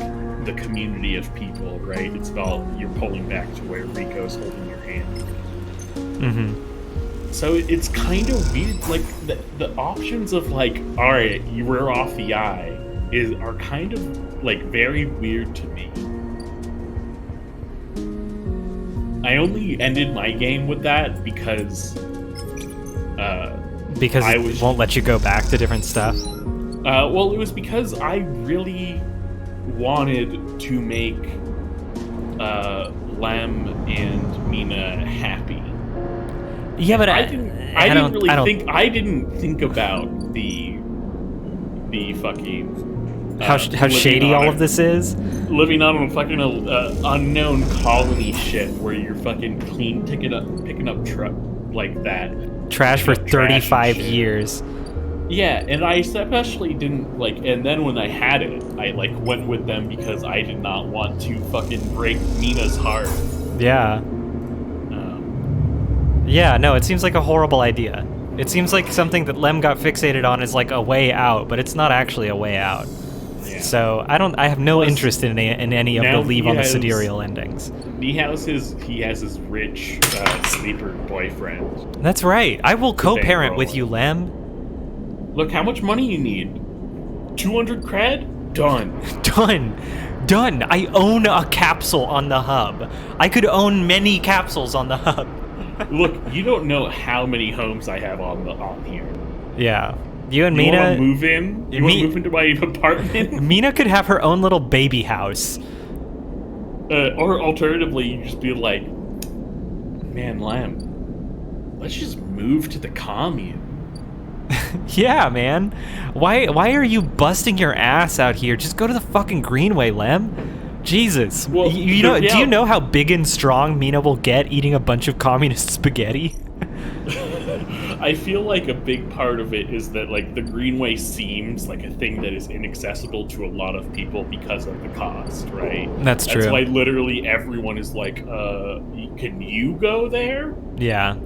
the community of people, right? It's about you're pulling back to where Rico's holding your hand. Mm-hmm. So it's kind of weird. Like, the options of, like, alright, you were off the eye are kind of, like, very weird to me. I only ended my game with that because It won't let you go back to different stuff. Well, it was because I really wanted to make Lem and Mina happy. Yeah, but I didn't think about the fucking how shady all of this is. living on a fucking unknown colony shit where you're fucking picking up truck like that. Trash for Trash and 35 shit. years. Yeah, and I especially didn't like. And then when I had it, I like went with them because I did not want to fucking break Mina's heart. Yeah. Yeah, no, it seems like a horrible idea. It seems like something that Lem got fixated on is like a way out, but it's not actually a way out. Yeah. So I have no interest in any of the now leave he on the has- sidereal endings. He has his rich sleeper boyfriend. That's right. I will co-parent with bankroll you, it. Lem. Look, how much money you need? 200 cred? Done. Done. I own a capsule on the hub. I could own many capsules on the hub. Look, you don't know how many homes I have on here. Yeah. You and You Mina. want to move in? You want to move into my apartment? Mina could have her own little baby house. Or alternatively, you just be like, man, Lamb, let's just move to the commune. Yeah, man. Why are you busting your ass out here? Just go to the fucking Greenway, Lem. Jesus. Well, you know, do you know how big and strong Mina will get eating a bunch of communist spaghetti? I feel like a big part of it is that like the Greenway seems like a thing that is inaccessible to a lot of people because of the cost, right? That's true. That's why literally everyone is like, can you go there? Yeah.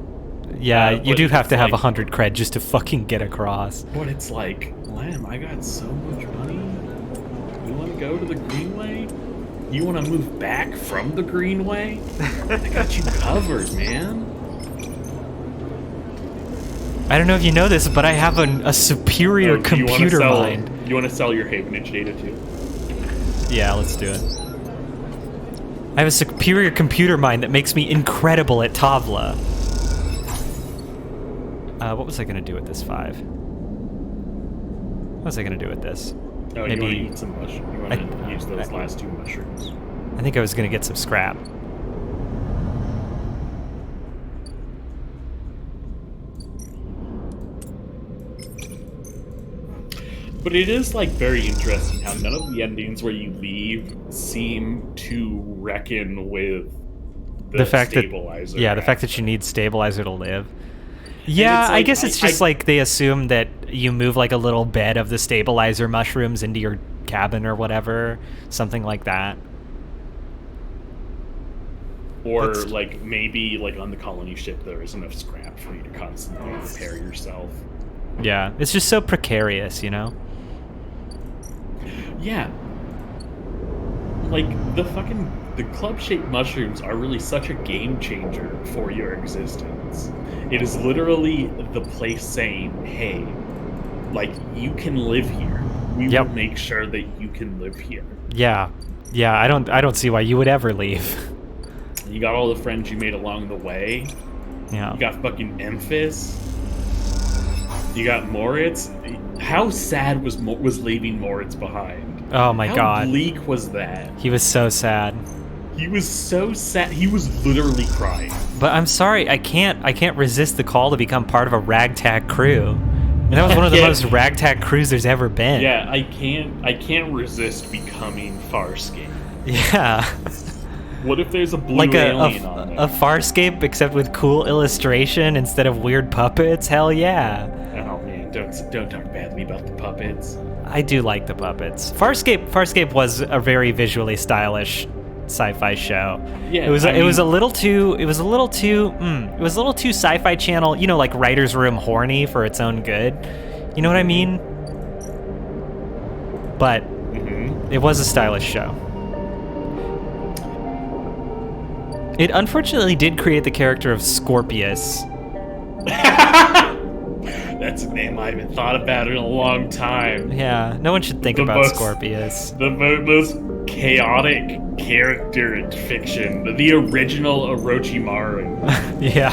Yeah, you but do have it's to have like- 100 cred just to fucking get across. But it's like, Lamb, I got so much money. You want to go to the Greenway? You want to move back from the Greenway? I got you covered, man. I don't know if you know this, but I have a superior Do you wanna computer sell- mind. You want to sell your Havenage data too? Yeah, let's do it. I have a superior computer mind that makes me incredible at Tavla. What was I gonna do with this 5? What was I gonna do with this? Oh, Maybe- you want to eat some mushrooms? You want to use those last 2 mushrooms? I think I was gonna get some scrap. But it is like very interesting how none of the endings where you leave seem to reckon with the fact stabilizer. that the fact that you need stabilizer to live. Yeah, it's I like- guess it's just like they assume that you move like a little bed of the stabilizer mushrooms into your cabin or whatever, something like that. Or That's- like maybe like on the colony ship there is enough scrap for you to constantly repair yourself. Yeah, it's just so precarious, you know? Yeah. Like the club-shaped mushrooms are really such a game changer for your existence. It is literally the place saying, "Hey, like you can live here. We Yep. will make sure that you can live here. Yeah. Yeah, I don't see why you would ever leave. You got all the friends you made along the way. Yeah. You got fucking Memphis. You got Moritz. How sad was leaving Moritz behind? Oh my How god. bleak was that? He was so sad. He was so sad. He was literally crying. But I'm sorry, I can't resist the call to become part of a ragtag crew. And that was one of the Yeah. most ragtag crews there's ever been. Yeah, I can't resist becoming Farscape. Yeah. What if there's a blue Like alien on there? a Farscape except with cool illustration instead of weird puppets? Hell yeah. Oh man, don't talk badly about the puppets. I do like the puppets. Farscape was a very visually stylish sci-fi show. Yeah, it was a little too sci-fi channel, you know, like writer's room horny for its own good. You know what I mean? But it was a stylish show. It unfortunately did create the character of Scorpius. That's a name I haven't thought about in a long time. Yeah, no one should think The about most- Scorpius. The most chaotic character in fiction. The original Orochimaru. Yeah.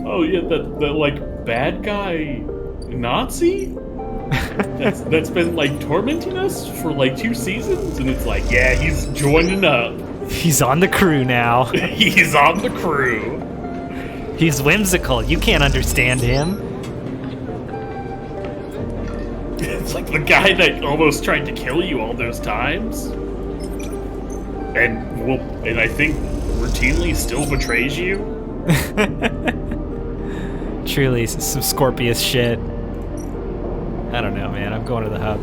Oh yeah, the like bad guy Nazi? that's been like tormenting us for like 2 seasons, and it's like, yeah, he's joining up. He's on the crew now. He's on the crew. He's whimsical. You can't understand him. It's like the guy that almost tried to kill you all those times, and I think routinely still betrays you. Truly some Scorpius shit. I don't know, man. I'm going to the hub.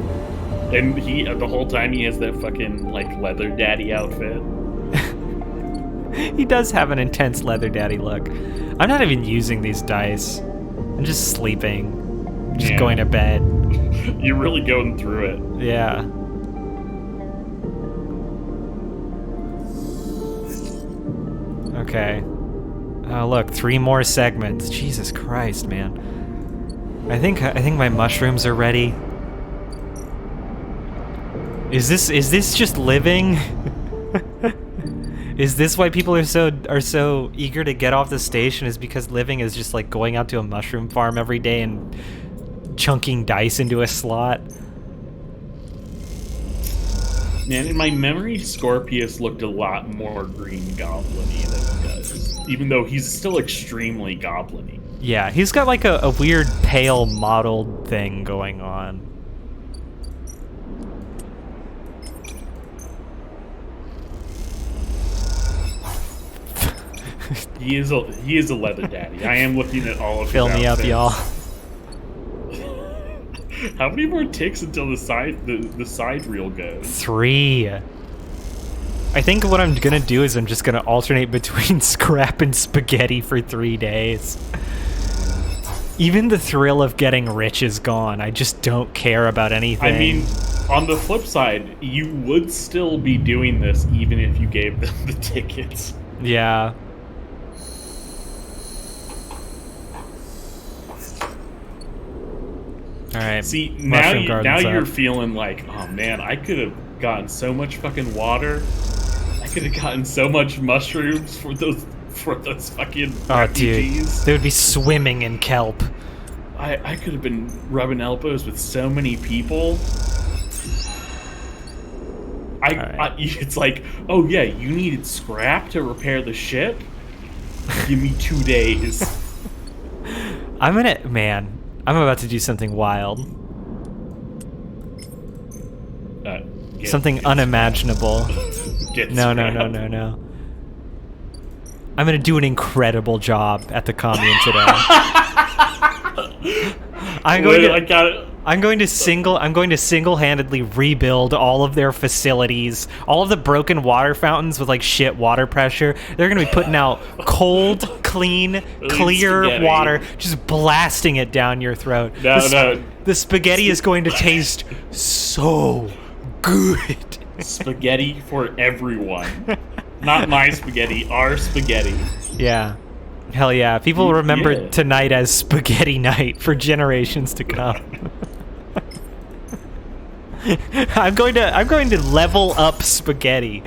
And he the whole time he has that fucking like leather daddy outfit. He does have an intense leather daddy look. I'm not even using these dice. I'm just sleeping. Just Yeah. going to bed. You're really going through it. Yeah. Okay. Oh, look, 3 more segments. Jesus Christ, man. I think my mushrooms are ready. Is this just living? Is this why people are so eager to get off the station? Is because living is just like going out to a mushroom farm every day and chunking dice into a slot? Man, in my memory, Scorpius looked a lot more Green Goblin-y than he does. Even though he's still extremely goblin-y. Yeah, he's got like a weird pale mottled thing going on. He is a leather daddy. I am looking at all of his Fill me up, outfits. y'all. How many more ticks until the side reel goes? 3. I think what I'm gonna do is I'm just gonna alternate between scrap and spaghetti for 3 days. Even the thrill of getting rich is gone. I just don't care about anything. I mean, on the flip side, you would still be doing this even if you gave them the tickets. Yeah. All right. See, now Mushroom garden's you're up. feeling like, oh man, I could have gotten so much fucking water. I could have gotten so much mushrooms for those fucking Oh, dude. refugees. They would be swimming in kelp. I could have been rubbing elbows with so many people. Alright. It's like, oh yeah, you needed scrap to repair the ship? Give me 2 days. I'm about to do something wild. Something unimaginable. No. I'm gonna do an incredible job at the commune today. I'm going to single-handedly rebuild all of their facilities, all of the broken water fountains with like shit water pressure. They're gonna be putting out cold, clean, clear spaghetti. water, just blasting it down your throat. No. The spaghetti is going to taste so good. Spaghetti for everyone. Not my spaghetti, our spaghetti. Yeah. Hell yeah. People will remember Yeah. tonight as spaghetti night for generations to come. I'm going to level up Spaghetti.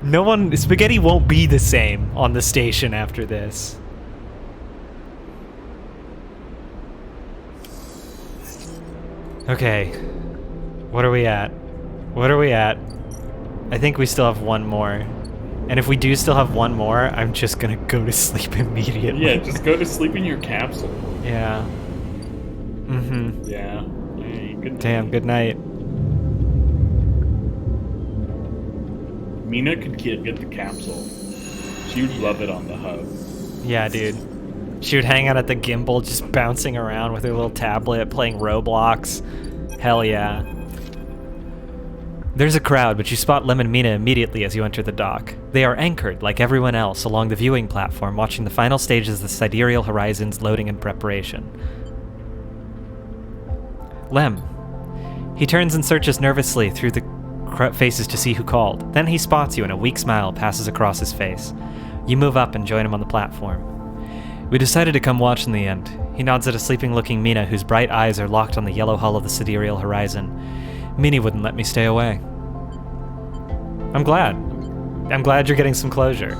Spaghetti won't be the same on the station after this. Okay. What are we at? I think we still have one more. And if we do still have one more, I'm just gonna go to sleep immediately. Yeah, just go to sleep in your capsule. Yeah. Mm-hmm. Yeah. Hey, good night. Damn, good night. Mina could get the capsule. She would love it on the hub. Yeah, dude. She would hang out at the gimbal just bouncing around with her little tablet, playing Roblox. Hell yeah. There's a crowd, but you spot Lem and Mina immediately as you enter the dock. They are anchored, like everyone else, along the viewing platform, watching the final stages of the Sidereal Horizon's loading and preparation. Lem. He turns and searches nervously through the faces to see who called. Then he spots you and a weak smile passes across his face. You move up and join him on the platform. We decided to come watch in the end. He nods at a sleeping-looking Mina whose bright eyes are locked on the yellow hull of the Sidereal Horizon. Minnie wouldn't let me stay away. I'm glad you're getting some closure.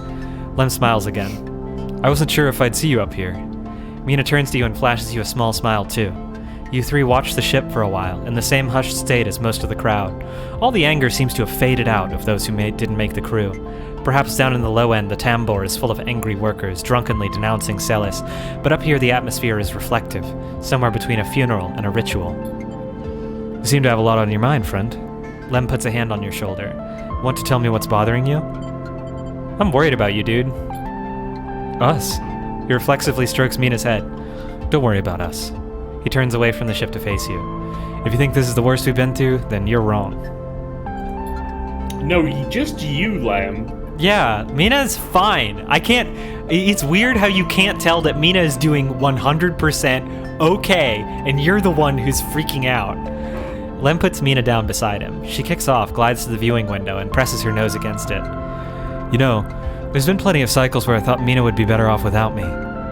Lem smiles again. I wasn't sure if I'd see you up here. Mina turns to you and flashes you a small smile too. You three watch the ship for a while, in the same hushed state as most of the crowd. All the anger seems to have faded out of those who didn't make the crew. Perhaps down in the low end, the tambour is full of angry workers, drunkenly denouncing Celis, but up here the atmosphere is reflective, somewhere between a funeral and a ritual. You seem to have a lot on your mind, friend. Lem puts a hand on your shoulder. Want to tell me what's bothering you? I'm worried about you, dude. Us? He reflexively strokes Mina's head. Don't worry about us. He turns away from the ship to face you. If you think this is the worst we've been through, then you're wrong. No, just you, Lamb. Yeah, Mina's fine. It's weird how you can't tell that Mina is doing 100% okay, and you're the one who's freaking out. Lem puts Mina down beside him. She kicks off, glides to the viewing window, and presses her nose against it. You know, there's been plenty of cycles where I thought Mina would be better off without me.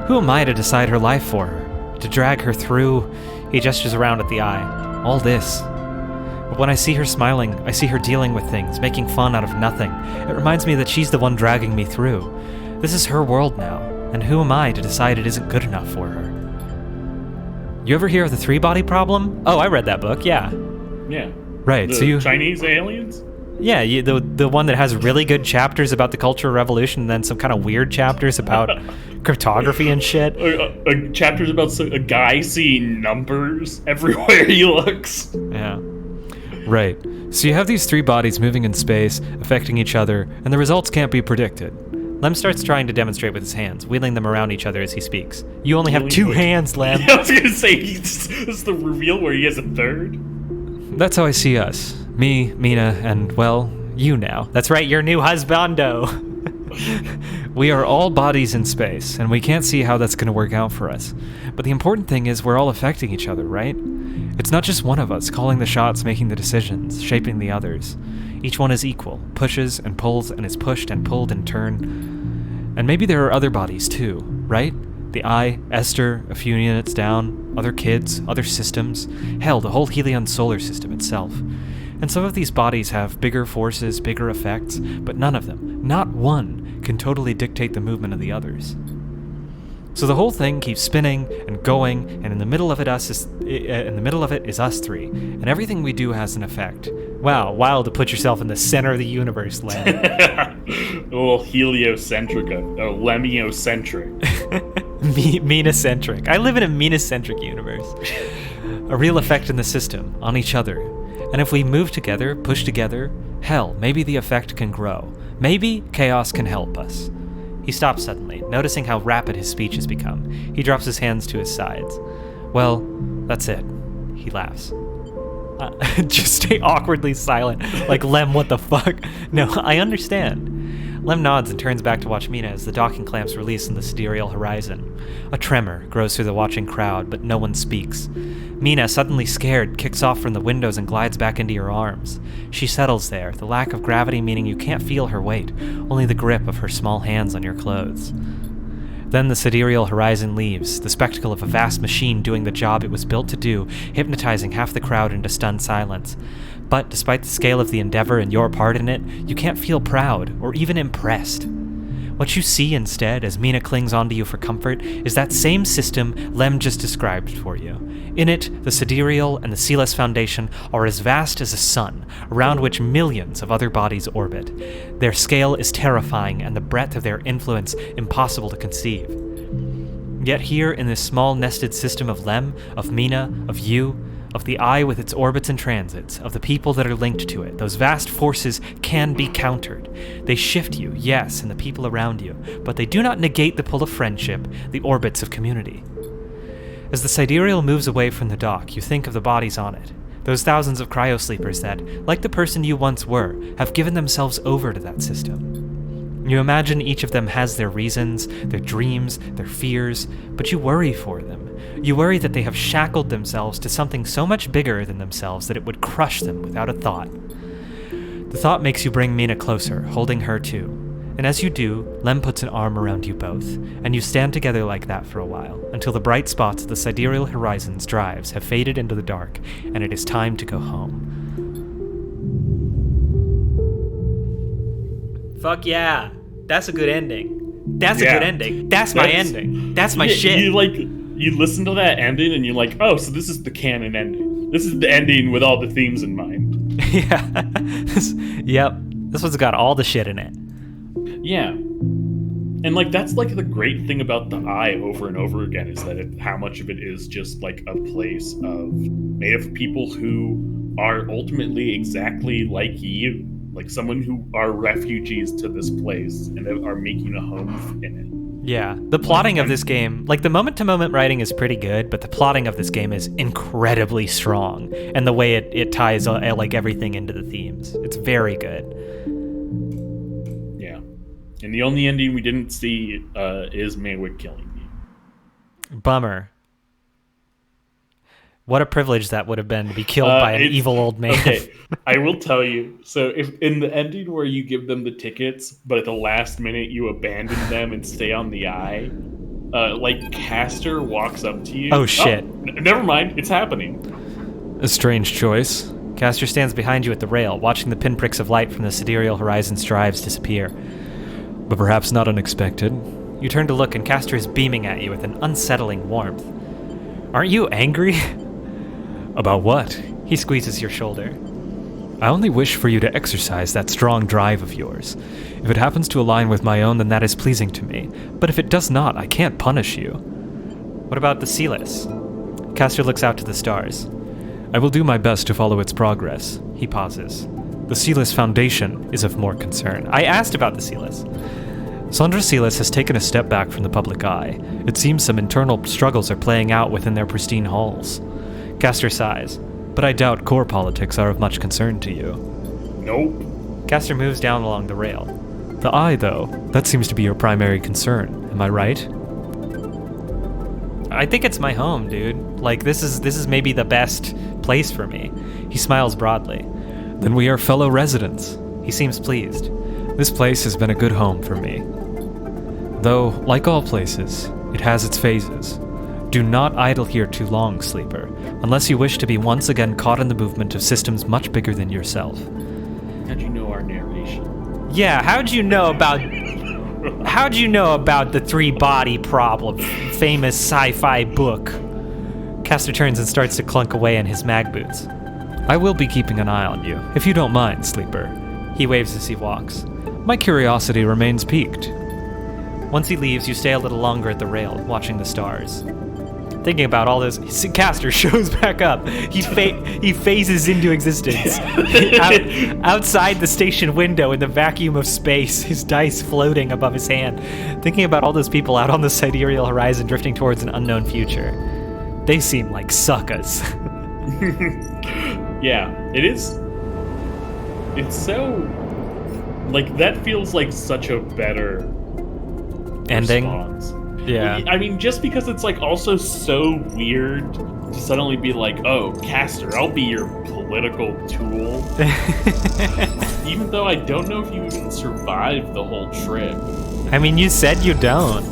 Who am I to decide her life for her? To drag her through? He gestures around at the eye. All this. But when I see her smiling, I see her dealing with things, making fun out of nothing. It reminds me that she's the one dragging me through. This is her world now, and who am I to decide it isn't good enough for her? You ever hear of the three-body problem? Oh, I read that book, yeah. Yeah. Right, the so you... Chinese aliens? Yeah, the one that has really good chapters about the Cultural Revolution and then some kind of weird chapters about cryptography and shit. Chapters about a guy seeing numbers everywhere he looks. Yeah. Right. So you have these three bodies moving in space, affecting each other, and the results can't be predicted. Lem starts trying to demonstrate with his hands, wheeling them around each other as he speaks. You only have two hands, Lem. I was gonna say, this is the reveal where he has a third. That's how I see us. Me, Mina, and, well, you now. That's right, your new husbando. We are all bodies in space, and we can't see how that's going to work out for us. But the important thing is we're all affecting each other, right? It's not just one of us calling the shots, making the decisions, shaping the others. Each one is equal, pushes and pulls and is pushed and pulled in turn. And maybe there are other bodies too, right? The Eye, Esther, a few units down, other kids, other systems, hell, the whole Helion solar system itself. And some of these bodies have bigger forces, bigger effects, but none of them, not one, can totally dictate the movement of the others. So the whole thing keeps spinning and going, and in the middle of it is us three, and everything we do has an effect. Wow, wild to put yourself in the center of the universe, Lem. A little heliocentric, lemiocentric. Mina-centric. I live in a Mina-centric universe. A real effect in the system, on each other. And if we move together, push together, hell, maybe the effect can grow. Maybe chaos can help us. He stops suddenly, noticing how rapid his speech has become. He drops his hands to his sides. Well, that's it. He laughs. Just stay awkwardly silent, like, Lem, what the fuck? No, I understand. Lem nods and turns back to watch Mina as the docking clamps release in the sidereal horizon. A tremor grows through the watching crowd, but no one speaks. Mina, suddenly scared, kicks off from the windows and glides back into your arms. She settles there, the lack of gravity meaning you can't feel her weight, only the grip of her small hands on your clothes. Then the sidereal horizon leaves, the spectacle of a vast machine doing the job it was built to do, hypnotizing half the crowd into stunned silence. But despite the scale of the endeavor and your part in it, you can't feel proud or even impressed. What you see instead, as Mina clings onto you for comfort, is that same system Lem just described for you. In it, the Sidereal and the Sealess Foundation are as vast as a sun, around which millions of other bodies orbit. Their scale is terrifying and the breadth of their influence impossible to conceive. Yet here, in this small nested system of Lem, of Mina, of you, of the eye with its orbits and transits, of the people that are linked to it, those vast forces can be countered. They shift you, yes, and the people around you, but they do not negate the pull of friendship, the orbits of community. As the Sidereal moves away from the dock, you think of the bodies on it, those thousands of cryosleepers that, like the person you once were, have given themselves over to that system. You imagine each of them has their reasons, their dreams, their fears, but you worry for them. You worry that they have shackled themselves to something so much bigger than themselves that it would crush them without a thought. The thought makes you bring Mina closer, holding her too. And as you do, Lem puts an arm around you both, and you stand together like that for a while, until the bright spots of the Sidereal Horizon's drives have faded into the dark, and it is time to go home. Fuck yeah. That's a good ending. That's a Yeah. good ending. That's my ending. That's my shit. You listen to that ending and you're like, oh, so this is the canon ending. This is the ending with all the themes in mind. Yeah. Yep. This one's got all the shit in it. Yeah. And like that's like the great thing about the Eye over and over again is that how much of it is just like a place of made of people who are ultimately exactly like you. Like someone who are refugees to this place and are making a home in it. Yeah. The plotting of this game, like the moment-to-moment writing is pretty good, but the plotting of this game is incredibly strong. And the way it ties like everything into the themes. It's very good. Yeah. And the only ending we didn't see is Maywick killing me. Bummer. What a privilege that would have been to be killed by an evil old man. Okay, I will tell you. So, if in the ending where you give them the tickets, but at the last minute you abandon them and stay on the Eye, like Castor walks up to you. Oh shit! Never mind, it's happening. A strange choice. Castor stands behind you at the rail, watching the pinpricks of light from the Sidereal Horizon's drives disappear. But perhaps not unexpected. You turn to look, and Castor is beaming at you with an unsettling warmth. Aren't you angry? About what? He squeezes your shoulder. I only wish for you to exercise that strong drive of yours. If it happens to align with my own, then that is pleasing to me. But if it does not, I can't punish you. What about the Sealess? Castor looks out to the stars. I will do my best to follow its progress. He pauses. The Sealess Foundation is of more concern. I asked about the Sealess. Sandra Sealess has taken a step back from the public eye. It seems some internal struggles are playing out within their pristine halls. Castor sighs. But I doubt core politics are of much concern to you. Nope. Castor moves down along the rail. The Eye, though, that seems to be your primary concern. Am I right? I think it's my home, dude. Like, this is maybe the best place for me. He smiles broadly. Then we are fellow residents. He seems pleased. This place has been a good home for me. Though, like all places, it has its phases. Do not idle here too long, Sleeper, unless you wish to be once again caught in the movement of systems much bigger than yourself. How'd you know our narration? Yeah, how'd you know about the three-body problem, famous sci-fi book? Castor turns and starts to clunk away in his mag boots. I will be keeping an eye on you, if you don't mind, Sleeper. He waves as he walks. My curiosity remains piqued. Once he leaves, you stay a little longer at the rail, watching the stars. Thinking about all this, Castor shows back up. He phases into existence. Outside the station window in the vacuum of space, his dice floating above his hand. Thinking about all those people out on the sidereal horizon drifting towards an unknown future. They seem like suckers. Yeah, it is. It's so... Like, that feels like such a better ending. Response. Yeah. I mean, just because it's like also so weird to suddenly be like, oh, Castor, I'll be your political tool. Even though I don't know if you even survived the whole trip. I mean, you said you don't.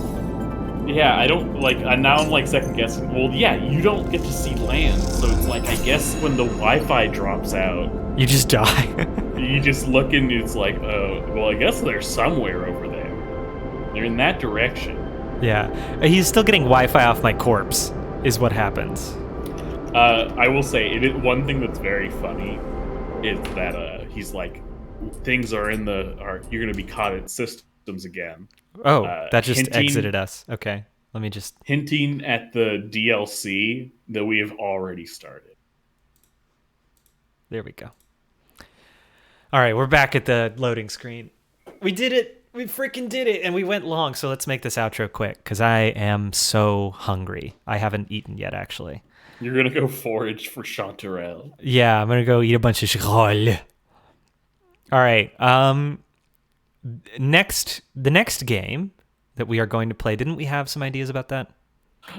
Yeah, I don't like. Now I'm like second guessing. Well, yeah, you don't get to see land, so it's like I guess when the Wi-Fi drops out, You just die. you just look and it's like, well, I guess they're somewhere over there. They're in that direction. Yeah. He's still getting Wi-Fi off my corpse, is what happens. I will say, one thing that's very funny is that he's like, things are you're gonna be caught in systems again. Oh, that just Hinting exited us. Okay. Let me just. hinting at the DLC that we have already started. There we go. All right, we're back at the loading screen. We did it. We freaking did it. And we went long, so let's make this outro quick because I am so hungry. I haven't eaten yet, actually. You're gonna go forage for chanterelle. Yeah, I'm going to go eat a bunch of scroll. All right. The next game that we are going to play, didn't we have some ideas about that?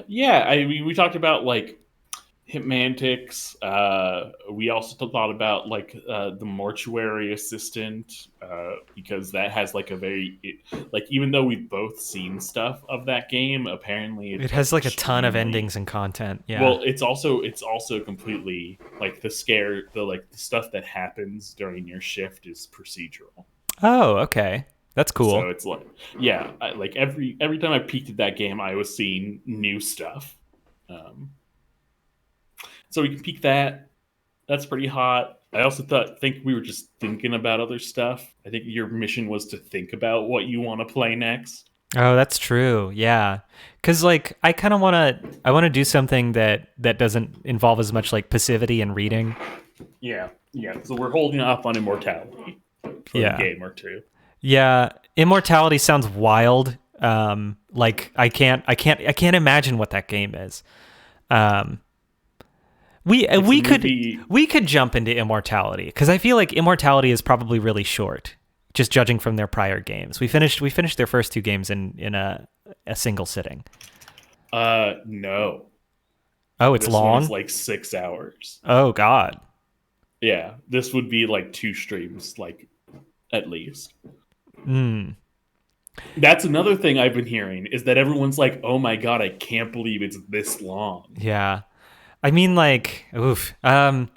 Yeah, I mean, we talked about like Hypmantics. We also thought about like the mortuary assistant because that has like like even though we've both seen stuff of that game, apparently It has like a ton of endings and content. Yeah. Well, it's also completely like the stuff that happens during your shift is procedural. Oh, okay. That's cool. So it's like, yeah, like every time I peeked at that game, I was seeing new stuff. So we can peek that. That's pretty hot. I also think we were just thinking about other stuff. I think your mission was to think about what you want to play next. Oh, that's true. Yeah. Cuz like I kind of want to do something that doesn't involve as much like passivity and reading. Yeah. So we're holding off on immortality for a game or two. Yeah, immortality sounds wild. Like I can't imagine what that game is. We could jump into immortality because I feel like immortality is probably really short, just judging from their prior games. We finished their first two games in a single sitting. No. Oh, it's this long. One's like 6 hours. Oh God. Yeah, this would be like 2 streams, like at least. That's another thing I've been hearing is that everyone's like, "Oh my God, I can't believe it's this long." Yeah. I mean, like, oof. The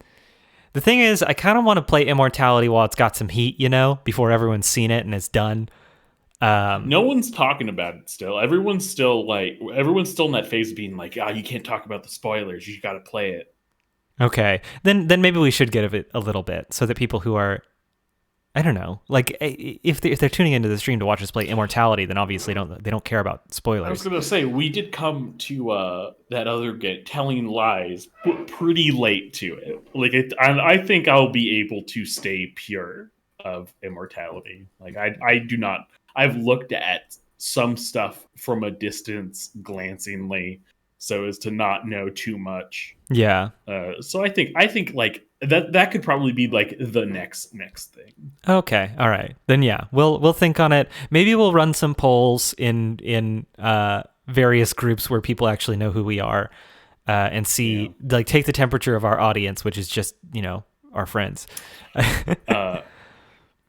thing is, I kind of want to play Immortality while it's got some heat, before everyone's seen it and it's done. No one's talking about it still. Everyone's still in that phase of being like, you can't talk about the spoilers. You got to play it. Okay. Then maybe we should get a little bit so that people who are, I don't know, like if they're tuning into the stream to watch us play Immortality, then obviously they don't care about spoilers. I was gonna say we did come to that other game, Telling Lies, pretty late to it. Like I think I'll be able to stay pure of Immortality. Like I do not. I've looked at some stuff from a distance, glancingly, so as to not know too much. Yeah. So I think like that could probably be like the next thing. Okay. All right. Then yeah, we'll think on it. Maybe we'll run some polls in various groups where people actually know who we are, and see like take the temperature of our audience, which is just our friends.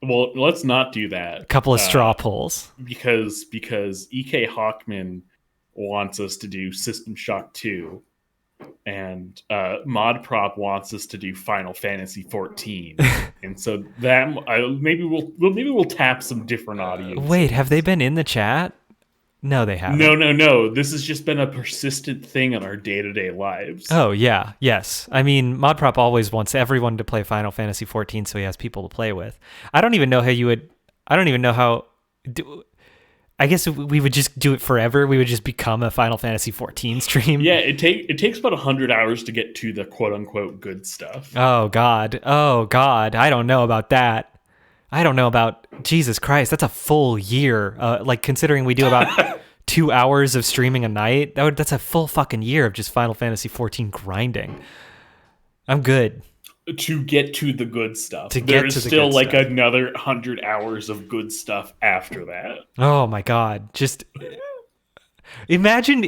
Well, let's not do that. A couple of straw polls because EK Hawkman wants us to do System Shock 2. And Mod Prop wants us to do Final Fantasy 14, and so that maybe we'll tap some different audience. Wait, have they been in the chat? No, they haven't. No. This has just been a persistent thing in our day-to-day lives. Oh yeah, yes. I mean, Mod Prop always wants everyone to play Final Fantasy 14, so he has people to play with. I don't even know how you would. I don't even know how. I guess we would just do it forever. We would just become a Final Fantasy 14 stream. Yeah, it takes about 100 hours to get to the quote unquote good stuff. Oh God. I don't know about that. I don't know about Jesus Christ. That's a full year. Like considering we do about 2 hours of streaming a night, that's a full fucking year of just Final Fantasy 14 grinding. I'm good. To get to the good stuff. There's still like another 100 hours of good stuff after that. Oh my God. Just Imagine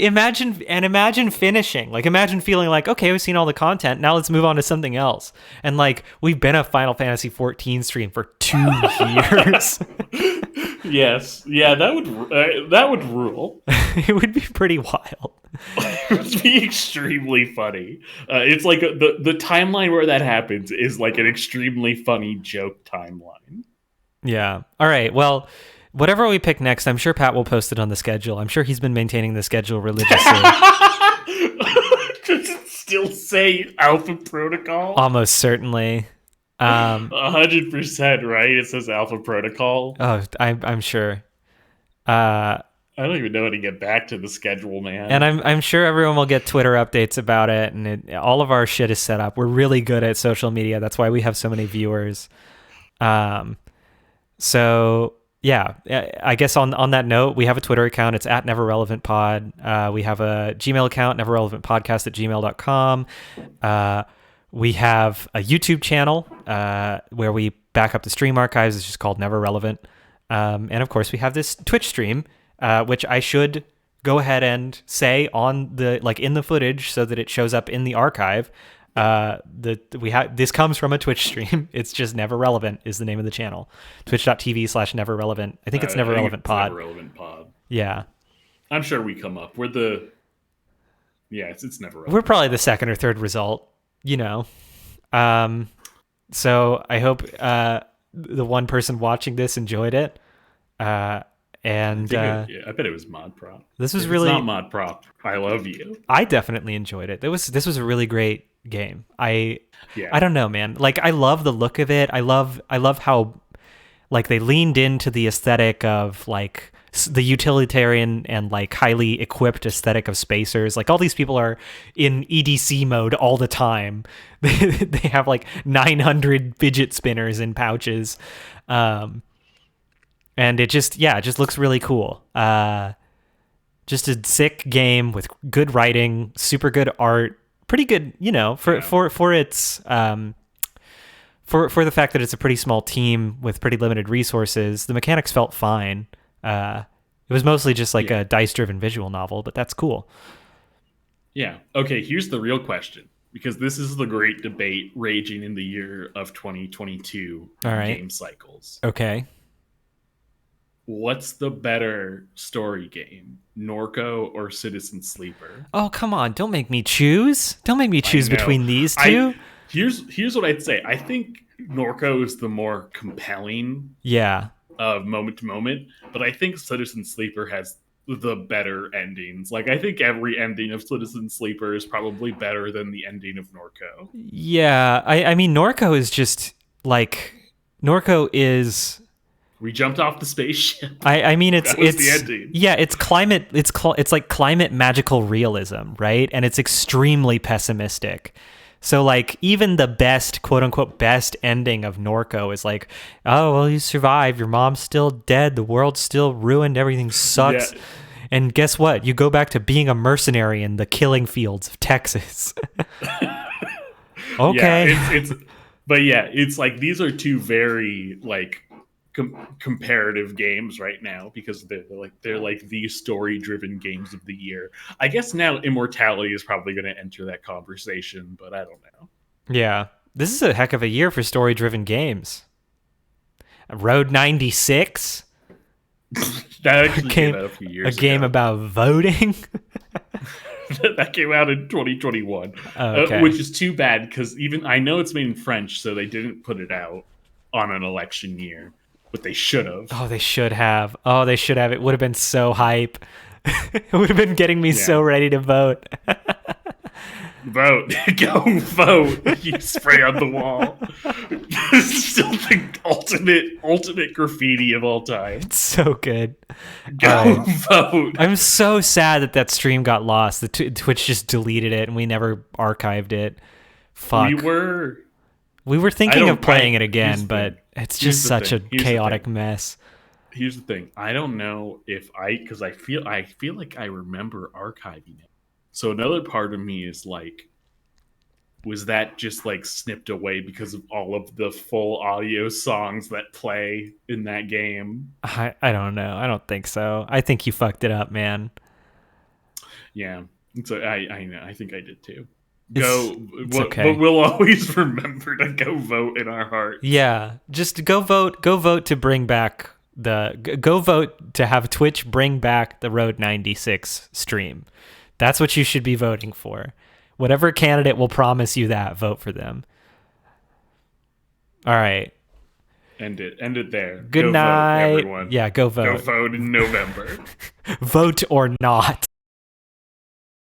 finishing. Like, imagine feeling like, okay, we've seen all the content. Now let's move on to something else. And like, we've been a Final Fantasy 14 stream for 2 years. Yes, yeah, that would rule. It would be pretty wild. It would be extremely funny. It's like the timeline where that happens is like an extremely funny joke timeline. Yeah. All right. Well, whatever we pick next, I'm sure Pat will post it on the schedule. I'm sure he's been maintaining the schedule religiously. Does it still say Alpha Protocol? Almost certainly. 100%, right? It says Alpha Protocol. Oh, I'm sure. I don't even know how to get back to the schedule, man. And I'm sure everyone will get Twitter updates about it, and all of our shit is set up. We're really good at social media. That's why we have so many viewers. So yeah, I guess on that note, we have a Twitter account. It's at NeverRelevantPod. We have a Gmail account, neverrelevantpodcast@gmail.com. We have a YouTube channel where we back up the stream archives. It's just called Never Relevant. And of course, we have this Twitch stream, which I should go ahead and say on the in the footage so that it shows up in the archive. This comes from a Twitch stream. It's just Never Relevant is the name of the channel. Twitch.tv/Never Relevant. I think it's Never Relevant Pod. Never Relevant Pod. Yeah. I'm sure we come up. It's Never Relevant. We're probably the second or third result, So I hope the one person watching this enjoyed it. I bet it was Mod Prop. This was if really it's not Mod Prop. I love you. I definitely enjoyed it. This was a really great game. I don't know, man. Like, I love the look of it. I love how like they leaned into the aesthetic of like the utilitarian and like highly equipped aesthetic of spacers. Like, all these people are in EDC mode all the time. They have like 900 fidget spinners in pouches. And it just looks really cool. Just a sick game with good writing, super good art, pretty good, for its for the fact that it's a pretty small team with pretty limited resources. The mechanics felt fine. It was mostly just like a dice-driven visual novel, but that's cool. Yeah. Okay, here's the real question, because this is the great debate raging in the year of 2022 game cycles. Okay. What's the better story game, Norco or Citizen Sleeper? Oh, come on. Don't make me choose. Don't make me choose between these two. Here's what I'd say. I think Norco is the more compelling of moment to moment, but I think Citizen Sleeper has the better endings. Like, I think every ending of Citizen Sleeper is probably better than the ending of Norco. Yeah, I mean, Norco is just like we jumped off the spaceship. I mean, it's the ending. Yeah, it's climate. It's like climate magical realism, right? And it's extremely pessimistic. So like, even the best, quote unquote, best ending of Norco is like, oh well, you survived. Your mom's still dead. The world's still ruined. Everything sucks. Yeah. And guess what? You go back to being a mercenary in the killing fields of Texas. Okay. Yeah, it's like, these are two very like comparative games right now, because they're like the story-driven games of the year. I guess now Immortality is probably going to enter that conversation, but I don't know. Yeah, this is a heck of a year for story-driven games. Road 96. That actually came out a few years ago. A game about voting. That came out in 2021, which is too bad, because even I know it's made in French, so they didn't put it out on an election year. But they should have. Oh, they should have. It would have been so hype. It would have been getting me so ready to vote. Vote. Go vote. You spray on the wall. This is still the ultimate graffiti of all time. It's so good. Go vote. I'm so sad that stream got lost. The Twitch just deleted it and we never archived it. Fuck. We were thinking of playing it again, but it's just such a chaotic mess. Here's the thing. I don't know if because I feel like I remember archiving it. So another part of me is like, was that just like snipped away because of all of the full audio songs that play in that game? I don't know. I don't think so. I think you fucked it up, man. Yeah. So I know. I think I did too. It's okay. But we'll always remember to go vote in our hearts. Yeah, just go vote. Go vote to bring back go vote to have Twitch bring back the Road 96 stream. That's what you should be voting for. Whatever candidate will promise you that, vote for them. All right. End it there. Good Go night. vote, everyone. Yeah, go vote. Go vote in November. Vote or not.